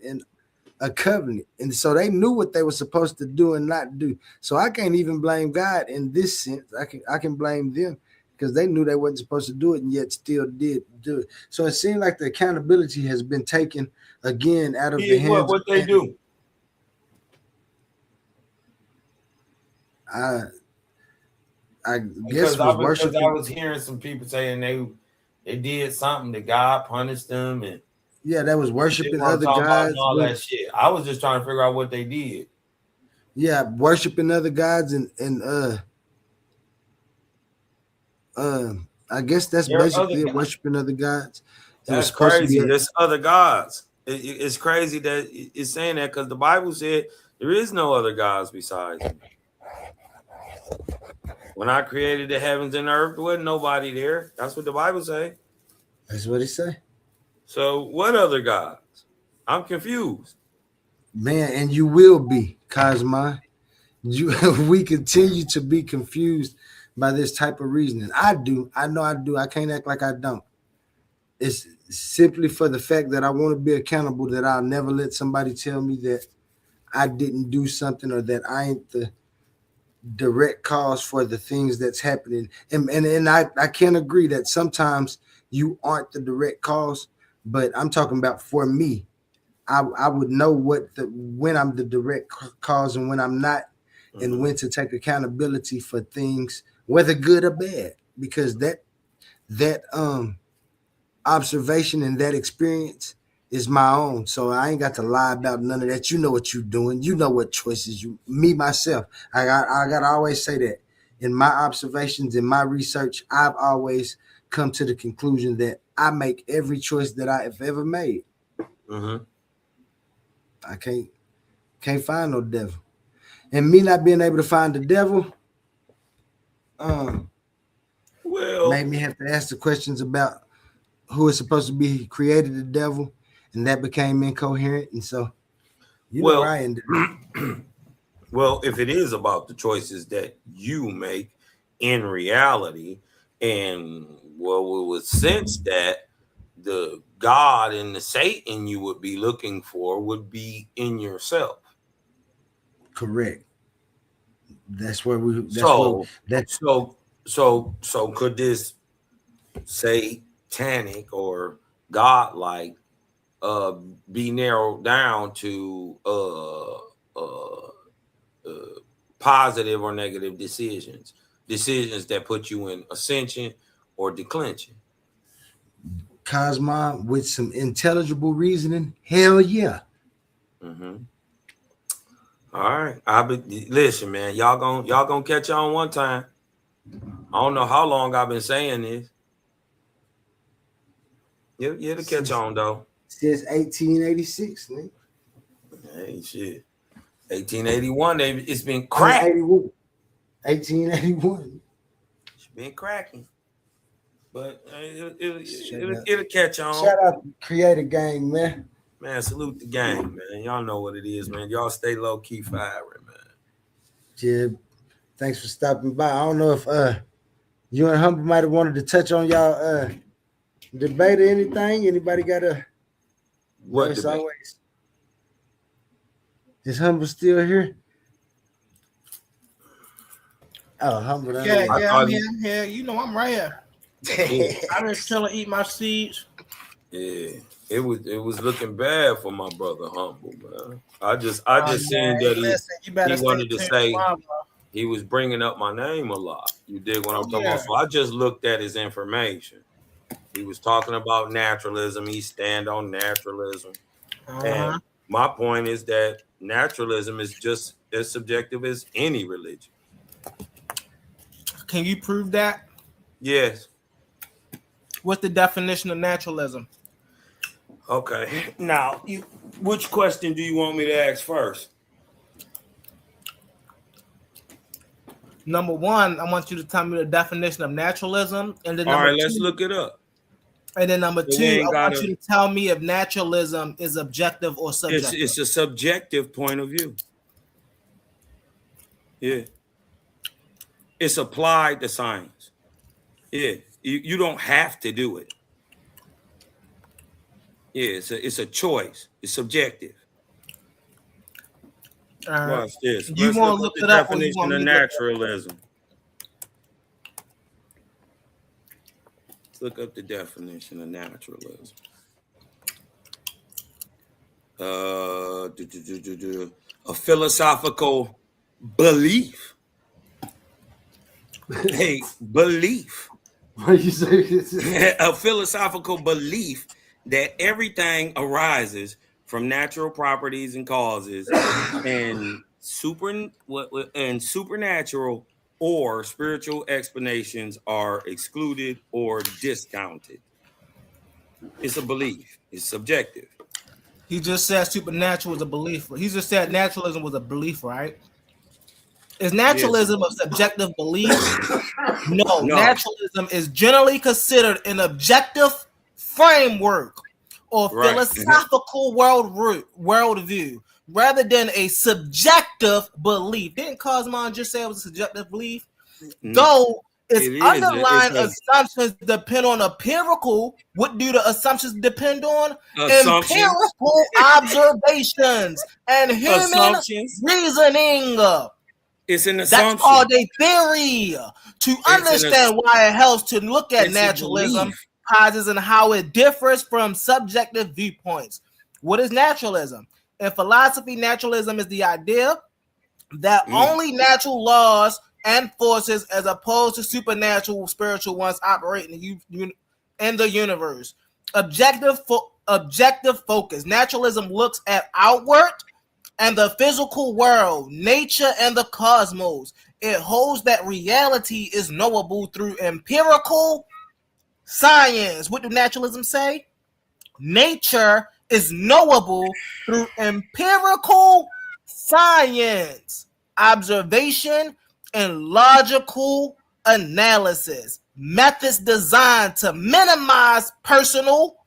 a covenant. And so they knew what they were supposed to do and not do. So I can't even blame God in this sense. I can blame them because they knew they wasn't supposed to do it and yet still did do it. So it seemed like the accountability has been taken again out of the Yeah, hands of what they man. do? I I guess Because was I worshiping. was hearing some people saying they did something that God punished them and Yeah, that was they worshiping weren't other talking about and gods. all that shit. I was just trying to figure out what they did. Yeah, worshiping other gods and I guess that's There are other basically it, guys. worshiping other gods. It was That's supposed to be crazy. There's other gods. It's crazy that it's saying that because the Bible said there is no other gods besides me. When I created the heavens and earth, there wasn't nobody there. That's what the Bible say. that's what he say. So what other gods? I'm confused. Man, and you will be, Cosma. You we continue to be confused by this type of reasoning. I do. I know I do. I can't act like I don't. It's simply for the fact that I want to be accountable, that I'll never let somebody tell me that I didn't do something or that I ain't the direct cause for the things that's happening. And I can agree that sometimes you aren't the direct cause, but I'm talking about for me. I would know when I'm the direct cause and when I'm not, and Mhm. when to take accountability for things, whether good or bad, because that observation and that experience is my own. So I ain't got to lie about none of that. You know what you're doing. You know what choices you. Me myself, I got to always say that in my observations, in my research, I've always come to the conclusion that I make every choice that I have ever made. Mhm. I can't find no devil. And me not being able to find the devil um, Well, made me have to ask the questions about who is supposed to be created the devil, and that became incoherent. And so, you know where well, I ended up. well, if it is about the choices that you make in reality, and well, we would sense that the God and the Satan you would be looking for would be in yourself. Correct. That's where we. That's where So, that. so could this satanic or godlike uh be narrowed down to positive or negative decisions that put you in ascension or declension? Cosma with some intelligible reasoning. Hell yeah. Mm-hmm. All right, I be listen, man. Y'all gonna catch on one time. I don't know how long I've been saying this. Yeah, to catch Since on though. 1886, man. Hey, shit. 1881. It's been I mean cracked. 81. 1881. It's been cracking, but Straight up. it'll catch on. Shout out to Creator Gang, man. Man, salute the gang, man. Y'all know what it is, man. Y'all stay low key firing, man. Jib, thanks for stopping by. I don't know if you and Humble might have wanted to touch on y'all debate or anything. Anybody got a no, What it's debate? always is Humble still here? Oh, Humble down Yeah, there. I yeah, I'm thought here. he, I'm here. You know, I'm right here. yeah, I just chilling, eat my seeds. yeah. It was looking bad for my brother Humble, man. I just Man, seen hey, that he listen, you better he stay wanted to tuned to say mama. He was bringing up my name a lot. You dig what I'm talking Yeah. about? So I just looked at his information. He was talking about naturalism. He stand on naturalism. Uh-huh. And my point is that naturalism is just as subjective as any religion. Can you prove that? Yes. What's the definition of naturalism? Okay. Now, which question do you want me to ask first? Number one, I want you to tell me the definition of naturalism, and then All number right, let's two, look it up. and then number So we two, I ain't want gotta. you to tell me if naturalism is objective or subjective. It's a subjective point of view. Yeah. It's applied to science. Yeah. You don't have to do it. Yeah, it's a choice. It's subjective. Watch this. You Let's want look to up look the it up, or you want definition of me to look it up? naturalism. Let's look up the definition of naturalism. A philosophical belief. A belief. What you say? A philosophical belief that everything arises from natural properties and causes, and supernatural or spiritual explanations are excluded or discounted. It's a belief. It's subjective. He just said supernatural was a belief. He just said naturalism was a belief, right? Is naturalism a subjective belief? No. Naturalism is generally considered an objective framework or philosophical worldview rather than a subjective belief. Didn't Cosmon just say it was a subjective belief? Though its underlying assumptions depend on empirical. What do the assumptions depend on? Empirical observations and human reasoning. It's an assumption. That's called a theory. To understand why it helps to look at naturalism, causes, and how it differs from subjective viewpoints. What is naturalism? In philosophy, naturalism is the idea that only natural laws and forces, as opposed to supernatural, spiritual ones, operate in the universe. Objective focus. Naturalism looks at outward and the physical world, nature, and the cosmos. It holds that reality is knowable through empirical science. What do naturalism say? Nature is knowable through empirical science, observation, and logical analysis. Methods designed to minimize personal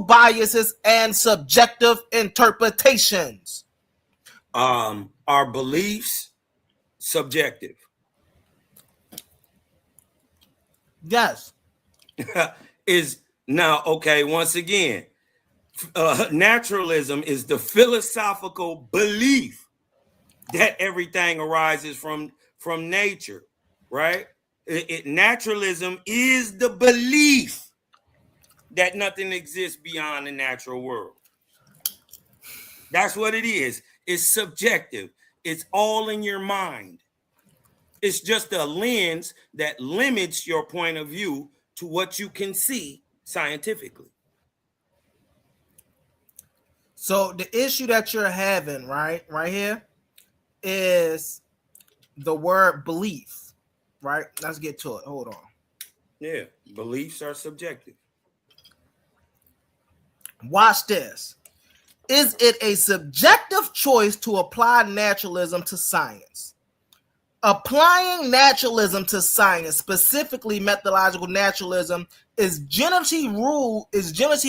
biases and subjective interpretations. Are beliefs subjective? Yes. Once again, naturalism is the philosophical belief that everything arises from nature, right? Naturalism is the belief that nothing exists beyond the natural world. That's what it is. It's subjective. It's all in your mind. It's just a lens that limits your point of view to what you can see scientifically. So the issue that you're having, right here, is the word belief, right? Let's get to it. Hold on. Yeah, beliefs are subjective. Watch this. Is it a subjective choice to apply naturalism to science? Applying naturalism to science, specifically methodological naturalism, is generally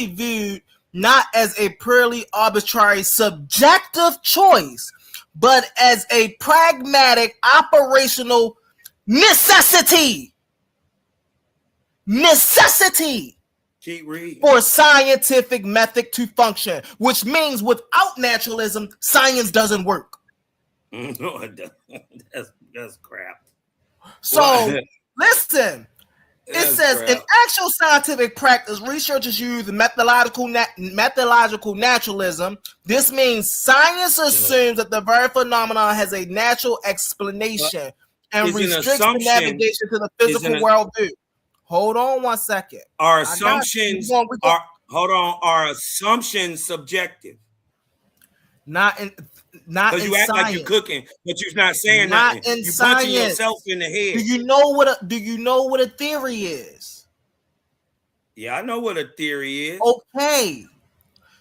viewed not as a purely arbitrary subjective choice, but as a pragmatic operational necessity. Keep reading. For scientific method to function, which means without naturalism, science doesn't work. No, it doesn't. That's crap. So listen, It That's says in crap. actual scientific practice, researchers use methodological naturalism. This means science assumes that the very phenomenon has a natural But explanation and is an restricts the assumption navigation to the is physical an worldview. Hold on one second. our I got you. assumptions We going are hold on. Are assumptions subjective? not in Because you act like you science. cooking, but you're not saying Not nothing. in You punching science. yourself in the head. Do you know what a theory is? Yeah, I know what a theory is. Okay.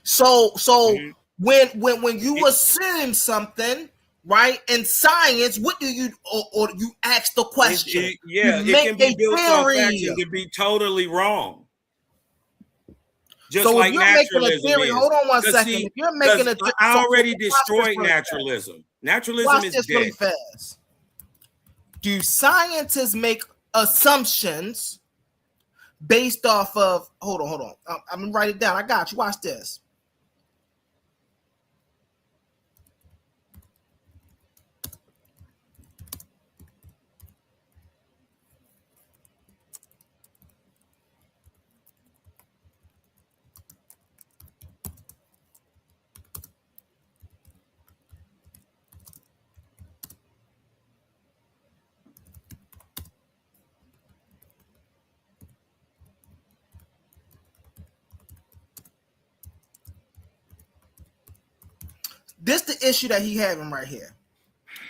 So Mhm. when you assume something, right, in science, what do you or you ask the question? You It make can be a built on facts theory. and can be totally wrong. Just So if like you're making a naturalism theory, is. hold on one Because second. see, If you're because making a I so already watch this destroyed really fast. naturalism. Naturalism Watch is this dead. really fast. Do scientists make assumptions based off of? Hold on. I'm gonna write it down. I got you. Watch this. This the issue that he having right here.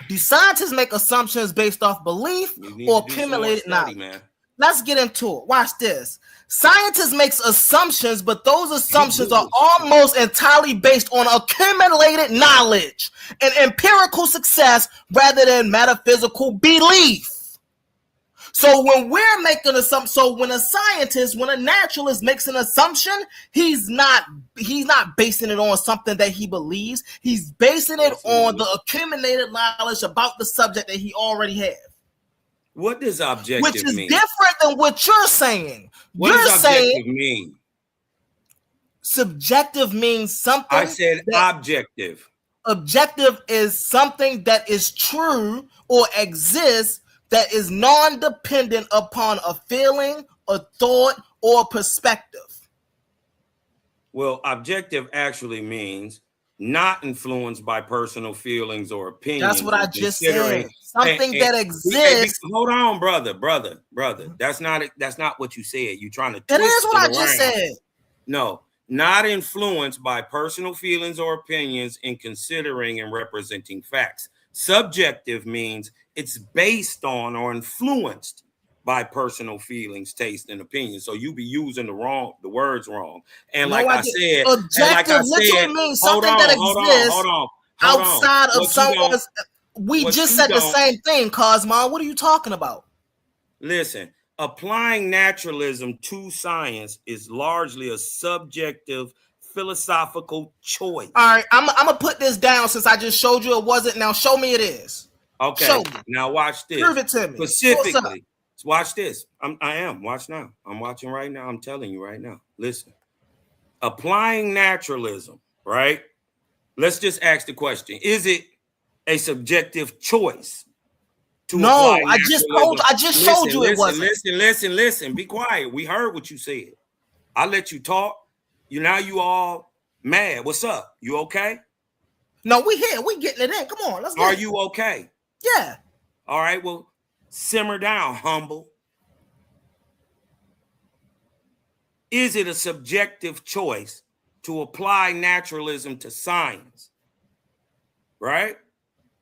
Do scientists make assumptions based off belief or accumulated knowledge? Man. Let's get into it. Watch this. Scientists make assumptions, but those assumptions are almost entirely based on accumulated knowledge and empirical success rather than metaphysical belief. So when we're making assumption, so when a naturalist makes an assumption, he's not basing it on something that he believes. He's basing it on the accumulated knowledge about the subject that he already has. What does objective Which is mean? different than what you're saying. What You're does objective mean? Subjective means something. I said objective. Objective is something that is true or exists that is non-dependent upon a feeling, a thought, or a perspective. Well, objective actually means not influenced by personal feelings or opinions. That's what I just said. Something that exists. Hold on, brother. That's not what you said. You're trying to twist It is what I around. just said. No, not influenced by personal feelings or opinions in considering and representing facts. Subjective means it's based on or influenced by personal feelings, taste, and opinions. So you be using the words wrong. And like I said, objective literally means something that exists outside of someone's. We just said the same thing, Cosmo. What are you talking about? Listen, applying naturalism to science is largely a subjective philosophical choice. All right, I'm gonna put this down since I just showed you it wasn't. Now show me it is. Okay. Show me. Now watch this. Prove it to me. Specifically. Watch this. I am. Watch now. I'm watching right now. I'm telling you right now. Listen. Applying naturalism, right? Let's just ask the question. Is it a subjective choice? No, I just showed you it wasn't. Listen. Be quiet. We heard what you said. I let you talk. You all mad. What's up? You okay? No, we here. We getting it in. Come on, let's go. Are you okay? Yeah. All right. Well, simmer down, humble. Is it a subjective choice to apply naturalism to science? Right?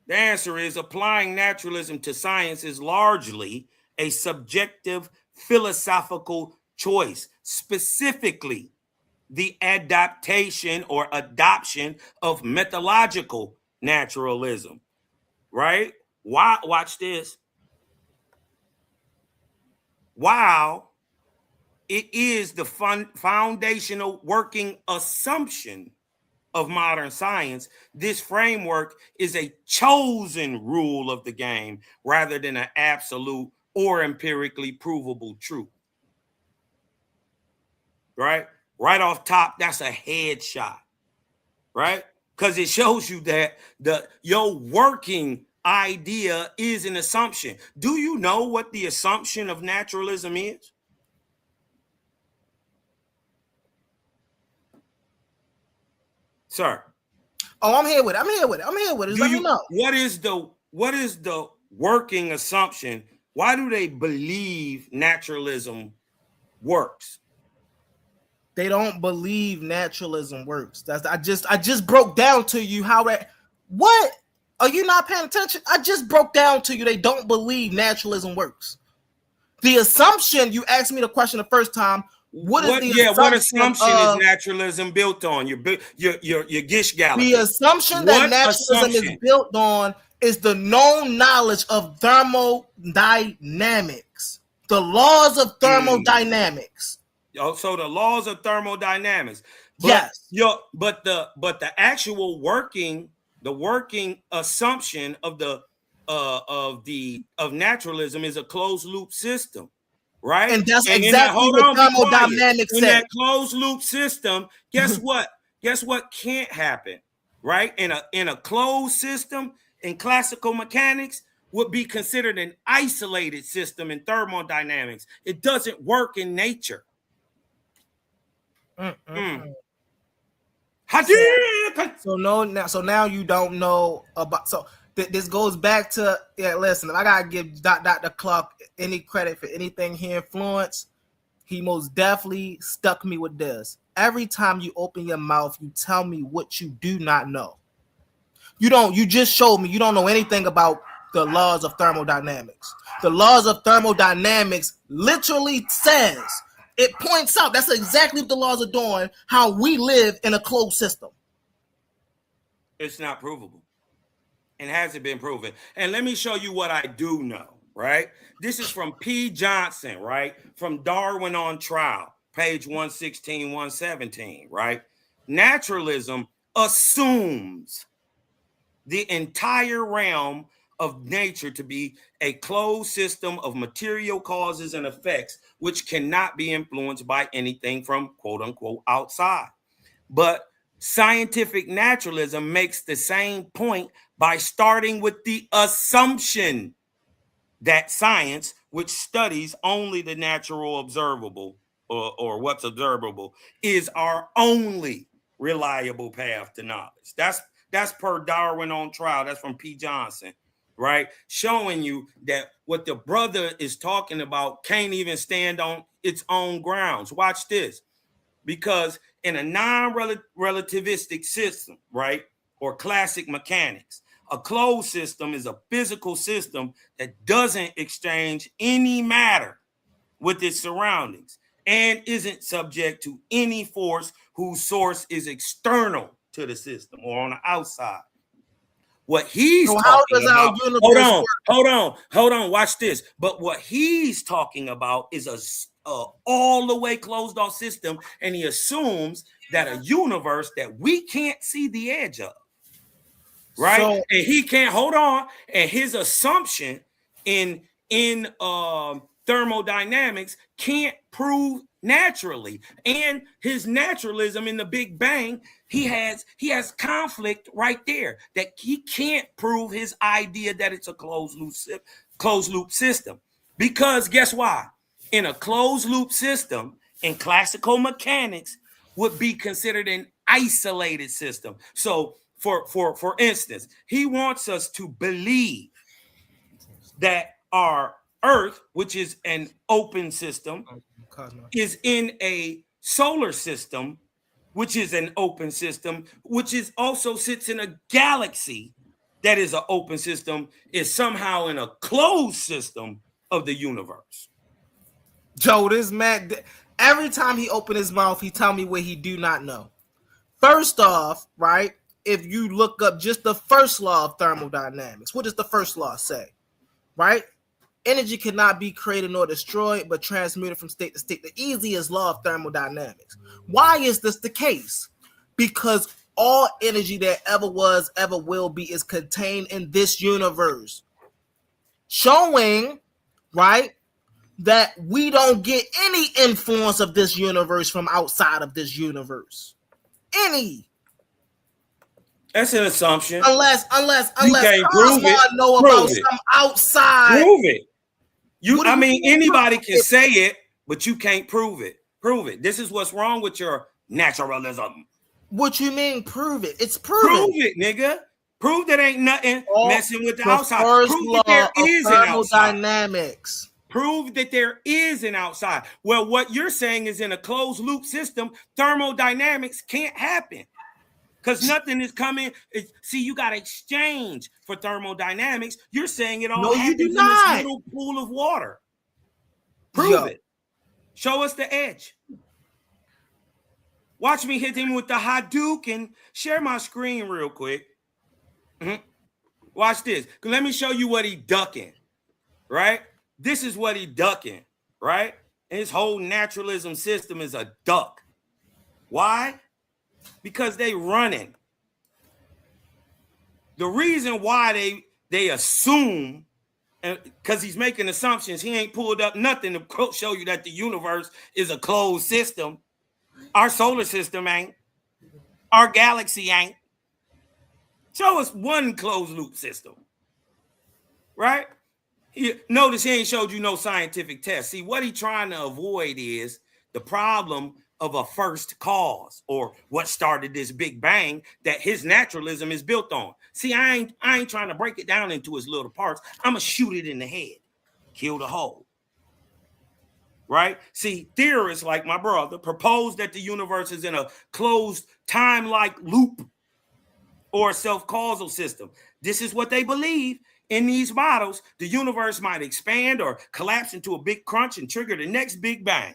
The answer is applying naturalism to science is largely a subjective philosophical choice, specifically the adaptation or adoption of methodological naturalism. Right? Watch this. While it is the foundational working assumption of modern science, this framework is a chosen rule of the game rather than an absolute or empirically provable truth. Right? Right off top, that's a headshot. Right? Because it shows you that your working idea is an assumption. Do you know what the assumption of naturalism is? sir. Oh, I'm here with it. I'm here with it. I'm here with it. Just let me know. What is the working assumption? Why do they believe naturalism works? They don't believe naturalism works. I just broke down to you how that. What? Are you not paying attention? I just broke down to you. They don't believe naturalism works. The assumption, you asked me the question the first time. What assumption is naturalism built on? Your Gish Galaxy. The assumption that naturalism is built on is the known knowledge of thermodynamics, the laws of thermodynamics. So the laws of thermodynamics. Yes. But the actual working assumption of naturalism is a closed loop system, right? And that's exactly what thermodynamics said. In that closed loop system, guess what? Guess what can't happen, right? In a closed system in classical mechanics would be considered an isolated system in thermodynamics. It doesn't work in nature. So now you don't know about. So this goes back to listen. If I gotta give Dr. Clark any credit for anything he influenced, he most definitely stuck me with this. Every time you open your mouth, you tell me what you do not know. You just showed me you don't know anything about the laws of thermodynamics. The laws of thermodynamics literally says. It points out that's exactly what the laws are doing, how we live in a closed system. It's not provable. And hasn't been proven. And let me show you what I do know, right? This is from P. Johnson, right? From Darwin on Trial, page 116, 117, right? Naturalism assumes the entire realm of nature to be a closed system of material causes and effects, which cannot be influenced by anything from quote unquote outside. But scientific naturalism makes the same point by starting with the assumption that science, which studies only the natural observable or what's observable, is our only reliable path to knowledge. That's per Darwin on Trial. That's from P. Johnson. Right? Showing you that what the brother is talking about can't even stand on its own grounds. Watch this. Because in a non-relativistic system, right, or classic mechanics, a closed system is a physical system that doesn't exchange any matter with its surroundings and isn't subject to any force whose source is external to the system or on the outside. What he's talking about, hold on, watch this. But what he's talking about is a all the way closed off system, and he assumes that a universe that we can't see the edge of, right? So, and he can't hold on. And his assumption in thermodynamics can't prove naturally, and his naturalism in the Big Bang, he has conflict right there that he can't prove his idea that it's a closed loop system, because guess why? In a closed loop system in classical mechanics would be considered an isolated system. So for instance, he wants us to believe that our Earth, which is an open system, is in a solar system, which is an open system, which is also sits in a galaxy that is an open system, is somehow in a closed system of the universe. Joe, this man, every time he open his mouth, he tell me what he do not know. First off, right, if you look up just the first law of thermodynamics, what does the first law say, right? Energy cannot be created nor destroyed, but transmuted from state to state. The easiest law of thermodynamics. Why is this the case? Because all energy that ever was, ever will be, is contained in this universe. Showing, right, that we don't get any influence of this universe from outside of this universe. Any. That's an assumption. Unless you can't prove it. Know prove about it. some outside. Prove it. Anybody can say it, but you can't prove it. Prove it. This is what's wrong with your naturalism. What you mean? Prove it. It's Prove proven. it, nigga. Prove that ain't nothing messing with the The outside. first Prove that law there of is an outside. thermodynamics. Prove that there is an outside. Well, what you're saying is in a closed loop system, thermodynamics can't happen because nothing is coming. See, you got to exchange for thermodynamics. You're saying it all No, you do happens in this not. little pool of water. Prove Yo. it. Show us the edge. Watch me hit him with the Hadouken. Share my screen real quick. Watch this. Let me show you what he ducking, right? This is what he ducking, right? And his whole naturalism system is a duck. Why? Because they running. The reason why they assume, because he's making assumptions, he ain't pulled up nothing to show you that the universe is a closed system. Our solar system ain't. Our galaxy ain't. Show us one closed loop system, right? Notice he ain't showed you no scientific test. See, what he trying to avoid is the problem of a first cause, or what started this Big Bang that his naturalism is built on. See, I ain't trying to break it down into its little parts. I'm gonna shoot it in the head, kill the whole. Right? See, theorists like my brother propose that the universe is in a closed time-like loop or a self-causal system. This is what they believe. In these models, the universe might expand or collapse into a big crunch and trigger the next Big Bang.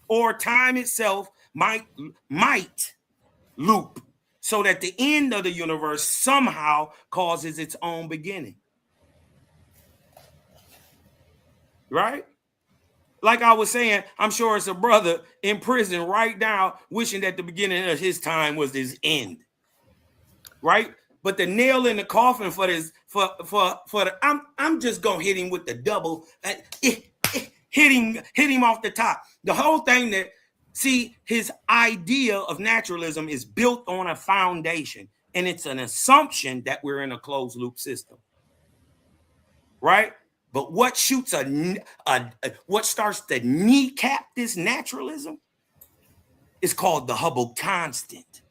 Or time itself might loop so that the end of the universe somehow causes its own beginning. Right? Like I was saying, I'm sure it's a brother in prison right now wishing that the beginning of his time was his end. Right? But the nail in the coffin for this, for the, I'm just gonna hit him with the double, hit him off the top. The whole thing that, see, his idea of naturalism is built on a foundation, and it's an assumption that we're in a closed loop system, right? But what shoots what starts to kneecap this naturalism is called the Hubble constant.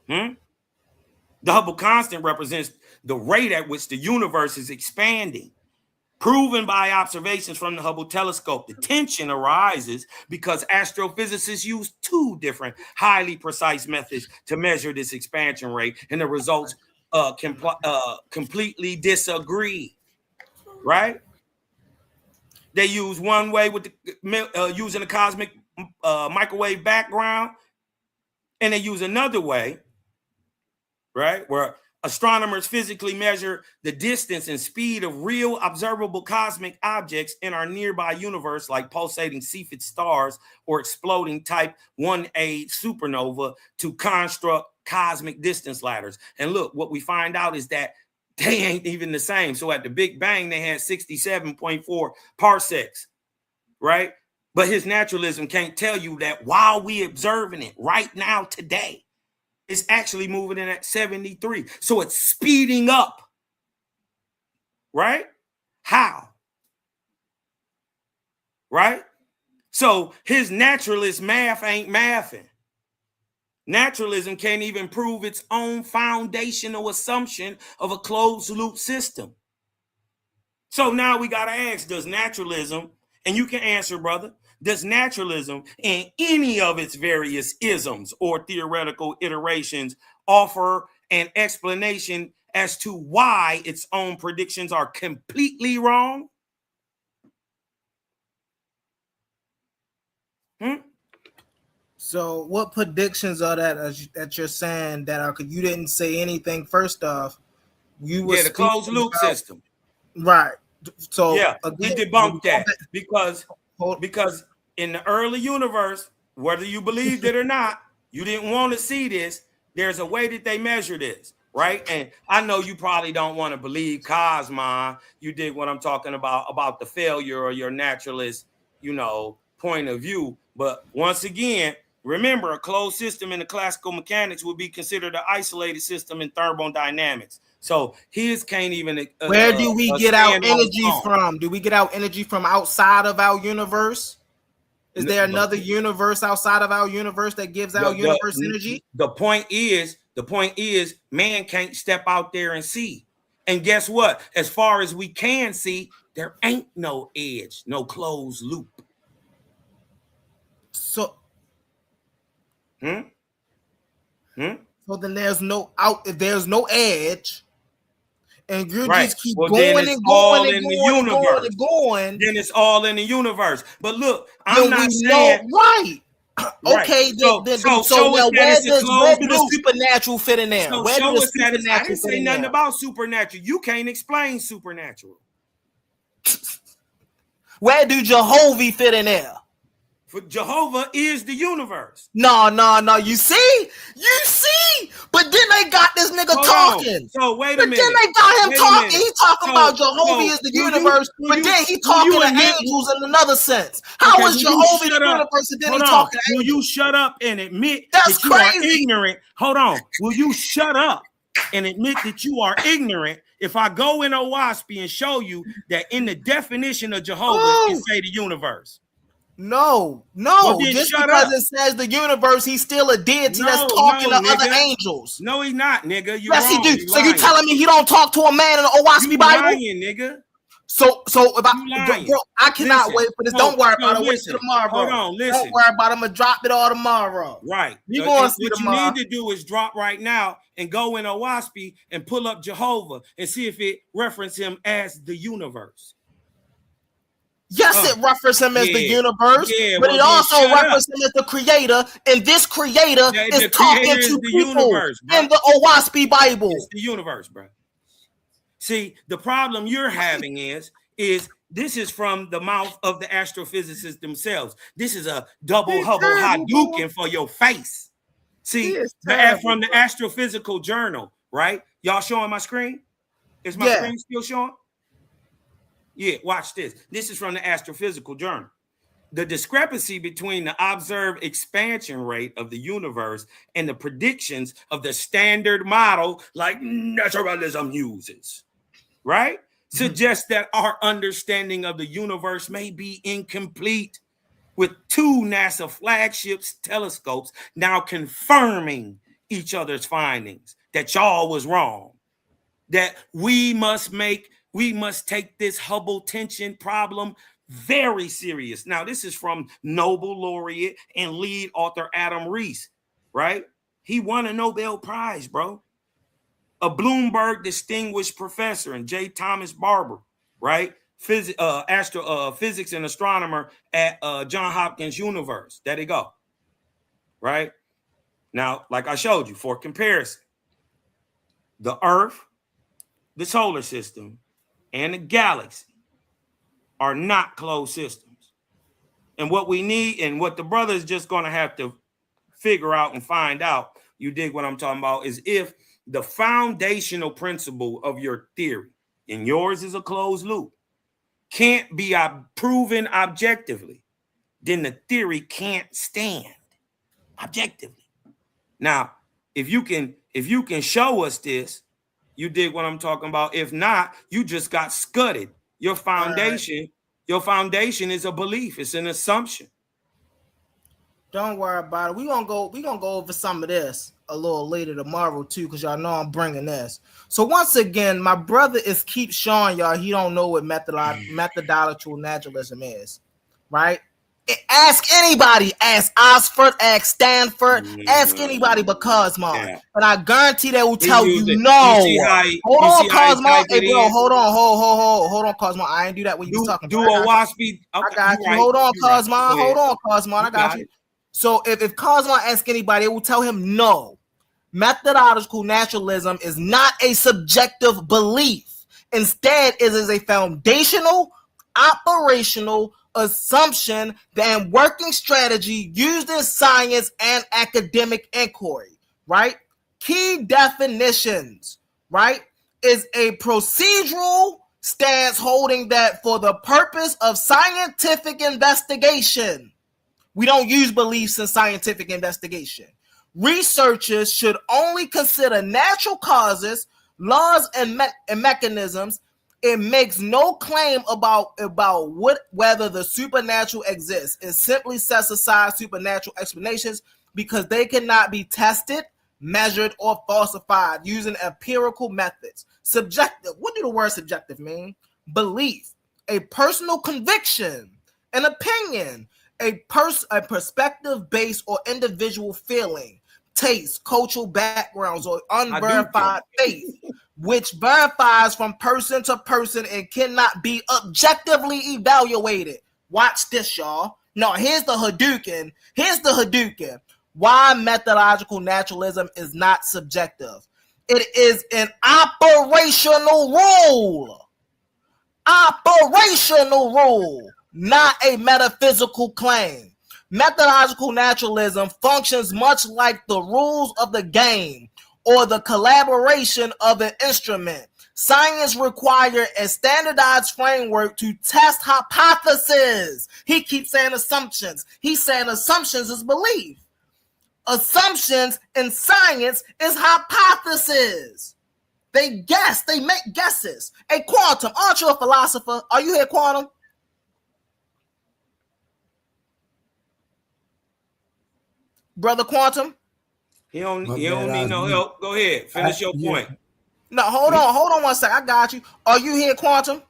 The Hubble constant represents the rate at which the universe is expanding, proven by observations from the Hubble telescope. The tension arises because astrophysicists use two different highly precise methods to measure this expansion rate, and the results completely disagree, right? They use one way with using the cosmic microwave background, and they use another way, right, where astronomers physically measure the distance and speed of real observable cosmic objects in our nearby universe, like pulsating Cepheid stars or exploding type 1A supernova, to construct cosmic distance ladders. And look, what we find out is that they ain't even the same. So at the Big Bang, they had 67.4 parsecs, right? But his naturalism can't tell you that while we observing it right now today, it's actually moving in at 73. So it's speeding up, right? How? Right? So his naturalist math ain't mathing. Naturalism can't even prove its own foundational assumption of a closed loop system. So now we got to ask, does naturalism, and you can answer, brother, does naturalism in any of its various isms or theoretical iterations offer an explanation as to why its own predictions are completely wrong? So what predictions are that you're saying that are, you didn't say anything first off? You were the closed loop system. Right. So yeah, again, he debunked that because in the early universe, whether you believed it or not, you didn't want to see this. There's a way that they measure this, right? And I know you probably don't want to believe Cosmon. You dig what I'm talking about the failure or your naturalist, point of view. But once again, remember, a closed system in the classical mechanics would be considered an isolated system in thermodynamics. So his can't even. Where do we get our energy from? Do we get our energy from outside of our universe? Is there another universe outside of our universe that gives our universe energy? The point is, man can't step out there and see. And guess what? As far as we can see, there ain't no edge, no closed loop. So, So then there's no out. If there's no edge, and you right. just keep Well, going then and it's going all and in the going and going universe. and going, Then it's all in the universe. But look, I'm then not we saying know, right. Okay, So then show now us that it's a where closed do the loop. supernatural fit in there? So Where do show the us that I supernatural didn't fit say in nothing there? about supernatural. You can't explain supernatural. Where do Jehovah fit in there? For Jehovah is the universe. No. You see? But then they got this nigga talking. So wait a minute. But then they got him talking. He's talking about Jehovah is the universe, but then he talking to angels in another sense. How is Jehovah the universe and then he talking to angels? Will you shut up and admit That's that you crazy. are ignorant? Hold on. Will you shut up and admit that you are ignorant if I go in Owaspy and show you that in the definition of Jehovah, it say the universe? No. Well, Just because it says the universe, he's still a deity that's talking to other angels. No, he's not, nigga. Yes, he do. So you telling me he don't talk to a man in the Owaspy Bible? Lying, nigga. So if bro, I cannot wait for this. Don't worry about it. Wait till tomorrow, bro. Hold on, listen. Don't worry about it. I'm gonna drop it all tomorrow. Right. You gonna see what tomorrow. you need to do is drop right now and go in Owaspy and pull up Jehovah and see if it references him as the universe. Yes, it references him as the universe, but it also references him as the creator, and this creator is talking to people in the Owaspy Bible. It's the universe, bro. See, the problem you're having is this is from the mouth of the astrophysicists themselves. This is a double Hubble Hadouken for your face. See, from the Astrophysical Journal, right? Y'all showing my screen? Is my screen still showing? Yeah, watch this. This is from the Astrophysical Journal. The discrepancy between the observed expansion rate of the universe and the predictions of the standard model, like naturalism uses, right? Suggests that our understanding of the universe may be incomplete, with two NASA flagships telescopes now confirming each other's findings, that y'all was wrong, that we must take this Hubble tension problem very serious. Now, this is from Nobel laureate and lead author Adam Rees, right? He won a Nobel Prize, bro. A Bloomberg distinguished professor and J. Thomas Barber, right? Physics and astronomer at Johns Hopkins University. There they go, right? Now, like I showed you, for comparison, the Earth, the solar system, and the galaxy are not closed systems. And what we need, and what the brother is just going to have to figure out and find out, you dig what I'm talking about, is if the foundational principle of your theory, and yours is a closed loop, can't be proven objectively, then the theory can't stand objectively. Now, if you can show us this, you dig what I'm talking about. If not, you just got scudded. Your foundation is a belief. It's an assumption. Don't worry about it. We're gonna go over some of this a little later tomorrow too, because y'all know I'm bringing this. So once again, my brother keeps showing y'all he don't know what methodological naturalism is, right? Ask anybody. Ask Oxford. Ask Stanford. Ask anybody but Cosmo, and I guarantee they will tell you no. Hold on, Cosmo. Hey, bro, hold on, Cosmo. I ain't do that when you was talking. Do a Waspy. I got you. Hold on, Cosmo. Hold on, Cosmo. I got you. So if Cosmo asks anybody, it will tell him no. Methodological naturalism is not a subjective belief. Instead, it is a foundational, operational assumption and working strategy used in science and academic inquiry, right? Key definitions, right, is a procedural stance holding that for the purpose of scientific investigation, we don't use beliefs in scientific investigation. Researchers should only consider natural causes, laws, and mechanisms It makes no claim about whether the supernatural exists. It simply sets aside supernatural explanations because they cannot be tested, measured, or falsified using empirical methods. Subjective. What do the word subjective mean? Belief, a personal conviction, an opinion, a perspective based or individual feeling, taste, cultural backgrounds, or unverified faith, which verifies from person to person and cannot be objectively evaluated. Watch this, y'all. No, here's the Hadouken. Why methodological naturalism is not subjective. It is an operational rule. Not a metaphysical claim. Methodological naturalism functions much like the rules of the game or the collaboration of an instrument. Science requires a standardized framework to test hypotheses. He keeps saying assumptions. He's saying assumptions is belief. Assumptions in science is hypotheses. They guess. They make guesses. Hey, Quantum, aren't you a philosopher? Are you here, Quantum? Brother Quantum? He don't need no help. Go ahead. Finish your point. No, hold on 1 second. I got you. Are you here, Quantum?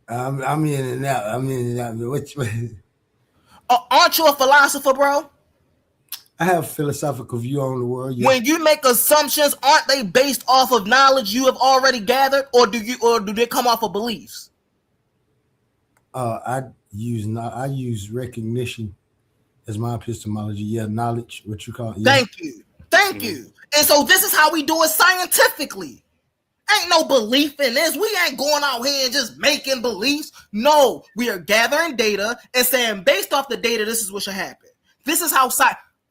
I'm in and out. Which aren't you a philosopher, bro? I have a philosophical view on the world. Yeah. When you make assumptions, aren't they based off of knowledge you have already gathered, or do they come off of beliefs? I use recognition as my epistemology. Yeah, knowledge, what you call it. Yeah. Thank you. And so this is how we do it scientifically. Ain't no belief in this. We ain't going out here and just making beliefs. No, we are gathering data and saying, based off the data, this is what should happen. This is how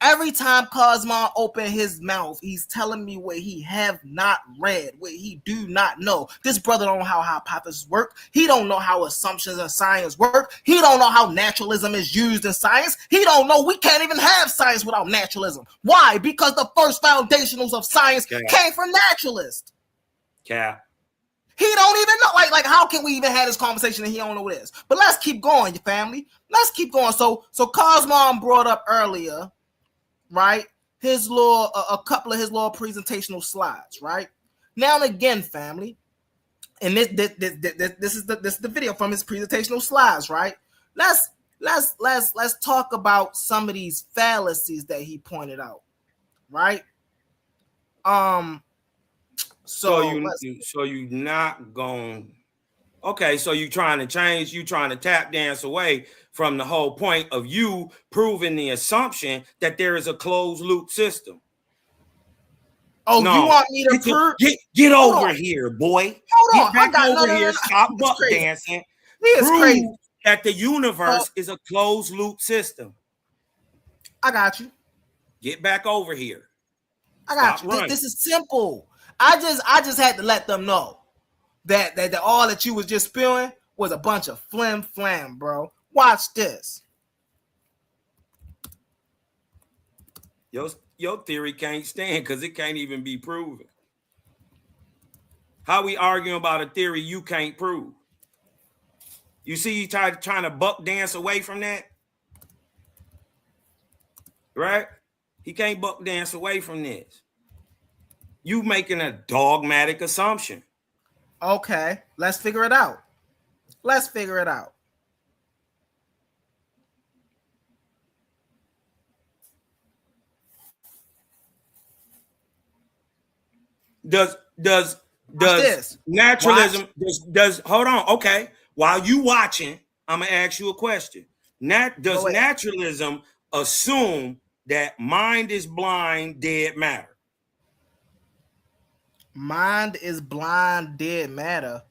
every time Cosmo open his mouth, he's telling me what he have not read, what he do not know. This brother don't know how hypotheses work. He don't know how assumptions in science work. He don't know how naturalism is used in science. He don't know we can't even have science without naturalism. Why? Because the first foundationals of science came from naturalists. Cap. He don't even know. Like, how can we even have this conversation and he don't know what it is? But let's keep going, your family. Let's keep going. So Cosmo brought up earlier, right? A couple of his little presentational slides, right? Now and again, family, and this is the video from his presentational slides, right? Let's talk about some of these fallacies that he pointed out, right? So you not going. Okay, so you trying to change, you trying to tap dance away from the whole point of you proving the assumption that there is a closed loop system. Oh, no, you want me to prove? Get over here, boy. Hold on. Get back over here. Stop buck dancing. Prove that the universe is a closed loop system. I got you. Get back over here. I got you. This is simple. I just had to let them know that all that you was just spewing was a bunch of flim flam, bro. Watch this. Your theory can't stand because it can't even be proven. How we arguing about a theory you can't prove? You see, you trying to buck dance away from that, right? He can't buck dance away from this. You making a dogmatic assumption. Okay, let's figure it out. Does naturalism does hold on? Okay, while you watching, I'm gonna ask you a question. Does naturalism assume that mind is blind, dead matter? Mind is blind, dead matter.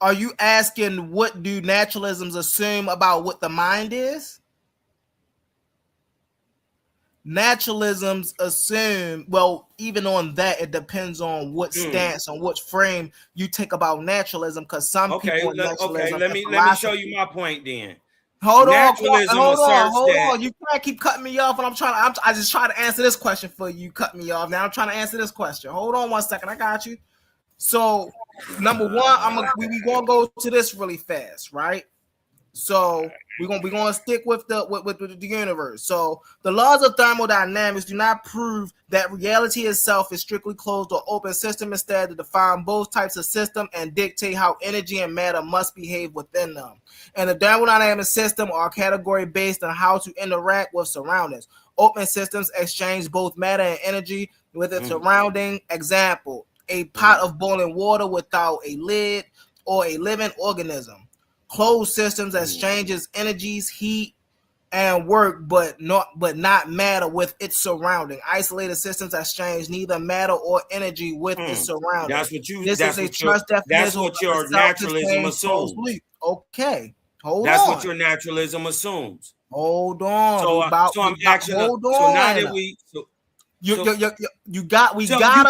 Are you asking what do naturalisms assume about what the mind is? Naturalisms assume, well, even on that, it depends on what stance, on which frame you take about naturalism, because some people in naturalism. Let me show you my point then. Hold Naturalism asserts that. on. You can't keep cutting me off, and I just try to answer this question for you. Cut me off. Now I'm trying to answer this question. Hold on 1 second. I got you. So, number one, we gonna go to this really fast, right? So we're gonna stick with the universe. So the laws of thermodynamics do not prove that reality itself is strictly closed or open system. Instead, to define both types of system and dictate how energy and matter must behave within them. And the thermodynamic system are category based on how to interact with surroundings. Open systems exchange both matter and energy with its surrounding. Example: a pot of boiling water without a lid, or a living organism. Closed systems exchanges energies, heat, and work, but not matter with its surrounding. Isolated systems exchange neither matter or energy with its surrounding. That's what you. This That's is a what trust your. definition. That's what your naturalism assumes. Okay, hold That's on. what your naturalism assumes. Hold on. So I'm actually. Hold on. So now that we. You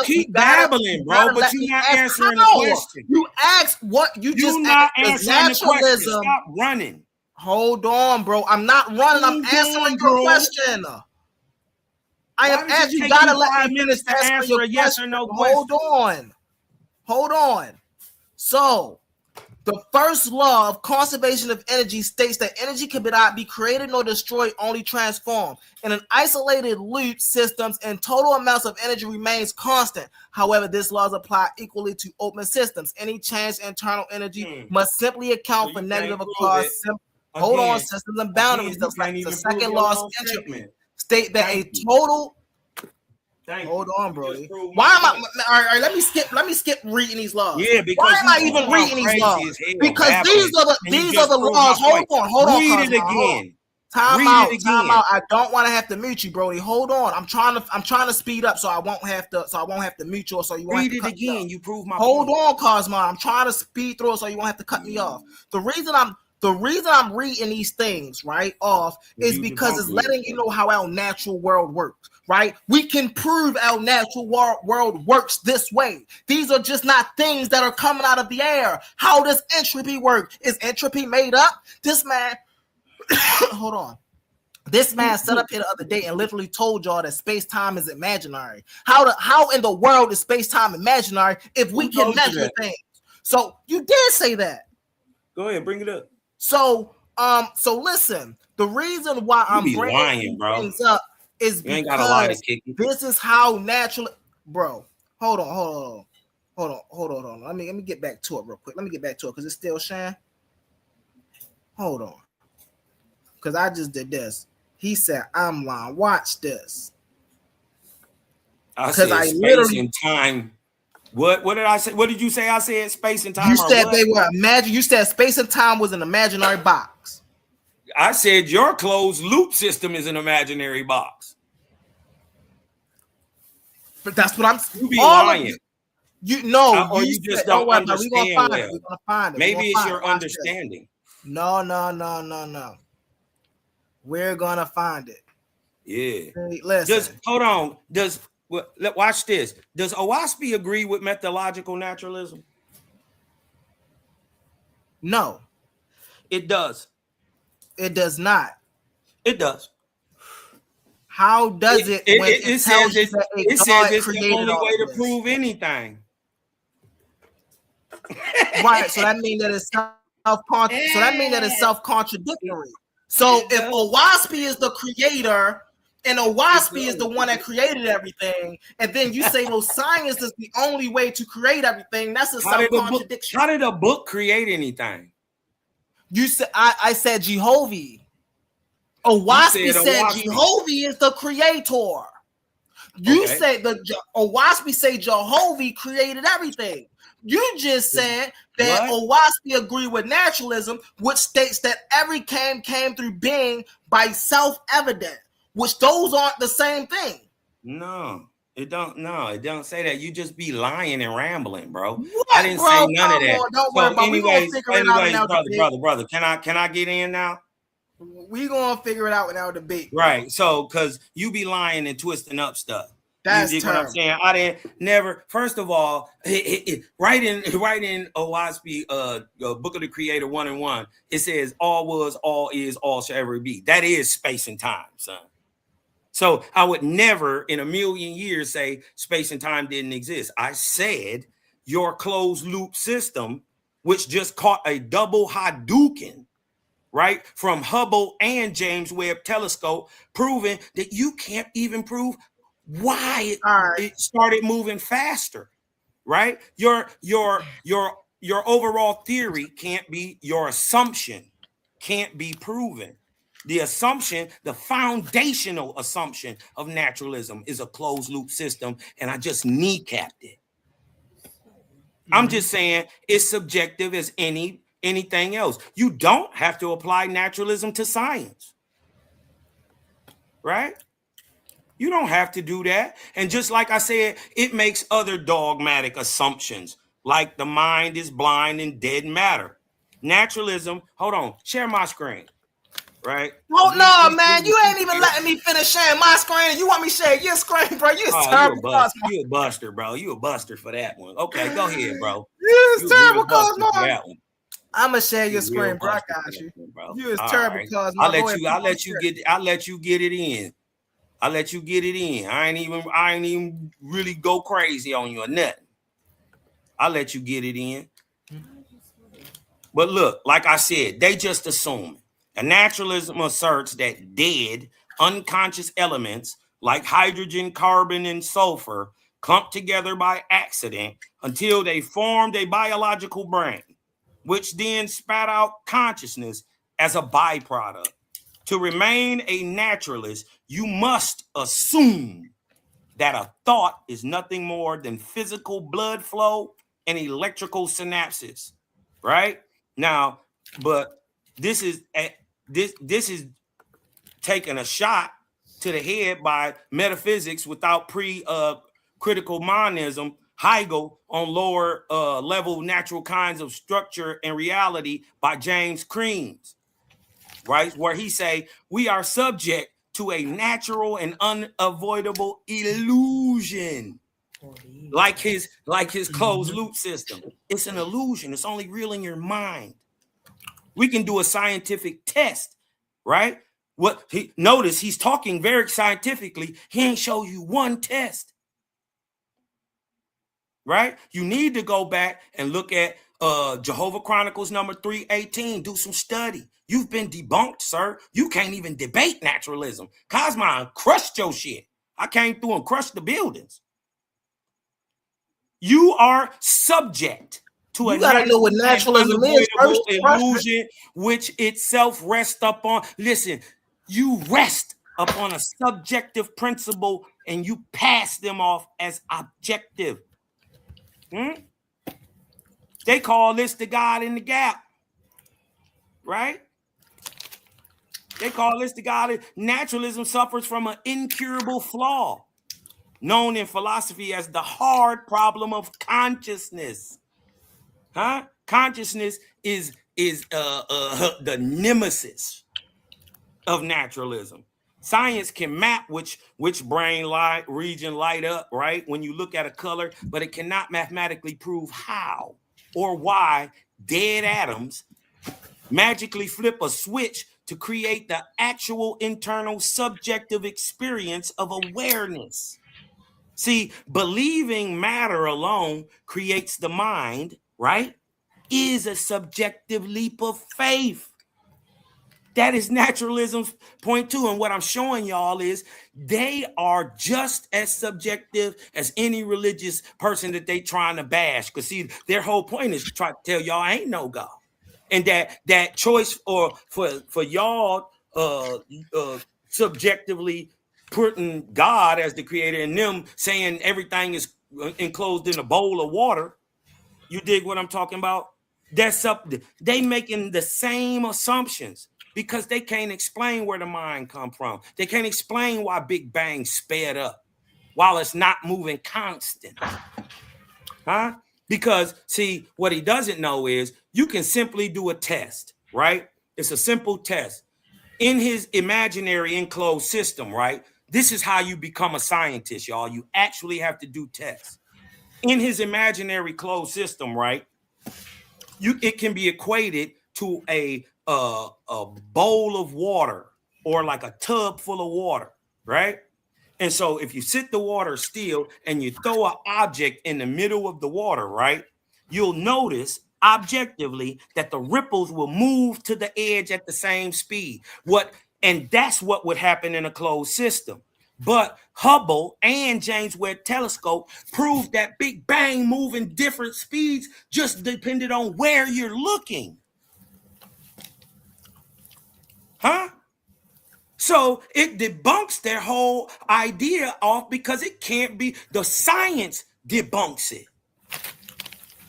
keep babbling, bro, but you're not answering the question. You asked what you just not asked. answering the question. Stop running. Hold on, bro. I'm not running. I'm answering your question. I am asking. You gotta let me finish answering your yes or no question. Hold on. So, the first law of conservation of energy states that energy cannot be created nor destroyed, only transformed. In an isolated loop systems, and total amounts of energy remains constant. However, this law is applied equally to open systems. Any change in internal energy must simply account for negative across. Hold on, systems and boundaries. The second law is entropy. State that a total. Hold on, Brody. Why am I? All right, let me skip reading these laws. Yeah, because why am I even reading these laws? Because these are the laws. Hold on. Read it again. Time out. I don't want to have to mute you, Brody. Hold on. I'm trying to speed up so I won't have to mute you, or so you won't read have to it again. You prove my Hold point. on, Cosmo. I'm trying to speed through it so you won't have to cut me off. The reason I'm reading these things right off is because it's letting you know how our natural world works. Right? We can prove our natural world works this way. These are just not things that are coming out of the air. How does entropy work? Is entropy made up? This man, hold on. This man set up here the other day and literally told y'all that space-time is imaginary. How in the world is space-time imaginary if we can measure things? So you did say that. Go ahead, bring it up. So listen. The reason why I'm bringing things up is because this is how natural, bro. Hold on. Let me get back to it real quick. Let me get back to it because it's still sharing. Hold on, because I just did this. He said I'm lying. Watch this. I said space and time. What did I say? What did you say? I said space and time. You said they were imagine. You said space and time was an imaginary box. I said your closed loop system is an imaginary box. But that's what I'm. You be lying. Or you just don't understand. We're gonna find it. Maybe it's your understanding. No. We're gonna find it. Yeah. Hey, listen. Hold on. Watch this. Does Owaspi agree with methodological naturalism? No. It does. It does not. It does. How does it? It says it's the only way to prove anything. Right. So that means that it's self-contradictory. So if Owaspi is the creator and Owaspi is the one that created everything, and then you say no, science is the only way to create everything, that's a self-contradiction. How did a book create anything? You said I said Jehovah. Owaspi said Jehovah is the creator. You said Owaspi say Jehovah created everything. You just said that Owaspi agree with naturalism, which states that everything came through being by self-evident, which those aren't the same thing. No, it don't say that. You just be lying and rambling, bro. What, I didn't say none of that. Don't worry about it. Anyways, brother, can I get in now? We gonna figure it out in our debate. Right. So, because you be lying and twisting up stuff. That's dig what I'm terrible. saying? I didn't never. First of all, right in Owaspi, Book of the Creator 1:1, it says all was, all is, all shall ever be. That is space and time, son. So I would never in a million years say space and time didn't exist. I said your closed loop system, which just caught a double Hadouken, right, from Hubble and James Webb telescope, proving that you can't even prove why it started moving faster, right? Your overall theory can't be, your assumption can't be proven. The assumption, the foundational assumption of naturalism is a closed loop system, and I just kneecapped it. I'm just saying it's subjective as anything else. You don't have to apply naturalism to science, right? You don't have to do that. And just like I said, it makes other dogmatic assumptions, like the mind is blind and dead matter. Naturalism, hold on, share my screen, right? Oh no, man, you ain't even letting me finish sharing my screen. You want me to share your screen, bro? You is terrible, Cosmo. You a buster, bro. You a buster for that one. Okay, go ahead, bro. You is terrible, Cosmo. I'm gonna share your screen, bro. I got you. You is terrible, Cosmo. I'll let you get it in. I'll let you get it in. I ain't even really go crazy on you or nothing. I'll let you get it in. But look, like I said, they just assume. And naturalism asserts that dead, unconscious elements like hydrogen, carbon, and sulfur clump together by accident until they formed a biological brain, which then spat out consciousness as a byproduct. To remain a naturalist, you must assume that a thought is nothing more than physical blood flow and electrical synapses, right? Now, but this is taking a shot to the head by metaphysics without critical monism, Hegel on lower level natural kinds of structure and reality by James Creams, right? Where he say we are subject to a natural and unavoidable illusion, like his closed loop system. It's an illusion. It's only real in your mind. We can do a scientific test, right? Notice he's talking very scientifically. He ain't show you one test, right? You need to go back and look at Jehovah Chronicles number 318. Do some study. You've been debunked, sir. You can't even debate naturalism. Cosmo crushed your shit. I came through and crushed the buildings. You are subject to you gotta know what naturalism is first. Illusion, which itself rests upon. Listen, you rest upon a subjective principle and you pass them off as objective. They call this the God in the gap, right? They call this the God. Naturalism suffers from an incurable flaw, known in philosophy as the hard problem of consciousness. Consciousness is the nemesis of naturalism. Science can map which brain region light up, right, when you look at a color, but it cannot mathematically prove how or why dead atoms magically flip a switch to create the actual internal subjective experience of awareness. See, believing matter alone creates the mind, right, is a subjective leap of faith. That is naturalism's point two. And what I'm showing y'all is they are just as subjective as any religious person that they trying to bash. Because see, their whole point is to try to tell y'all ain't no God. And that choice for y'all subjectively putting God as the creator and them saying everything is enclosed in a bowl of water. You dig what I'm talking about? That's up. They making the same assumptions because they can't explain where the mind come from. They can't explain why Big Bang sped up while it's not moving constant. Because, see, what he doesn't know is you can simply do a test, right? It's a simple test. In his imaginary enclosed system, right, This is how you become a scientist, y'all. You actually have to do tests. In his imaginary closed system, right? It can be equated to a bowl of water or like a tub full of water, right? And so if you sit the water still and you throw an object in the middle of the water, right, you'll notice objectively that the ripples will move to the edge at the same speed. And that's what would happen in a closed system. But Hubble and James Webb Telescope proved that Big Bang moving different speeds just depended on where you're looking. Huh? So it debunks their whole idea off because it can't be. The science debunks it.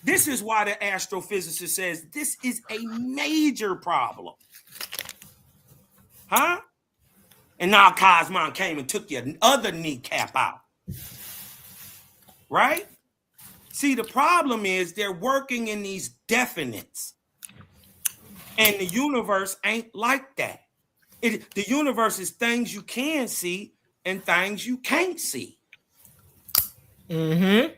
This is why the astrophysicist says this is a major problem. Huh? And now Cosmon came and took your other kneecap out. Right? See, the problem is they're working in these definites. And the universe ain't like that. The universe is things you can see and things you can't see. Mm-hmm.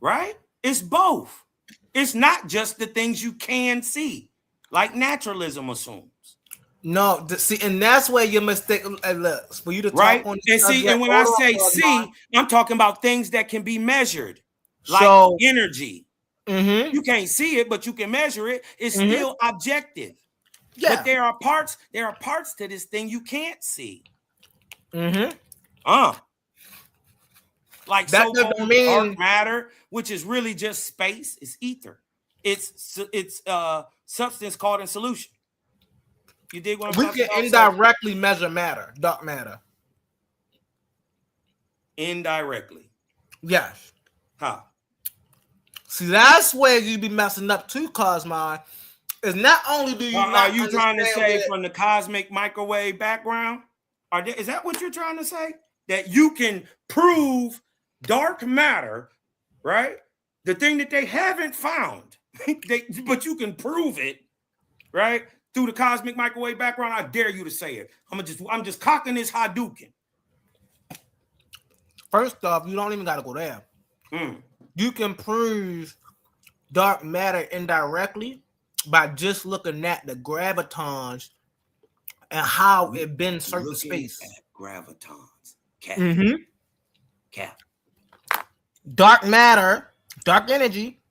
Right? It's both. It's not just the things you can see, like naturalism assumes. No, see, and that's where your mistake. Look, for you to talk right on and see, and when I say see, I'm talking about things that can be measured, like so, energy. Mm-hmm. You can't see it, but you can measure it. It's still objective. Yeah. But there are parts to this thing you can't see. Mm-hmm. Like that so-called mean dark matter, which is really just space. It's ether. It's substance caught in solution. You dig what I'm we talking can about? indirectly measure matter, dark matter. Indirectly. Yes. How? See, that's where you be messing up too, Cosmon. Is not only do you are you trying to say from the cosmic microwave background? Is that what you're trying to say? That you can prove dark matter, right? The thing that they haven't found, but you can prove it, right? Through the cosmic microwave background. I dare you to say it. I'm just cocking this Hadouken. First off, you don't even got to go there. You can prove dark matter indirectly by just looking at the gravitons and how it bends certain space. Gravitons. Cap. Dark matter, dark energy,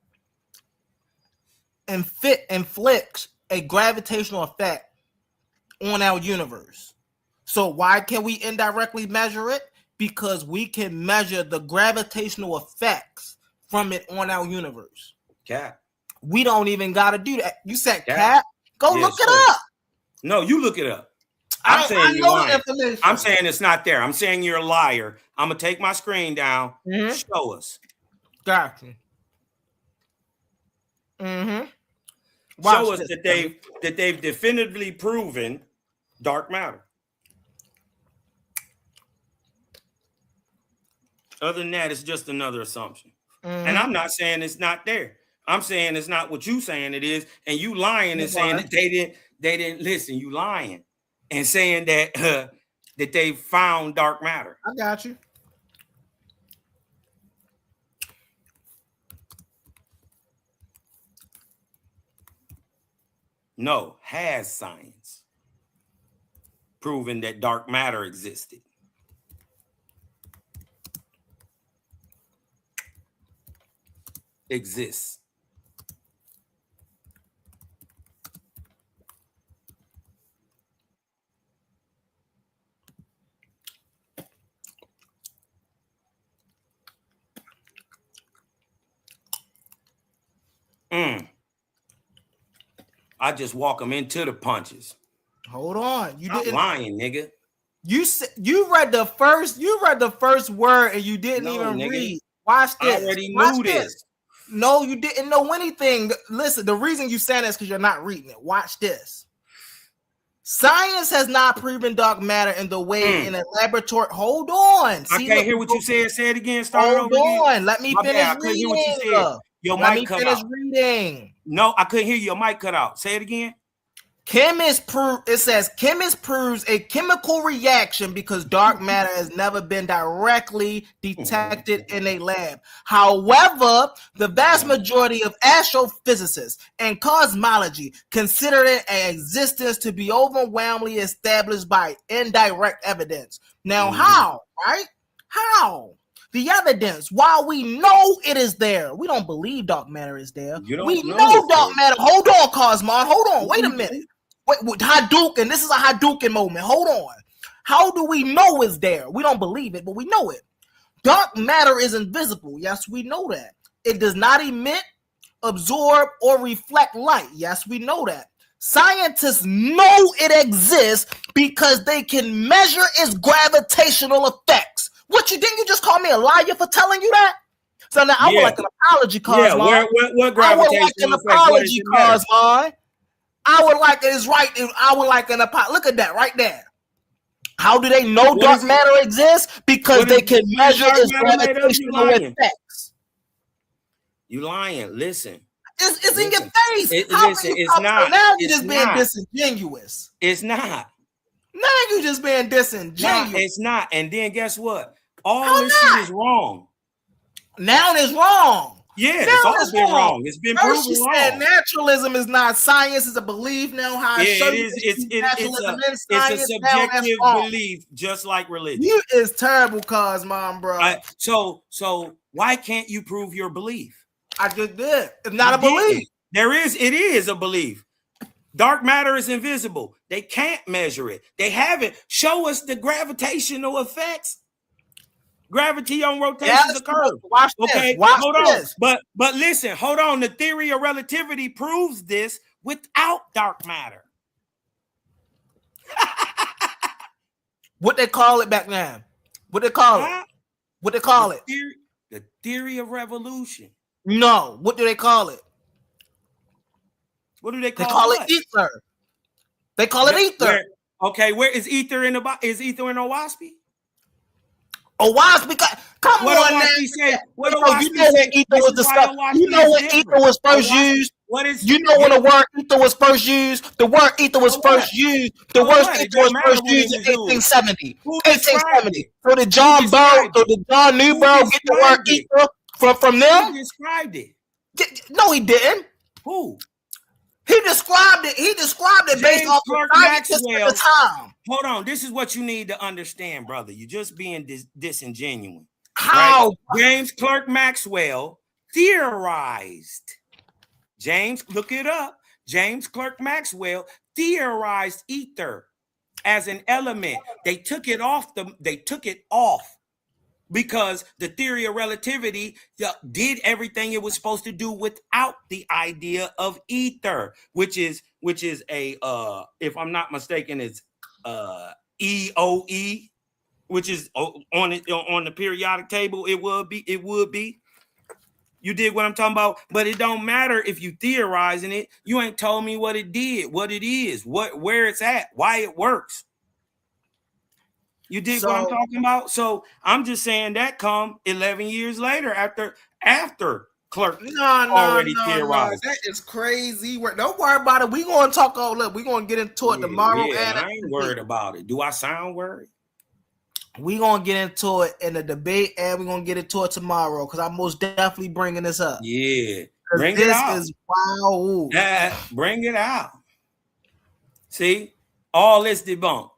inflicts a gravitational effect on our universe. So why can we indirectly measure it? Because we can measure the gravitational effects from it on our universe. Cap. We don't even got to do that. You said cap? Go look it up. No, you look it up. I'm saying you're lying. I'm saying it's not there. I'm saying you're a liar. I'm going to take my screen down. Show us. Gotcha. Show us that they've definitively proven dark matter. Other than that, it's just another assumption. And I'm not saying it's not there. I'm saying it's not what you saying it is, and you lying and saying that they didn't listen. You lying and saying that that they found dark matter. I got you. No, has science proven that dark matter existed? Exists. I just walk them into the punches. Hold on, you didn't lying, nigga. You read the first word and you didn't even read. Watch this. I already knew this. No, you didn't know anything. Listen, the reason you saying this is because you're not reading it. Watch this. Science has not proven dark matter in the way in a laboratory. Hold on. I can't hear what you said. Say it again. Hold on. Let me finish reading. I couldn't hear what you said. Your mic cut out. Reading. No, I couldn't hear you. Your mic cut out. Say it again. It says chemist proves a chemical reaction because dark matter has never been directly detected in a lab. However, the vast majority of astrophysicists and cosmology consider its existence to be overwhelmingly established by indirect evidence. Now, how? Right? How? The evidence, while we know it is there, we don't believe dark matter is there. We know dark matter. Hold on, Cosmon. Hold on. Wait a minute. Wait, Hadouken. This is a Hadouken moment. Hold on. How do we know it's there? We don't believe it, but we know it. Dark matter is invisible. Yes, we know that. It does not emit, absorb, or reflect light. Yes, we know that. Scientists know it exists because they can measure its gravitational effects. What you didn't you just call me a liar for telling you that? So now I would like an apology, Cosmon. Yeah, what gravitational effects? What is Cosmon. I would like it is right. I would like an apology. Look at that right there. How do they know dark matter exists? Because they can measure its gravitational effects. You lying? Listen. It's in your face. It's not. Now you're just being disingenuous. It's not. Now you just being disingenuous. No, it's not. And then guess what? All this shit is wrong. Now it's wrong. Yeah, it's all been wrong. It's been proven wrong. Said naturalism is not science; it's a belief. Now, how I show you it's a subjective belief, just like religion. You is terrible, Cosmon, bro. So why can't you prove your belief? I just did. It's not a belief. It is a belief. Dark matter is invisible. They can't measure it. They haven't. Show us the gravitational effects. Gravity on rotations occurs. Okay, hold on. But listen, hold on. The theory of relativity proves this without dark matter. What they call it back then? What they call it? What they call it? The theory of revolution. No. What do they call it? What do they call it? They call it ether. They call it ether. Okay, where is ether in the is ether in Owaspy? Owaspy, come on, man. What you know when ether was discovered? You know when ether was first used? What is you know when the word ether was first used? The word ether was first used. The word ether was first used in 1870. 1870. So did John Newborough get the word ether from them? Who described it? No, he didn't. Who? He described it. He described it based off of scientists at the time. Hold on. This is what you need to understand, brother. You're just being disingenuous. How? Right? James Clerk Maxwell theorized. Look it up. James Clerk Maxwell theorized ether as an element. They took it off. Because the theory of relativity did everything it was supposed to do without the idea of ether, which is a if I'm not mistaken, it's EOE, which is on the periodic table. It would be. You dig what I'm talking about? But it don't matter if you theorizing it. You ain't told me what it did, what it is, where it's at, why it works. You dig what I'm talking about? So I'm just saying that come 11 years later after Clerk already theorized. That is crazy. Don't worry about it. We're going to talk all up. We're going to get into it tomorrow. Yeah, I ain't worried about it. Do I sound worried? We're going to get into it in the debate and we're going to get into it tomorrow because I'm most definitely bringing this up. Yeah. Bring it out. This is wow. Yeah, bring it out. See? All this debunked.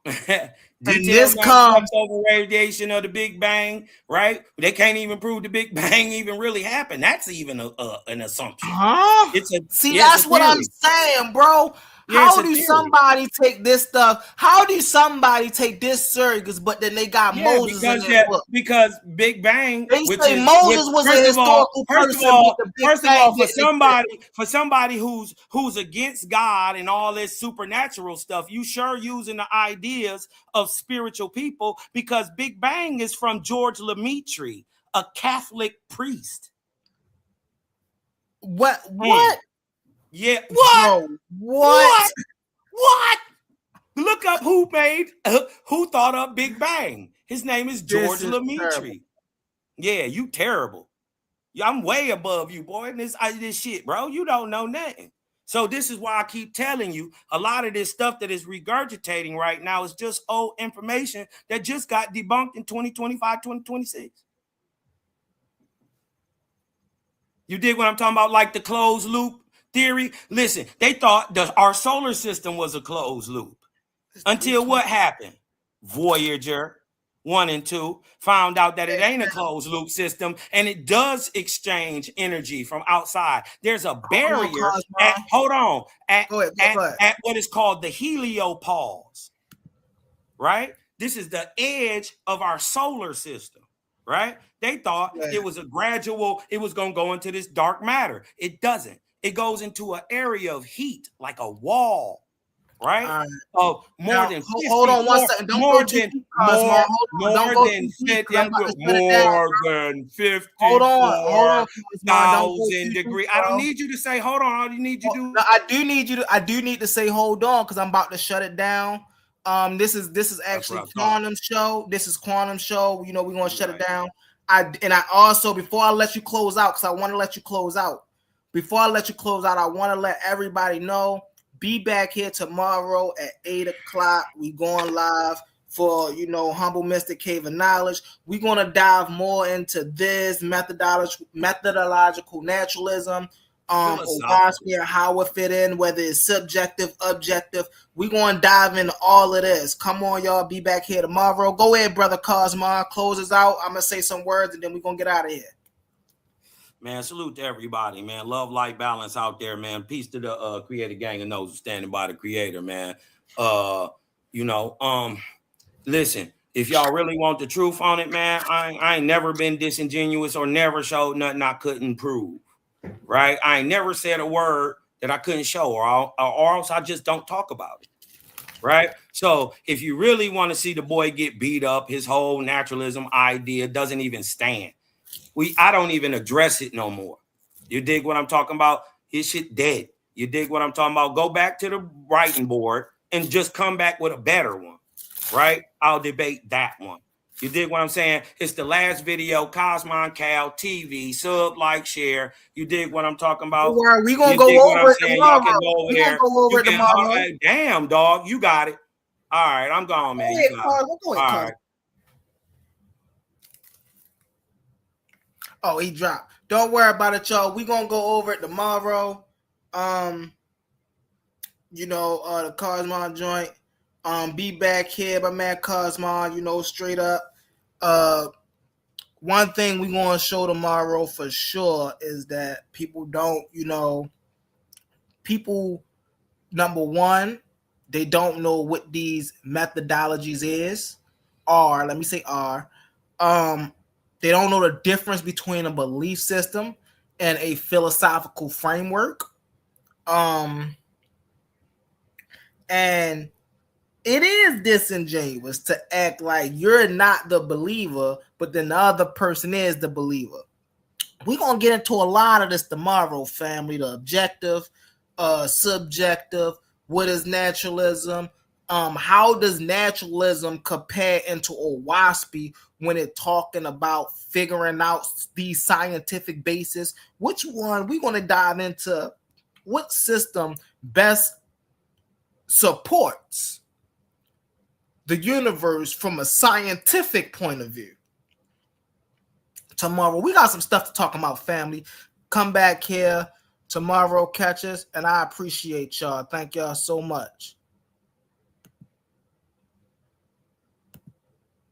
Details comes over radiation of the Big Bang, right? They can't even prove the Big Bang even really happened. That's even an assumption. That's what I'm saying, bro. How do somebody take this stuff? How do somebody take this serious? But then they got Moses in their book. Because Big Bang. They say Moses was a historical person. First of all, for somebody who's against God and all this supernatural stuff, you sure using the ideas of spiritual people because Big Bang is from George Lemaitre, a Catholic priest. What? Yeah. What? What? Look up who thought up Big Bang. His name is George Lemaitre. Yeah, you terrible. I'm way above you, boy. This shit, bro. You don't know nothing. So this is why I keep telling you a lot of this stuff that is regurgitating right now is just old information that just got debunked in 2025, 2026. You dig what I'm talking about? Like the closed loop theory. Listen, they thought our solar system was a closed loop until what happened? Voyager 1 and 2 found out that it ain't a closed loop system and it does exchange energy from outside. There's a barrier at, hold on, at what is called the heliopause, right? This is the edge of our solar system, right? They thought it was a gradual, it was going to go into this dark matter. It doesn't. It goes into an area of heat, like a wall, right? Oh, more than 50, hold on 1 second. Don't more go too than deep, more Don't go than too deep, 'cause 50, I'm about to shut it down, more bro. than Hold on, Cosmo. Don't go too 54,000 deep, degrees. bro. I don't need you to say hold on. All you need to do. No, I do need to say hold on, because I'm about to shut it down. This is actually Quantum Show. This is Quantum Show. You know, we're gonna shut it down. I also, before I let you close out, because I want to let you close out. Before I let you close out, I want to let everybody know. Be back here tomorrow at 8 o'clock. We going live for, you know, Humble Mystic Cave of Knowledge. We're going to dive more into this methodological naturalism, philosophy, and how it fit in, whether it's subjective, objective. We're going to dive into all of this. Come on, y'all. Be back here tomorrow. Go ahead, Brother Cosmo. Close us out. I'm going to say some words, and then we're going to get out of here. Man, salute to everybody, man. Love, light, balance out there, man. Peace to the creator gang of those standing by the creator, man. Listen, if y'all really want the truth on it, man, I ain't never been disingenuous or never showed nothing I couldn't prove, right? I ain't never said a word that I couldn't show, or else I just don't talk about it, right? So if you really want to see the boy get beat up, his whole naturalism idea doesn't even stand. I don't even address it no more. You dig what I'm talking about? His shit dead. You dig what I'm talking about? Go back to the writing board and just come back with a better one, right? I'll debate that one. You dig what I'm saying? It's the last video, Cosmon Cal TV, sub, like, share. You dig what I'm talking about? We gonna go over it tomorrow. Y'all can go over there. Go over it tomorrow. Damn, dog, you got it. All right, I'm gone, man. You got it. All right. Oh, he dropped. Don't worry about it, y'all. We gonna go over it tomorrow. The Cosmon joint. Be back here, my man Cosmon, you know, straight up. One thing we gonna show tomorrow for sure is that people don't, number one, they don't know what these methodologies is. They don't know the difference between a belief system and a philosophical framework. And it is disingenuous to act like you're not the believer, but then the other person is the believer. We're going to get into a lot of this tomorrow, family. The objective, subjective, what is naturalism? How does naturalism compare into Owaspy when it talking about figuring out these scientific basis? Which one? We're going to dive into what system best supports the universe from a scientific point of view. Tomorrow, we got some stuff to talk about, family. Come back here tomorrow, catch us, and I appreciate y'all. Thank y'all so much.